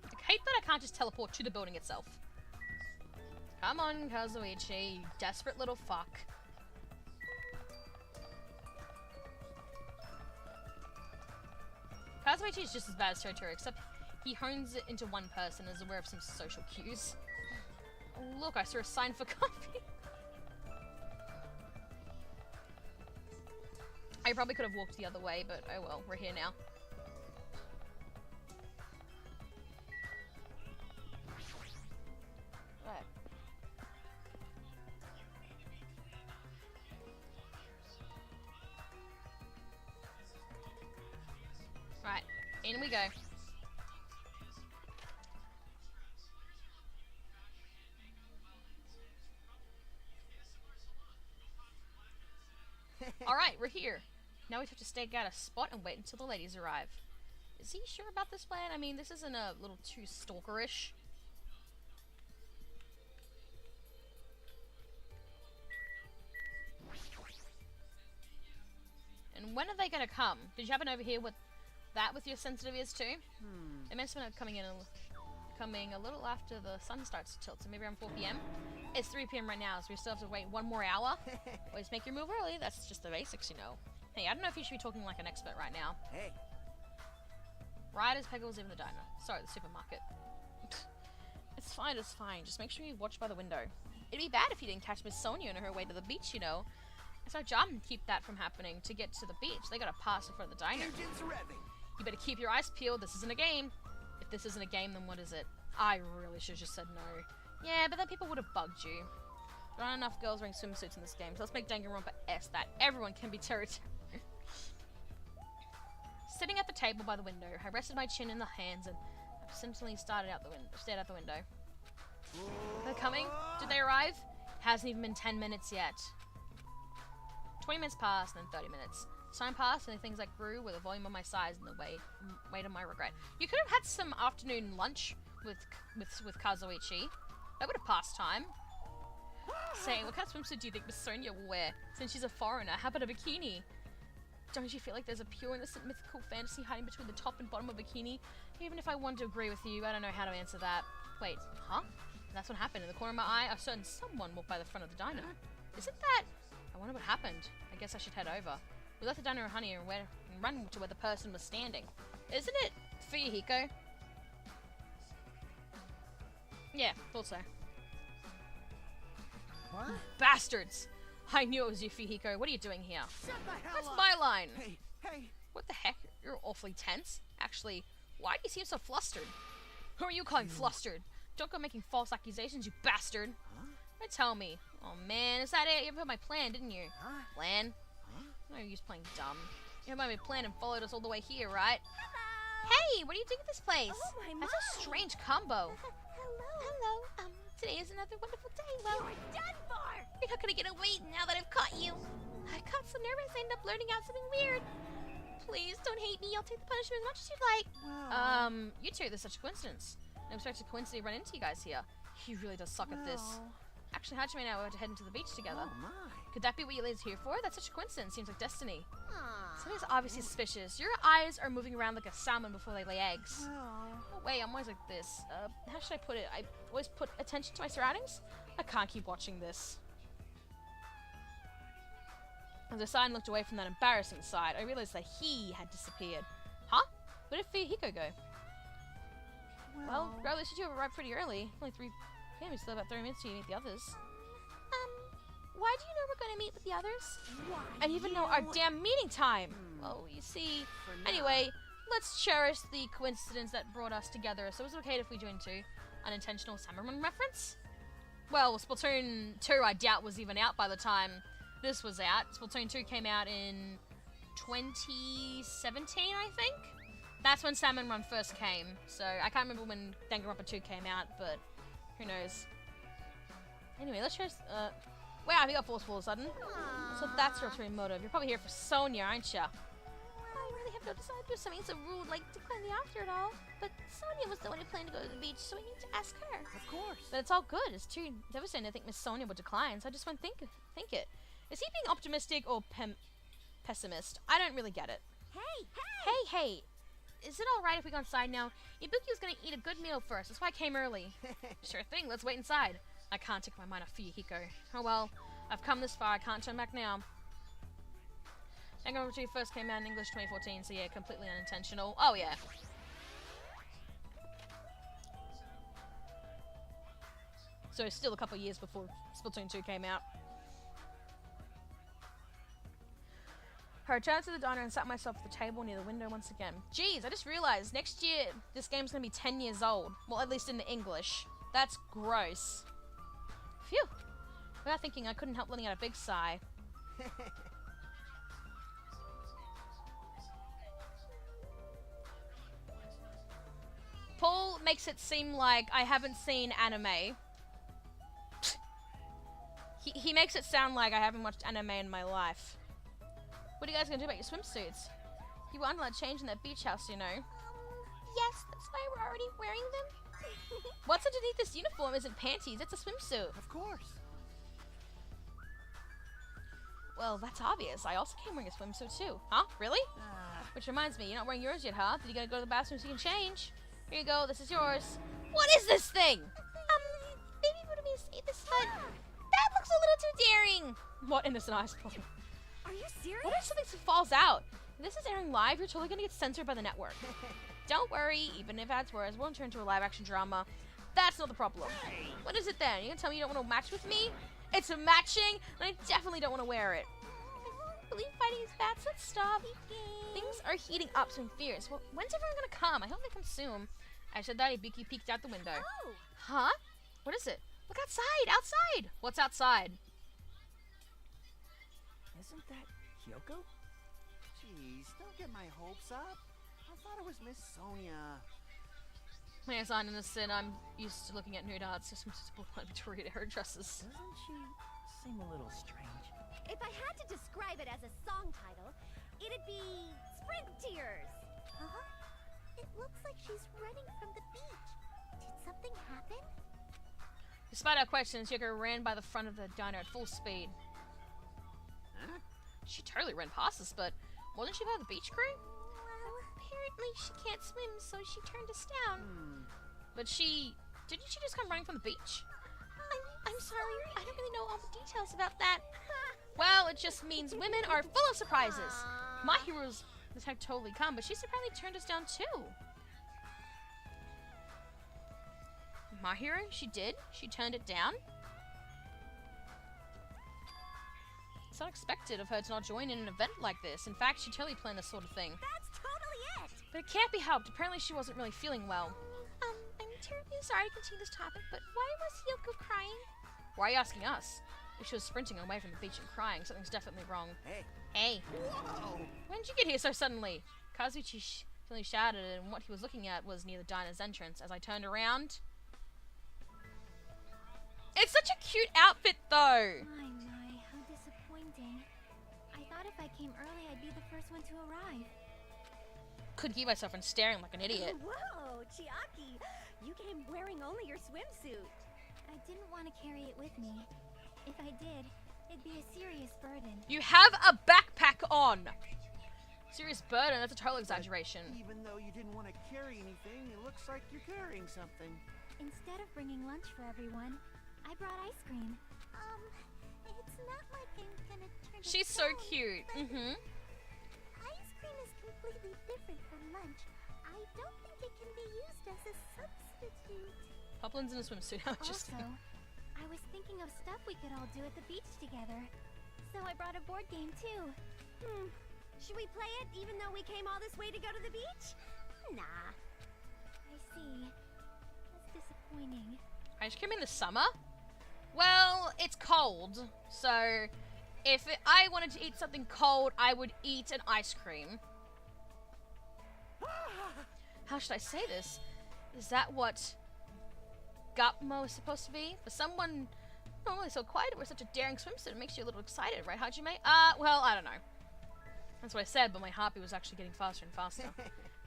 I hate that I can't just teleport to the building itself. Come on, Kazuichi, you desperate little fuck. Kazuichi is just as bad as Totoro, except he hones it into one person and is aware of some social cues. Oh, look, I saw a sign for coffee. I probably could have walked the other way, but oh well, we're here now. Right. Right, in we go. Alright, we're here. Now we have to stake out a spot and wait until the ladies arrive. Is he sure about this plan? I mean, this isn't a little too stalkerish. And when are they gonna come? Did you happen to overhear what that with your sensitive ears too? They mentioned it coming a little after the sun starts to tilt, so maybe around 4 p.m. It's 3 p.m. right now, so we still have to wait 1 more hour. Always make your move early, that's just the basics, you know. Hey, I don't know if you should be talking like an expert right now. Hey, Right as Peggle was even the diner. Sorry, the supermarket. It's fine, it's fine. Just make sure you watch by the window. It'd be bad if you didn't catch Miss Sonia on her way to the beach, you know. It's our job to keep that from happening. To get to the beach, they gotta pass in front of the diner. engines revving. You better keep your eyes peeled. This isn't a game. If this isn't a game, then what is it? I really should have just said no. Yeah, but then people would have bugged you. There aren't enough girls wearing swimsuits in this game, so let's make Danganronpa S that everyone can be territorial. Sitting at the table by the window, I rested my chin in the hands and absently stared out the window. They're coming? Did they arrive? Hasn't even been 10 minutes yet. 20 minutes passed, then 30 minutes. Time passed, and the things that grew were the volume of my size and the weight of my regret. You could have had some afternoon lunch with Kazuichi. That would have passed time. Say, what kind of swimsuit do you think Miss Sonia will wear? Since she's a foreigner, how about a bikini? Don't you feel like there's a pure, innocent, mythical fantasy hiding between the top and bottom of a bikini? Even if I wanted to agree with you, I don't know how to answer that. Wait, huh? That's what happened. In the corner of my eye, I saw someone walk by the front of the diner. Isn't that... I wonder what happened. I guess I should head over. We left the diner in Honey and run to where the person was standing. Isn't it Fuyuhiko? Yeah, thought so. What? Bastards! I knew it was you, Fuyuhiko. What are you doing here? Shut the hell That's up. my line! Hey. What the heck? You're awfully tense. Actually, why do you seem so flustered? Who are you calling flustered? Don't go making false accusations, you bastard! Huh? Right, tell me. Oh man, is that it? You heard my plan, didn't you? Huh? Plan? Huh? No use playing dumb. You heard my plan and followed us all the way here, right? Hello. Hey, what are you doing at this place? Oh, my That's a strange combo. Hello. Today is another wonderful day. Well, You're done for! you're not gonna get away now that I've caught you. I got so nervous I ended up blurting out something weird. Please don't hate me. I'll take the punishment as much as you'd like. You two, there's such a coincidence. I expected to coincidentally run into you guys here. He really does suck at this. Actually, Hajime and I were to head into the beach together. Oh my. Could that be what you ladies are here for? That's such a coincidence. Seems like destiny. Aww. Something's obviously suspicious. Your eyes are moving around like a salmon before they lay eggs. Well. No way, I'm always like this. How should I put it? I always put attention to my surroundings? I can't keep watching this. As I sighed and looked away from that embarrassing sight, I realized that he had disappeared. Huh? Where did Fuyuhiko go? Well, regardless, you two have arrived pretty early. Only 3 p.m. It's still about 30 minutes till you meet the others. Why do you know we're gonna meet with the others? And even know our damn meeting time! Well, you see... Anyway, let's cherish the coincidence that brought us together. So is it okay if we join too? Unintentional Salmon reference? Well, Splatoon 2 I doubt was even out by the time this was out. Splatoon 2 came out in 2017, I think? That's when Salmon Run first came. So I can't remember when Danganronpa 2 came out, but who knows. Anyway, let's cherish... Wow, we got forceful all of a sudden. So that's your ulterior motive. You're probably here for Sonia, aren't ya? I really have no desire to do something so rude like decline the offer at all. But Sonia was the one who planned to go to the beach, so we need to ask her. Of course. But it's all good. It's too devastating to think Miss Sonia would decline, so I just want to think it. Is he being optimistic or pessimist? I don't really get it. Hey! Is it alright if we go inside now? Ibuki was gonna eat a good meal first. That's why I came early. Sure thing, let's wait inside. I can't take my mind off Fuyuhiko. Oh well, I've come this far, I can't turn back now. Danganronpa 2 first came out in English 2014, so yeah, completely unintentional. Oh yeah. So still a couple of years before Splatoon 2 came out. I returned to the diner and sat myself at the table near the window once again. Jeez, I just realized next year this game's gonna be 10 years old. Well, at least in the English. That's gross. Phew. Without thinking, I couldn't help letting out a big sigh. Paul makes it seem like I haven't seen anime. He makes it sound like I haven't watched anime in my life. What are you guys gonna do about your swimsuits? You weren't allowed to change in that beach house, you know. Yes, that's why we're already wearing them. What's underneath this uniform isn't panties, it's a swimsuit. Of course. Well, that's obvious. I also came wearing a swimsuit too. Huh? Really? Which reminds me, you're not wearing yours yet, huh? Did you gotta go to the bathroom so you can change? Here you go, this is yours. What is this thing? Maybe would me say this, but that looks a little too daring. What innocent eyes, Paul? Are you serious? What if something falls out? If this is airing live, you're totally gonna get censored by the network. Don't worry, even if that's worse, it won't turn into a live action drama. That's not the problem. What is it then? You gonna tell me you don't want to match with me? It's a matching, and I definitely don't want to wear it. I don't believe fighting is bad, so let's stop. Things are heating up, so I'm fierce. Well, when's everyone gonna come? I hope they come soon. I said that, Ibiki peeked out the window. Oh, Huh? What is it? Look outside! Outside! What's outside? Isn't that Kyoko? Jeez, don't get my hopes up. I thought it was Miss Sonia. My name's not innocent. I'm used to looking at nude arts. Just Victoria hairdressers. Doesn't she seem a little strange? if I had to describe it as a song title, it'd be Sprint Tears. Huh? It looks like she's running from the beach. Did something happen? Despite our questions, Yoko ran by the front of the diner at full speed. Huh? She totally ran past us, but wasn't she part of the beach crew? Well, apparently she can't swim, so she turned us down. But didn't she just come running from the beach? I'm sorry, I don't really know all the details about that. Well, it just means women are full of surprises. My heroes had totally come, but she's apparently turned us down too. My hero? She did? She turned it down? It's not expected of her to not join in an event like this. In fact, she totally planned this sort of thing. That's totally it. But it can't be helped. Apparently she wasn't really feeling well. I'm terribly sorry to continue this topic, but why was Yoko crying? Why are you asking us? If she was sprinting away from the beach and crying, something's definitely wrong. Hey. Hey. Whoa! When did you get here so suddenly? Kazuchi suddenly shouted, and what he was looking at was near the diner's entrance. As I turned around... It's such a cute outfit, though! My, how disappointing. I thought if I came early, I'd be the first one to arrive. Couldn't keep myself from staring like an idiot. Whoa, Chiaki! You came wearing only your swimsuit. I didn't want to carry it with me. If I did, it'd be a serious burden. You have a backpack on! Serious burden, that's a total exaggeration. Even though you didn't want to carry anything, it looks like you're carrying something. Instead of bringing lunch for everyone, I brought ice cream. It's not like I'm gonna turn it She's so down, cute. but Mm-hmm. ice cream is completely different from lunch. I don't think it can be used as a substitute. Poplin's in a swimsuit. How Also, interesting. I was thinking of stuff we could all do at the beach together. So I brought a board game too. Should we play it even though we came all this way to go to the beach? Nah. I see. That's disappointing. I just came in the summer? Well, it's cold, so if I wanted to eat something cold, I would eat an ice cream. How should I say this? Is that what Gapmo is supposed to be? For someone normally so quiet, wear such a daring swimsuit, it makes you a little excited, right, Hajime? Well, I don't know. That's what I said, but my heartbeat was actually getting faster and faster.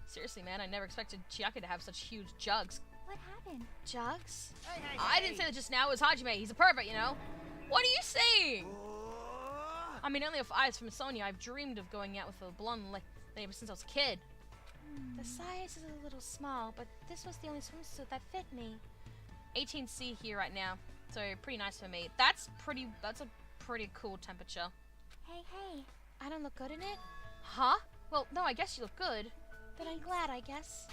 Seriously, man, I never expected Chiaki to have such huge jugs. What happened? Jugs? Hey, hey, I didn't say that just now. It was Hajime. He's a pervert, you know? What are you saying? Oh. I mean, only if eyes from Sonia, I've dreamed of going out with a blonde lady ever since I was a kid. The size is a little small, but this was the only swimsuit that fit me. 18C here right now, so pretty nice for me. That's a pretty cool temperature. Hey. I don't look good in it? Huh? Well, no, I guess you look good. Then I'm glad, I guess.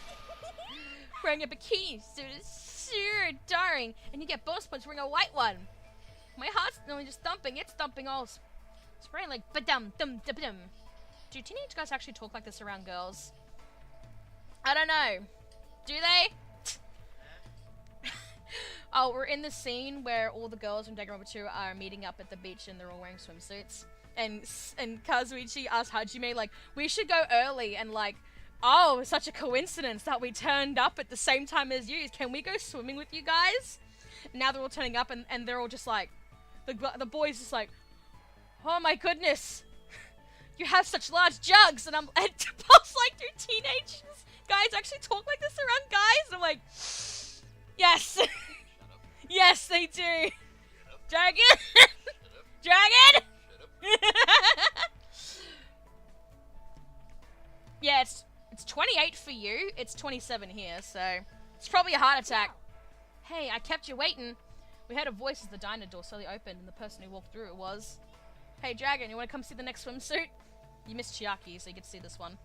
Wearing a bikini suit is sure darling, and you get bonus points wearing a white one. My heart's not only just thumping, it's thumping all spraying like ba-dum dum dum dum. Do teenage guys actually talk like this around girls? I don't know. Do they? Oh, we're in the scene where all the girls from Danganronpa 2 are meeting up at the beach and they're all wearing swimsuits. And Kazuichi asked Hajime, like, we should go early, and like, oh, such a coincidence that we turned up at the same time as you. Can we go swimming with you guys? And now they're all turning up and they're all just like, the boys just like, oh my goodness, you have such large jugs. And Paul's like, do teenage guys actually talk like this around guys? And I'm like, yes. Yes, they do. Dragon? Dragon? Yeah, it's 28 for you. It's 27 here, so it's probably a heart attack. Hey, I kept you waiting. We heard a voice as the diner door slowly opened, and the person who walked through it was Hey, Dragon, you want to come see the next swimsuit? You missed Chiaki, so you get to see this one.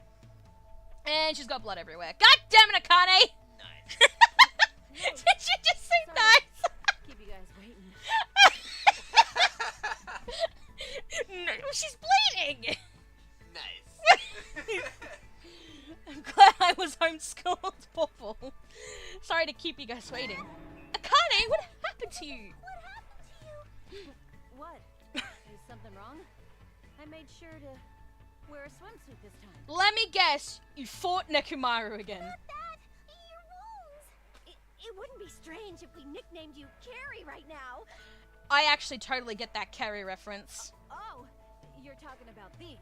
And she's got blood everywhere. God damn it, Akane! Nice. Did you just say nice? Keep you guys waiting. No, she's bleeding! Nice. I'm glad I was homeschooled. Awful. Sorry to keep you guys waiting. Akane, what happened to you? What? Is something wrong? I made sure to wear a swimsuit this time. Let me guess, you fought Nekomaru again. Not that! Your wounds! It wouldn't be strange if we nicknamed you Carrie right now. I actually totally get that Carrie reference. Oh, you're talking about these.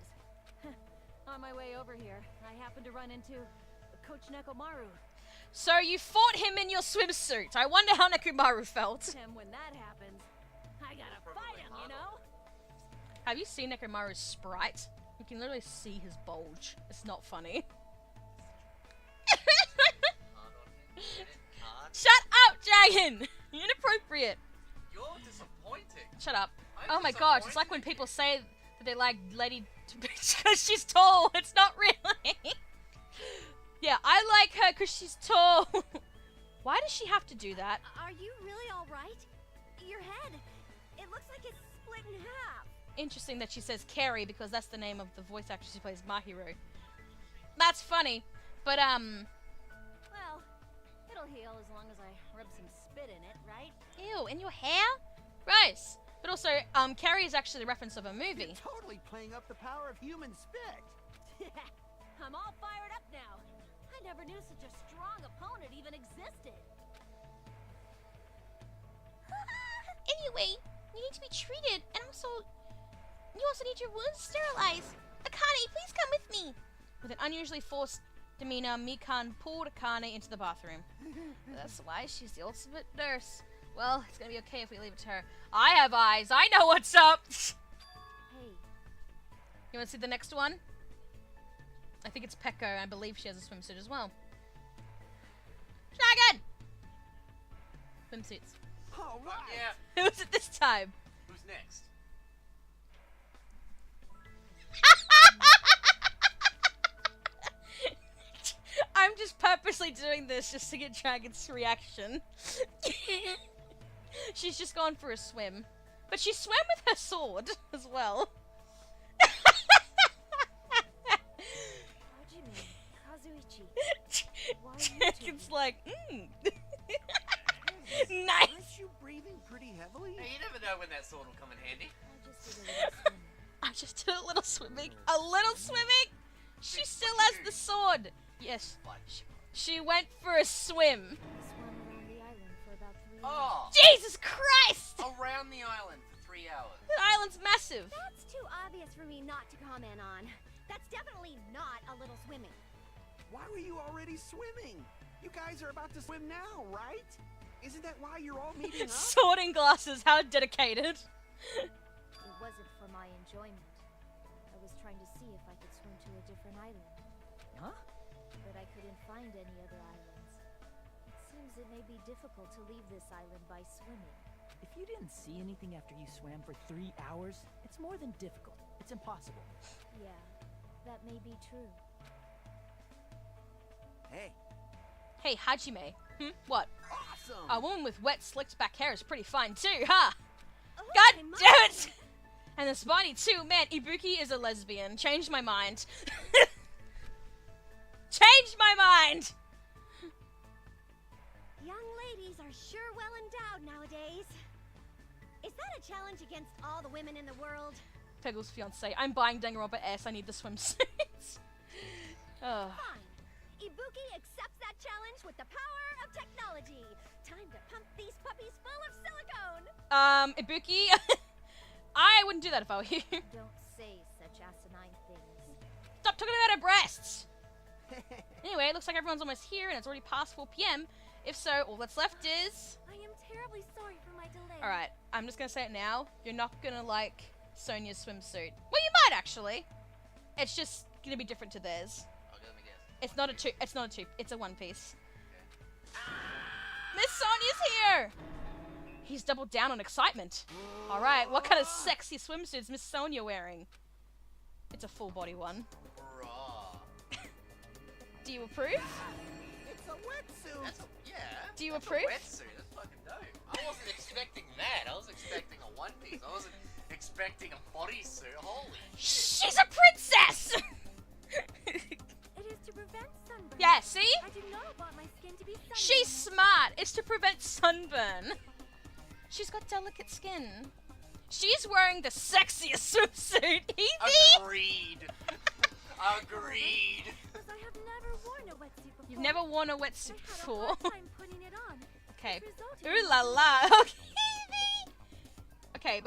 On my way over here, I happened to run into Coach Nekomaru. So you fought him in your swimsuit. I wonder how Nekomaru felt. And when that happens, I gotta fight him, you know? Have you seen Nekomaru's sprite? You can literally see his bulge. It's not funny. Shut up, Dragon! Inappropriate. You're disappointing. Shut up. I'm Oh my gosh, it's disappointed like when in people you. say that they like Lady because she's tall. It's not really. Yeah, I like her because she's tall. Why does she have to do that? Are you really alright? Your head, it looks like it's split in half. Interesting that she says Carrie because that's the name of the voice actress who plays Mahiro. That's funny, but Well, it'll heal as long as I rub some spit in it, right? ew, in your hair? Gross. But also, Carrie is actually the reference of a movie. You're totally playing up the power of human spit. I'm all fired up now. I never knew such a strong opponent even existed. Anyway, you need to be treated, and you also need your wounds sterilized. Akane, please come with me. With an unusually forced demeanor, Mikan pulled Akane into the bathroom. That's why she's the ultimate nurse. Well, it's gonna be okay if we leave it to her. I have eyes. I know what's up. Hey, You want to see the next one? I think it's Pekko. I believe she has a swimsuit as well. Dragon! Swimsuits. All right. Yeah. Who's it this time? Who's next? I'm just purposely doing this just to get Dragon's reaction. She's just gone for a swim. But she swam with her sword as well. Hajime, Kazuichi. Why are you two Dragon's like, Aren't nice. you breathing pretty heavily? Hey, you never know when that sword will come in handy. I just did a little swim. I just did a little swimming. A little swimming? She Wait, still what'd has you the do? sword. Yes. What? She went for a swim. I swam around the island for about 3 hours. Oh! Jesus Christ! Around the island for 3 hours. The island's massive. That's too obvious for me not to comment on. That's definitely not a little swimming. Why were you already swimming? You guys are about to swim now, right? Isn't that why you're all meeting up? Sword and glasses, how dedicated. It wasn't for my enjoyment. I was trying to see if I could swim to a different island. Huh? But I couldn't find any other islands. It seems it may be difficult to leave this island by swimming. If you didn't see anything after you swam for 3 hours, it's more than difficult. It's impossible. Yeah, that may be true. Hey, Hey, Hajime. What? awesome! A woman with wet, slicked back hair is pretty fine too, huh? Oh, God my damn it! And the Spiny too. Man, Ibuki is a lesbian. Changed my mind. Changed my mind! Young ladies are sure well endowed nowadays. Is that a challenge against all the women in the world? Peggle's fiance. I'm buying Danganronpa S. I need the swimsuit. Ugh. Fine. Ibuki accepts that challenge with the power of technology. Time to pump these puppies full of silicone. Ibuki, I wouldn't do that if I were you. Don't say such asinine things. Stop talking about her breasts. Anyway, it looks like everyone's almost here, and it's already past 4 p.m. If so, all that's left is... I am terribly sorry for my delay. Alright, I'm just gonna say it now. You're not gonna like Sonia's swimsuit. Well, you might actually. It's just gonna be different to theirs. Okay, let me guess. It's not a two. It's not a two. It's a one piece. Miss Sonia's here. He's doubled down on excitement. Alright, what kind of sexy swimsuit is Miss Sonia wearing? It's a full body one. Raw. Do you approve? It's a wetsuit. Yeah. Do you that's approve? A wetsuit. That's fucking dope. I wasn't expecting that. I was expecting a one piece. I wasn't expecting a bodysuit. Holy shit. She's a princess! It is to prevent sunburn. Yeah, see? I do not want my skin to be sunburned. She's smart. It's to prevent sunburn. She's got delicate skin. She's wearing the sexiest swimsuit. Easy. Agreed. Agreed. Because I have never worn a wetsuit before. You've never worn a I wetsuit had a before. hard time putting it on. Okay. It resulted Ooh in la la. Okay. Okay,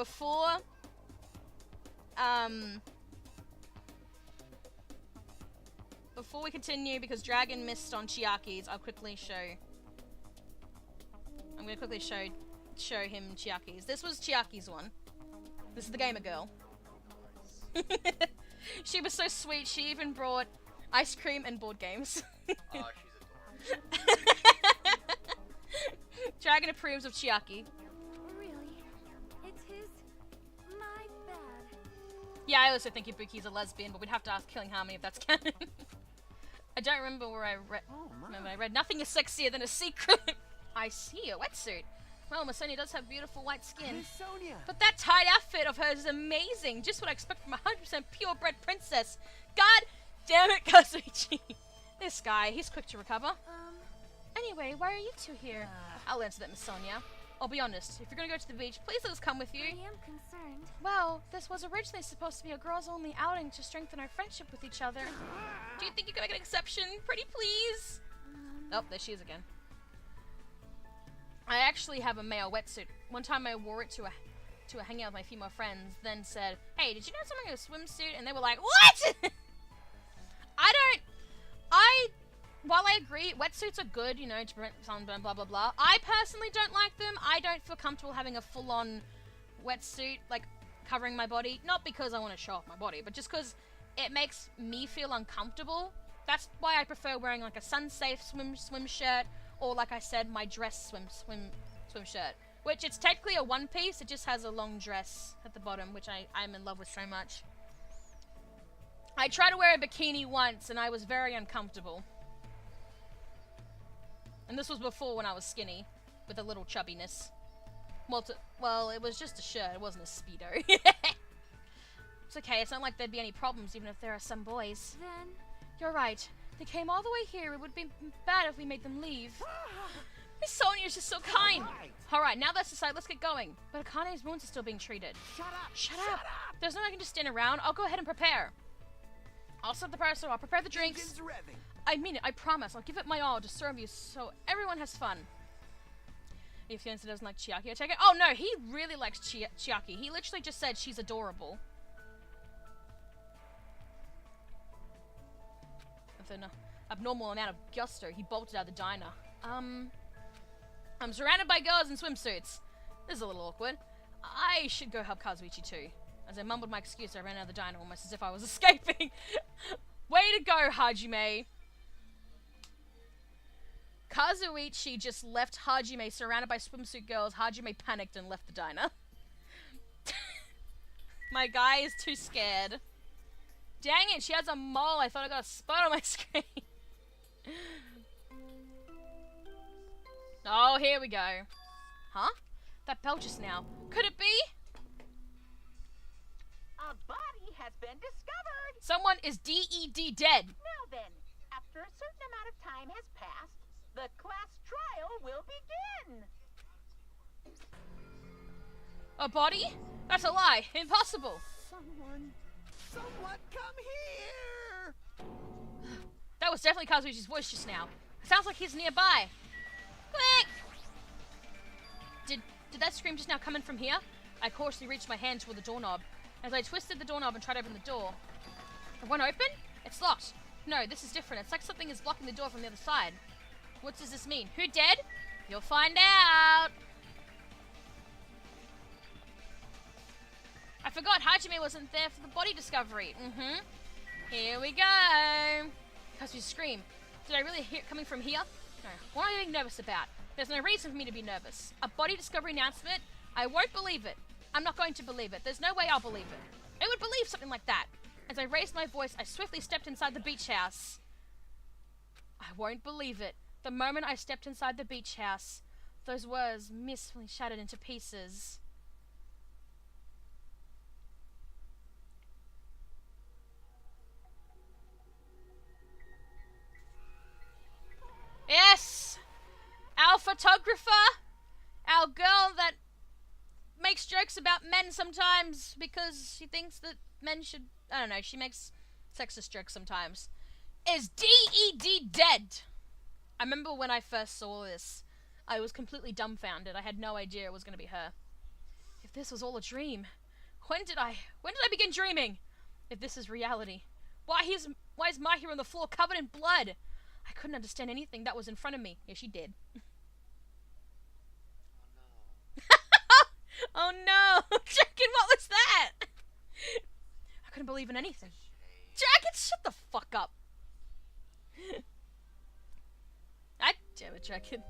before we continue, because Dragon missed on Chiaki's, I'll quickly show. I'm gonna quickly show him Chiaki's. This was Chiaki's one. This is the gamer girl. She was so sweet. She even brought ice cream and board games. Oh, she's adorable. Dragon approves of Chiaki. Really? It's his... my bad. Yeah, I also think Ibuki's a lesbian, but we'd have to ask Killing Harmony if that's canon. I don't remember where I read. Oh, my. Remember, I read nothing is sexier than a secret. I see a wetsuit. Well, Miss Sonia does have beautiful white skin. Miss Sonia. But that tight outfit of hers is amazing. Just what I expect from a 100% purebred princess. God damn it, Kazuichi. This guy, he's quick to recover. Anyway, why are you two here? I'll answer that, Miss Sonia. I'll be honest. If you're gonna go to the beach, please let us come with you. I am concerned. Well, this was originally supposed to be a girls-only outing to strengthen our friendship with each other. Do you think you can make an exception? Pretty please? Oh, there she is again. I actually have a male wetsuit. One time I wore it to a hangout with my female friends, then said, "Hey, did you know someone in a swimsuit?" And they were like, "What?" While I agree, wetsuits are good, you know, to prevent sunburn, blah, blah, blah. I personally don't like them. I don't feel comfortable having a full-on wetsuit, like, covering my body. Not because I want to show off my body, but just because it makes me feel uncomfortable. That's why I prefer wearing, like, a sun-safe swim shirt, or, like I said, my dress swim shirt. Which, it's technically a one-piece, it just has a long dress at the bottom, which I'm in love with so much. I tried to wear a bikini once, and I was very uncomfortable. And this was before when I was skinny, with a little chubbiness. Well, it was just a shirt, it wasn't a Speedo. It's okay, it's not like there'd be any problems, even if there are some boys. Then... You're right. They came all the way here, it would be bad if we made them leave. Miss Sonia's just so kind! Alright, now that's decided, let's get going. But Akane's wounds are still being treated. Shut up! There's no way I can just stand around, I'll go ahead and prepare. I'll set the parasol, I'll prepare the drinks. Engine's revving. I mean it, I promise. I'll give it my all to serve you so everyone has fun. If Fianza doesn't like Chiaki, I take it. Oh no, he really likes Chiaki. He literally just said she's adorable. With an abnormal amount of gusto, he bolted out of the diner. I'm surrounded by girls in swimsuits. This is a little awkward. I should go help Kazuichi too. As I mumbled my excuse, I ran out of the diner almost as if I was escaping. Way to go, Hajime. Kazuichi just left Hajime surrounded by swimsuit girls. Hajime panicked and left the diner. My guy is too scared. Dang it, she has a mole. I thought I got a spot on my screen. Oh, here we go. Huh? That bell just now. Could it be? A body has been discovered. Someone is DED dead. Now then, after a certain amount of time has passed, the class trial will begin. A body? That's a lie. Impossible. Someone come here! That was definitely Kazuichi's voice just now. It sounds like he's nearby. Quick! Did that scream just now come in from here? I cautiously reached my hand toward the doorknob. As I twisted the doorknob and tried to open the door. It won't open? It's locked. No, this is different. It's like something is blocking the door from the other side. What does this mean? Who dead? You'll find out! I forgot Hajime wasn't there for the body discovery. Here we go. Kazui's scream. Did I really hear it coming from here? No, what am I being nervous about? There's no reason for me to be nervous. A body discovery announcement? I won't believe it. I'm not going to believe it. There's no way I'll believe it. I would believe something like that. As I raised my voice, I swiftly stepped inside the beach house. I won't believe it. The moment I stepped inside the beach house, those words mistily shattered into pieces. Yes! Our photographer! Our girl that makes jokes about men sometimes because she thinks that men should... I don't know, she makes sexist jokes sometimes. Is DED dead? I remember when I first saw this, I was completely dumbfounded. I had no idea it was going to be her. If this was all a dream, when did I begin dreaming? If this is reality, why is Mahiro on the floor covered in blood? I couldn't understand anything that was in front of me. Yeah, she did. Oh no! Dragon, what was that? I couldn't believe in anything. Dragon, shut the fuck up. God damn it, Dragon.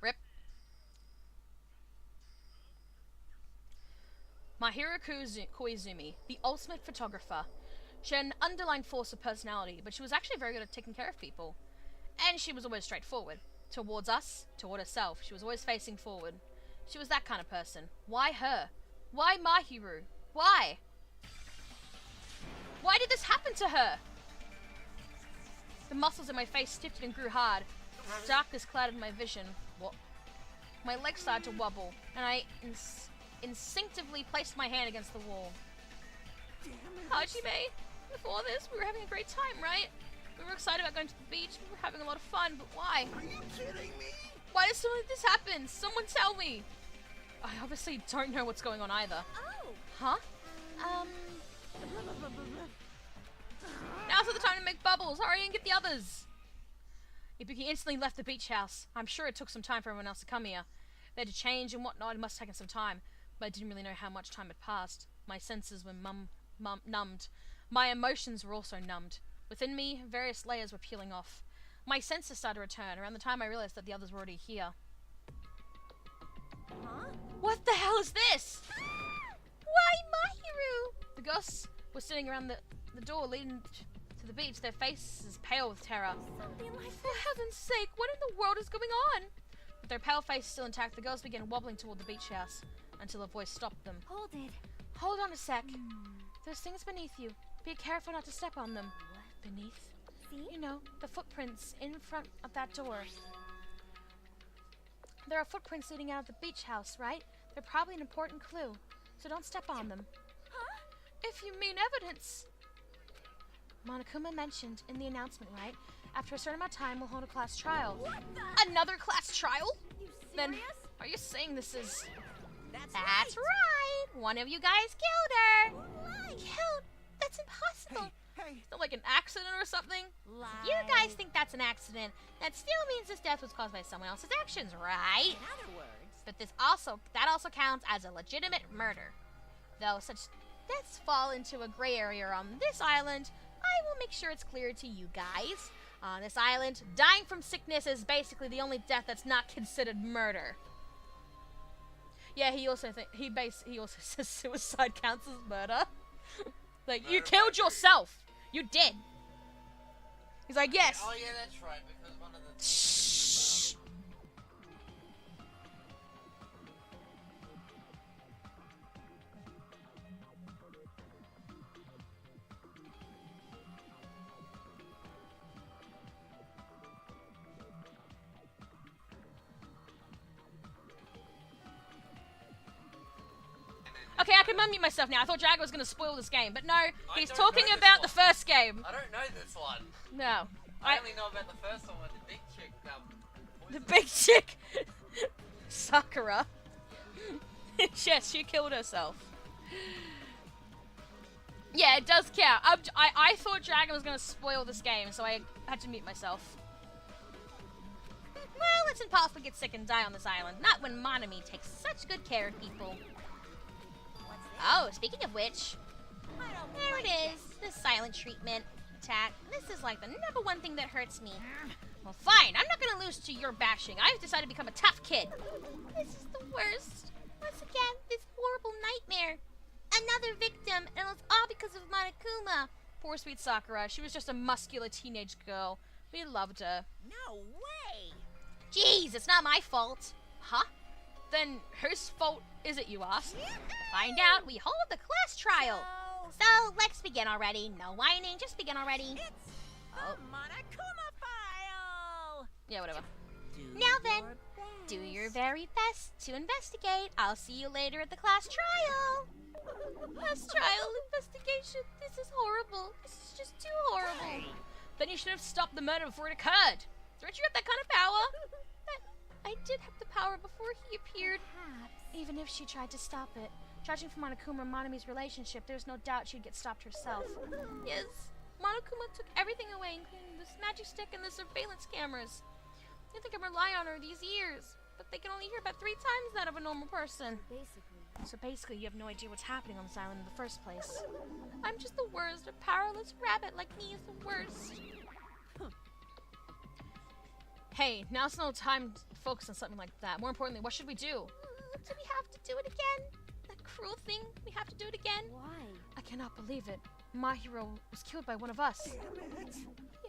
Rip. Mahiro Koizumi, the ultimate photographer. She had an underlying force of personality, but she was actually very good at taking care of people. And she was always straightforward. Towards us, toward herself. She was always facing forward. She was that kind of person. Why her? Why Mahiro? Why? Why did this happen to her? The muscles in my face stiffened and grew hard. Darkness clouded my vision. What? My legs started to wobble, and I instinctively placed my hand against the wall. Hajime, before this, we were having a great time, right? We were excited about going to the beach, we were having a lot of fun, but why? Are you kidding me? Why does something like this happen? Someone tell me! I obviously don't know what's going on either. Oh! Huh? Now's the time to make bubbles! Hurry and get the others! Ibuki instantly left the beach house. I'm sure it took some time for everyone else to come here. They had to change and whatnot, it must have taken some time. But I didn't really know how much time had passed. My senses were numbed. My emotions were also numbed. Within me, various layers were peeling off. My senses started to return around the time I realized that the others were already here. Huh? What the hell is this? Why, Mahiro? The ghosts were sitting around the door leading to the beach, their faces pale with terror. Something like For heaven's sake, what in the world is going on? With their pale faces still intact, the girls began wobbling toward the beach house until a voice stopped them. Hold it. Hold on a sec. There's things beneath you. Be careful not to step on them. Beneath? See? You know, the footprints in front of that door. There are footprints leading out of the beach house, right? They're probably an important clue, so don't step on them. Huh? If you mean evidence. Monokuma mentioned in the announcement, right? After a certain amount of time, we'll hold a class trial. What the? Another class trial? You Then, serious? are you saying this is... That's right! One of you guys killed her! Why? Killed? That's impossible! Hey, Not like an accident or something? You guys think that's an accident. That still means this death was caused by someone else's actions, right? In other words, But that also counts as a legitimate murder. Though such deaths fall into a gray area on this island, I will make sure it's clear to you guys. On this island, dying from sickness is basically the only death that's not considered murder. Yeah, he also says suicide counts as murder. Like, you killed yourself! You did! He's like, yes! Oh yeah, that's right, because one of the... Shh. Okay, I can unmute myself now. I thought Jagger was going to spoil this game, but no, he's don't talking know this about one. the first game. I don't know this one. No. I only know about the first one with the big chick, The big chick, Sakura. Yes, she killed herself. Yeah, it does count. I thought Dragon was going to spoil this game, so I had to mute myself. Well, it's impossible to get sick and die on this island. Not when Monami takes such good care of people. Oh, speaking of which, There it is. The silent treatment attack. This is like the number one thing that hurts me. Well, fine. I'm not gonna lose to your bashing. I've decided to become a tough kid. This is the worst. Once again, this horrible nightmare. Another victim, and it was all because of Monokuma. Poor sweet Sakura. She was just a muscular teenage girl. We loved her. No way! Jeez, it's not my fault. Huh? Then whose fault is it, you ask? To find out, we hold the class trial. So, let's begin already. No whining, just begin already. It's the Monokuma file! Yeah, whatever. Now then, do your very best to investigate. I'll see you later at the class trial. Class trial investigation. This is horrible. This is just too horrible. Then you should have stopped the murder before it occurred. Don't you have that kind of power? I did have the power before he appeared. Even if she tried to stop it. Judging from Monokuma and Monomi's relationship, there's no doubt she'd get stopped herself. Yes, Monokuma took everything away, including this magic stick and the surveillance cameras. I think I can rely on her these years, but they can only hear about 3 times that of a normal person. So basically, you have no idea what's happening on this island in the first place. I'm just the worst. A powerless rabbit like me is the worst. Hey, now's no time to focus on something like that. More importantly, what should we do? Do we have to do it again? That cruel thing? We have to do it again? Why? I cannot believe it. My hero was killed by one of us.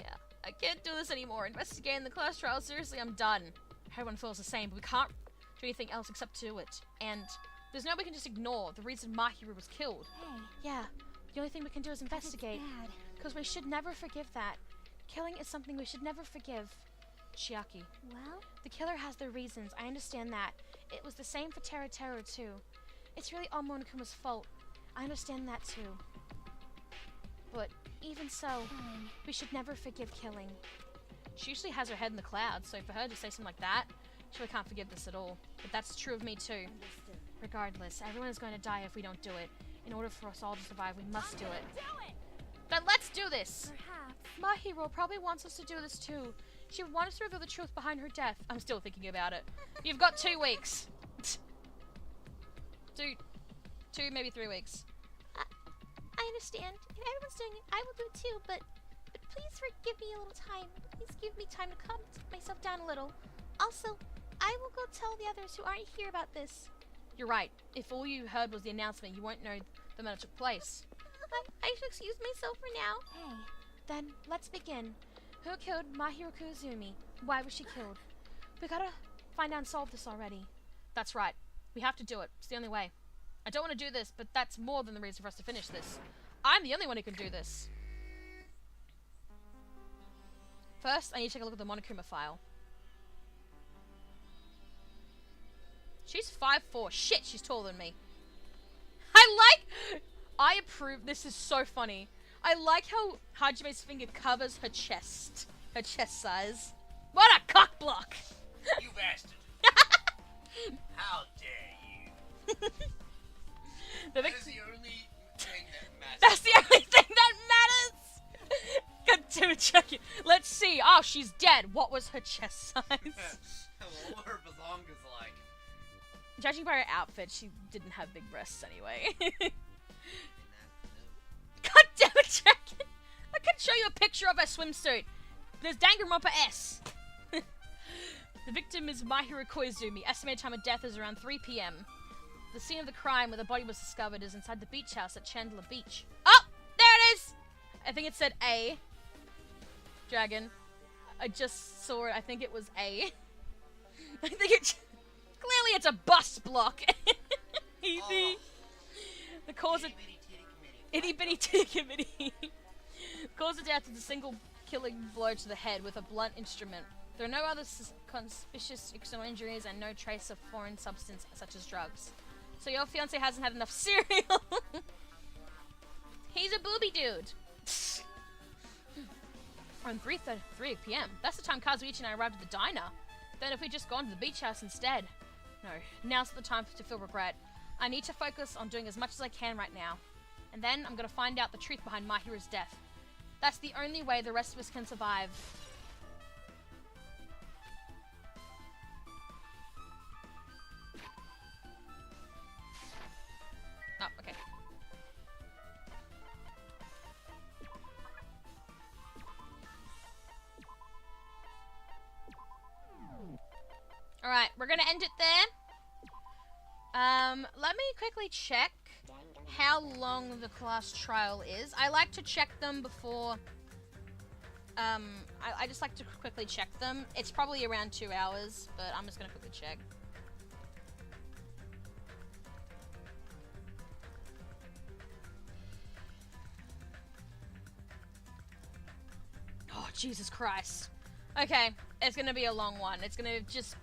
Yeah, I can't do this anymore. Investigating the class trial, seriously, I'm done. Everyone feels the same, but we can't do anything else except do it. And there's no way we can just ignore the reason my hero was killed. Hey, Yeah, the only thing we can do is investigate. bad. Because we should never forgive that. Killing is something we should never forgive. Chiaki. Well, The killer has their reasons, I understand that. It was the same for Terra Terra too. It's really all Monokuma's fault. I understand that too. But even so, fine. we should never forgive killing. She usually has her head in the clouds, so for her to say something like that, she really can't forgive this at all. But that's true of me too. Understood. Regardless, everyone is going to die if we don't do it. In order for us all to survive, we must do it. Do it! Then let's do this! Perhaps. My hero probably wants us to do this too. She would want us to reveal the truth behind her death. I'm still thinking about it. You've got 2 weeks. 2, maybe 3 weeks. I understand. If everyone's doing it, I will do it too, but please forgive me a little time. Please give me time to calm myself down a little. Also, I will go tell the others who aren't here about this. You're right. If all you heard was the announcement, you won't know the murder took place. I should excuse myself for now. Hey, Then, let's begin. Who killed Mahiro Kuzumi? Why was she killed? We gotta find out and solve this already. That's right. We have to do it. It's the only way. I don't want to do this, but that's more than the reason for us to finish this. I'm the only one who can do this. First, I need to take a look at the Monokuma file. She's 5'4". Shit, she's taller than me. I approve. This is so funny. I like how Hajime's finger covers her chest. Her chest size. What a cock block! You bastard. How dare you? The That vic- is the only thing that matters. That's the only thing that matters! God damn it, Chucky. Let's see. Oh, she's dead. What was her chest size? What her belongings like. Judging by her outfit, she didn't have big breasts anyway. God damn it, Chucky. I could show you a picture of her swimsuit. There's Danganronpa S. The victim is Mahiro Koizumi. Estimated time of death is around 3 p.m. The scene of the crime where the body was discovered is inside the beach house at Chandler Beach. Oh! There it is! I think it said A. Dragon. I just saw it. I think it was A. I think it... Clearly it's a bus block. Easy. The cause of... Itty bitty titty committee. Cause of death is a single killing blow to the head with a blunt instrument. There are no other conspicuous external injuries and no trace of foreign substance such as drugs. So your fiance hasn't had enough cereal. He's a booby dude. Around 3:33 p.m. That's the time Kazuichi and I arrived at the diner. Then if we'd just gone to the beach house instead. No, now's the time to feel regret. I need to focus on doing as much as I can right now. And then I'm gonna find out the truth behind Mahiru's death. That's the only way the rest of us can survive. Oh, okay. gonna end it there. Let me quickly check how long the class trial is. I like to check them before, I just like to quickly check them. It's probably around 2 hours, but I'm just gonna quickly check. Oh, Jesus Christ. Okay, it's gonna be a long one. It's gonna just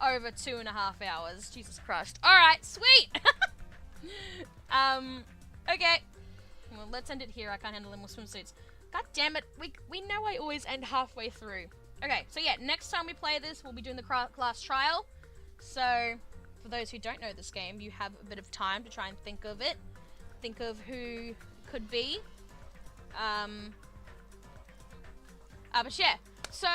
over 2.5 hours. Jesus Christ. Alright, sweet! Okay. Well, let's end it here. I can't handle them with swimsuits. God damn it. We know I always end halfway through. Okay, so yeah, next time we play this, we'll be doing the class trial. So, for those who don't know this game, you have a bit of time to try and think of it. Think of who could be. But yeah. So,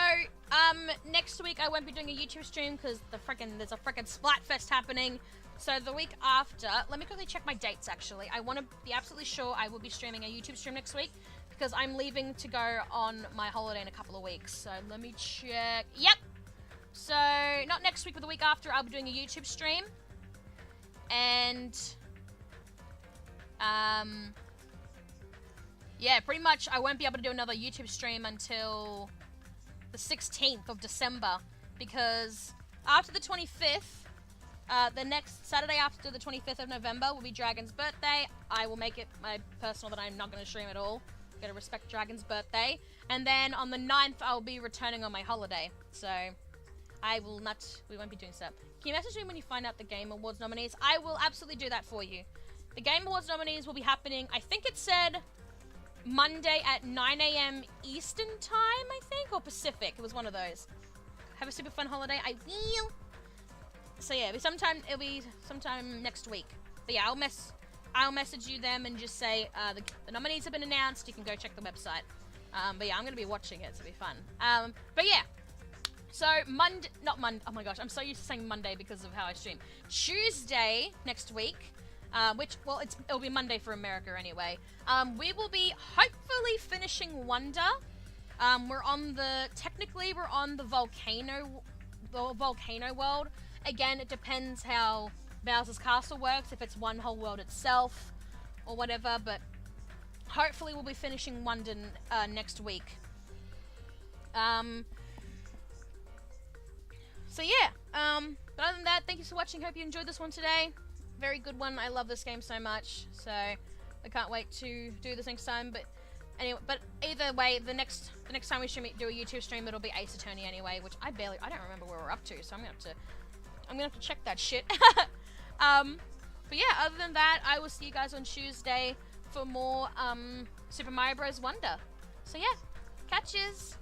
next week I won't be doing a YouTube stream because there's a frickin' Splatfest happening. So the week after, let me quickly check my dates actually. I want to be absolutely sure I will be streaming a YouTube stream next week because I'm leaving to go on my holiday in a couple of weeks. So let me check. Yep. So not next week, but the week after, I'll be doing a YouTube stream. And yeah, pretty much I won't be able to do another YouTube stream until the 16th of December because after the 25th, the next Saturday after the 25th of November will be Dragon's birthday. I will make it my personal that I'm not going to stream at all. Gotta respect Dragon's birthday. And then on the 9th, I'll be returning on my holiday. So, we won't be doing stuff. Can you message me when you find out the Game Awards nominees? I will absolutely do that for you. The Game Awards nominees will be happening, I think it said Monday at 9 AM Eastern time, I think, or Pacific. It was one of those. Have a super fun holiday. I will. So yeah, it'll be sometime next week. But yeah, I'll message you them and just say the nominees have been announced. You can go check the website. But yeah, I'm gonna be watching it, so it'll be fun. But yeah, so not Monday. Oh my gosh, I'm so used to saying Monday because of how I stream. Tuesday next week, it'll be Monday for America anyway. We will be hopefully finishing Wonder. We're on the volcano world. Again, it depends how Bowser's Castle works, if it's one whole world itself, or whatever, but hopefully we'll be finishing Wonder next week. So yeah, but other than that, thank you for watching, hope you enjoyed this one today. Very good one, I love this game so much, so I can't wait to do this next time, but anyway, but either way, the next time we do a YouTube stream, it'll be Ace Attorney anyway, which I don't remember where we're up to, so I'm gonna have to check that shit. But yeah, other than that, I will see you guys on Tuesday for more Super Mario Bros. Wonder. So yeah, catches!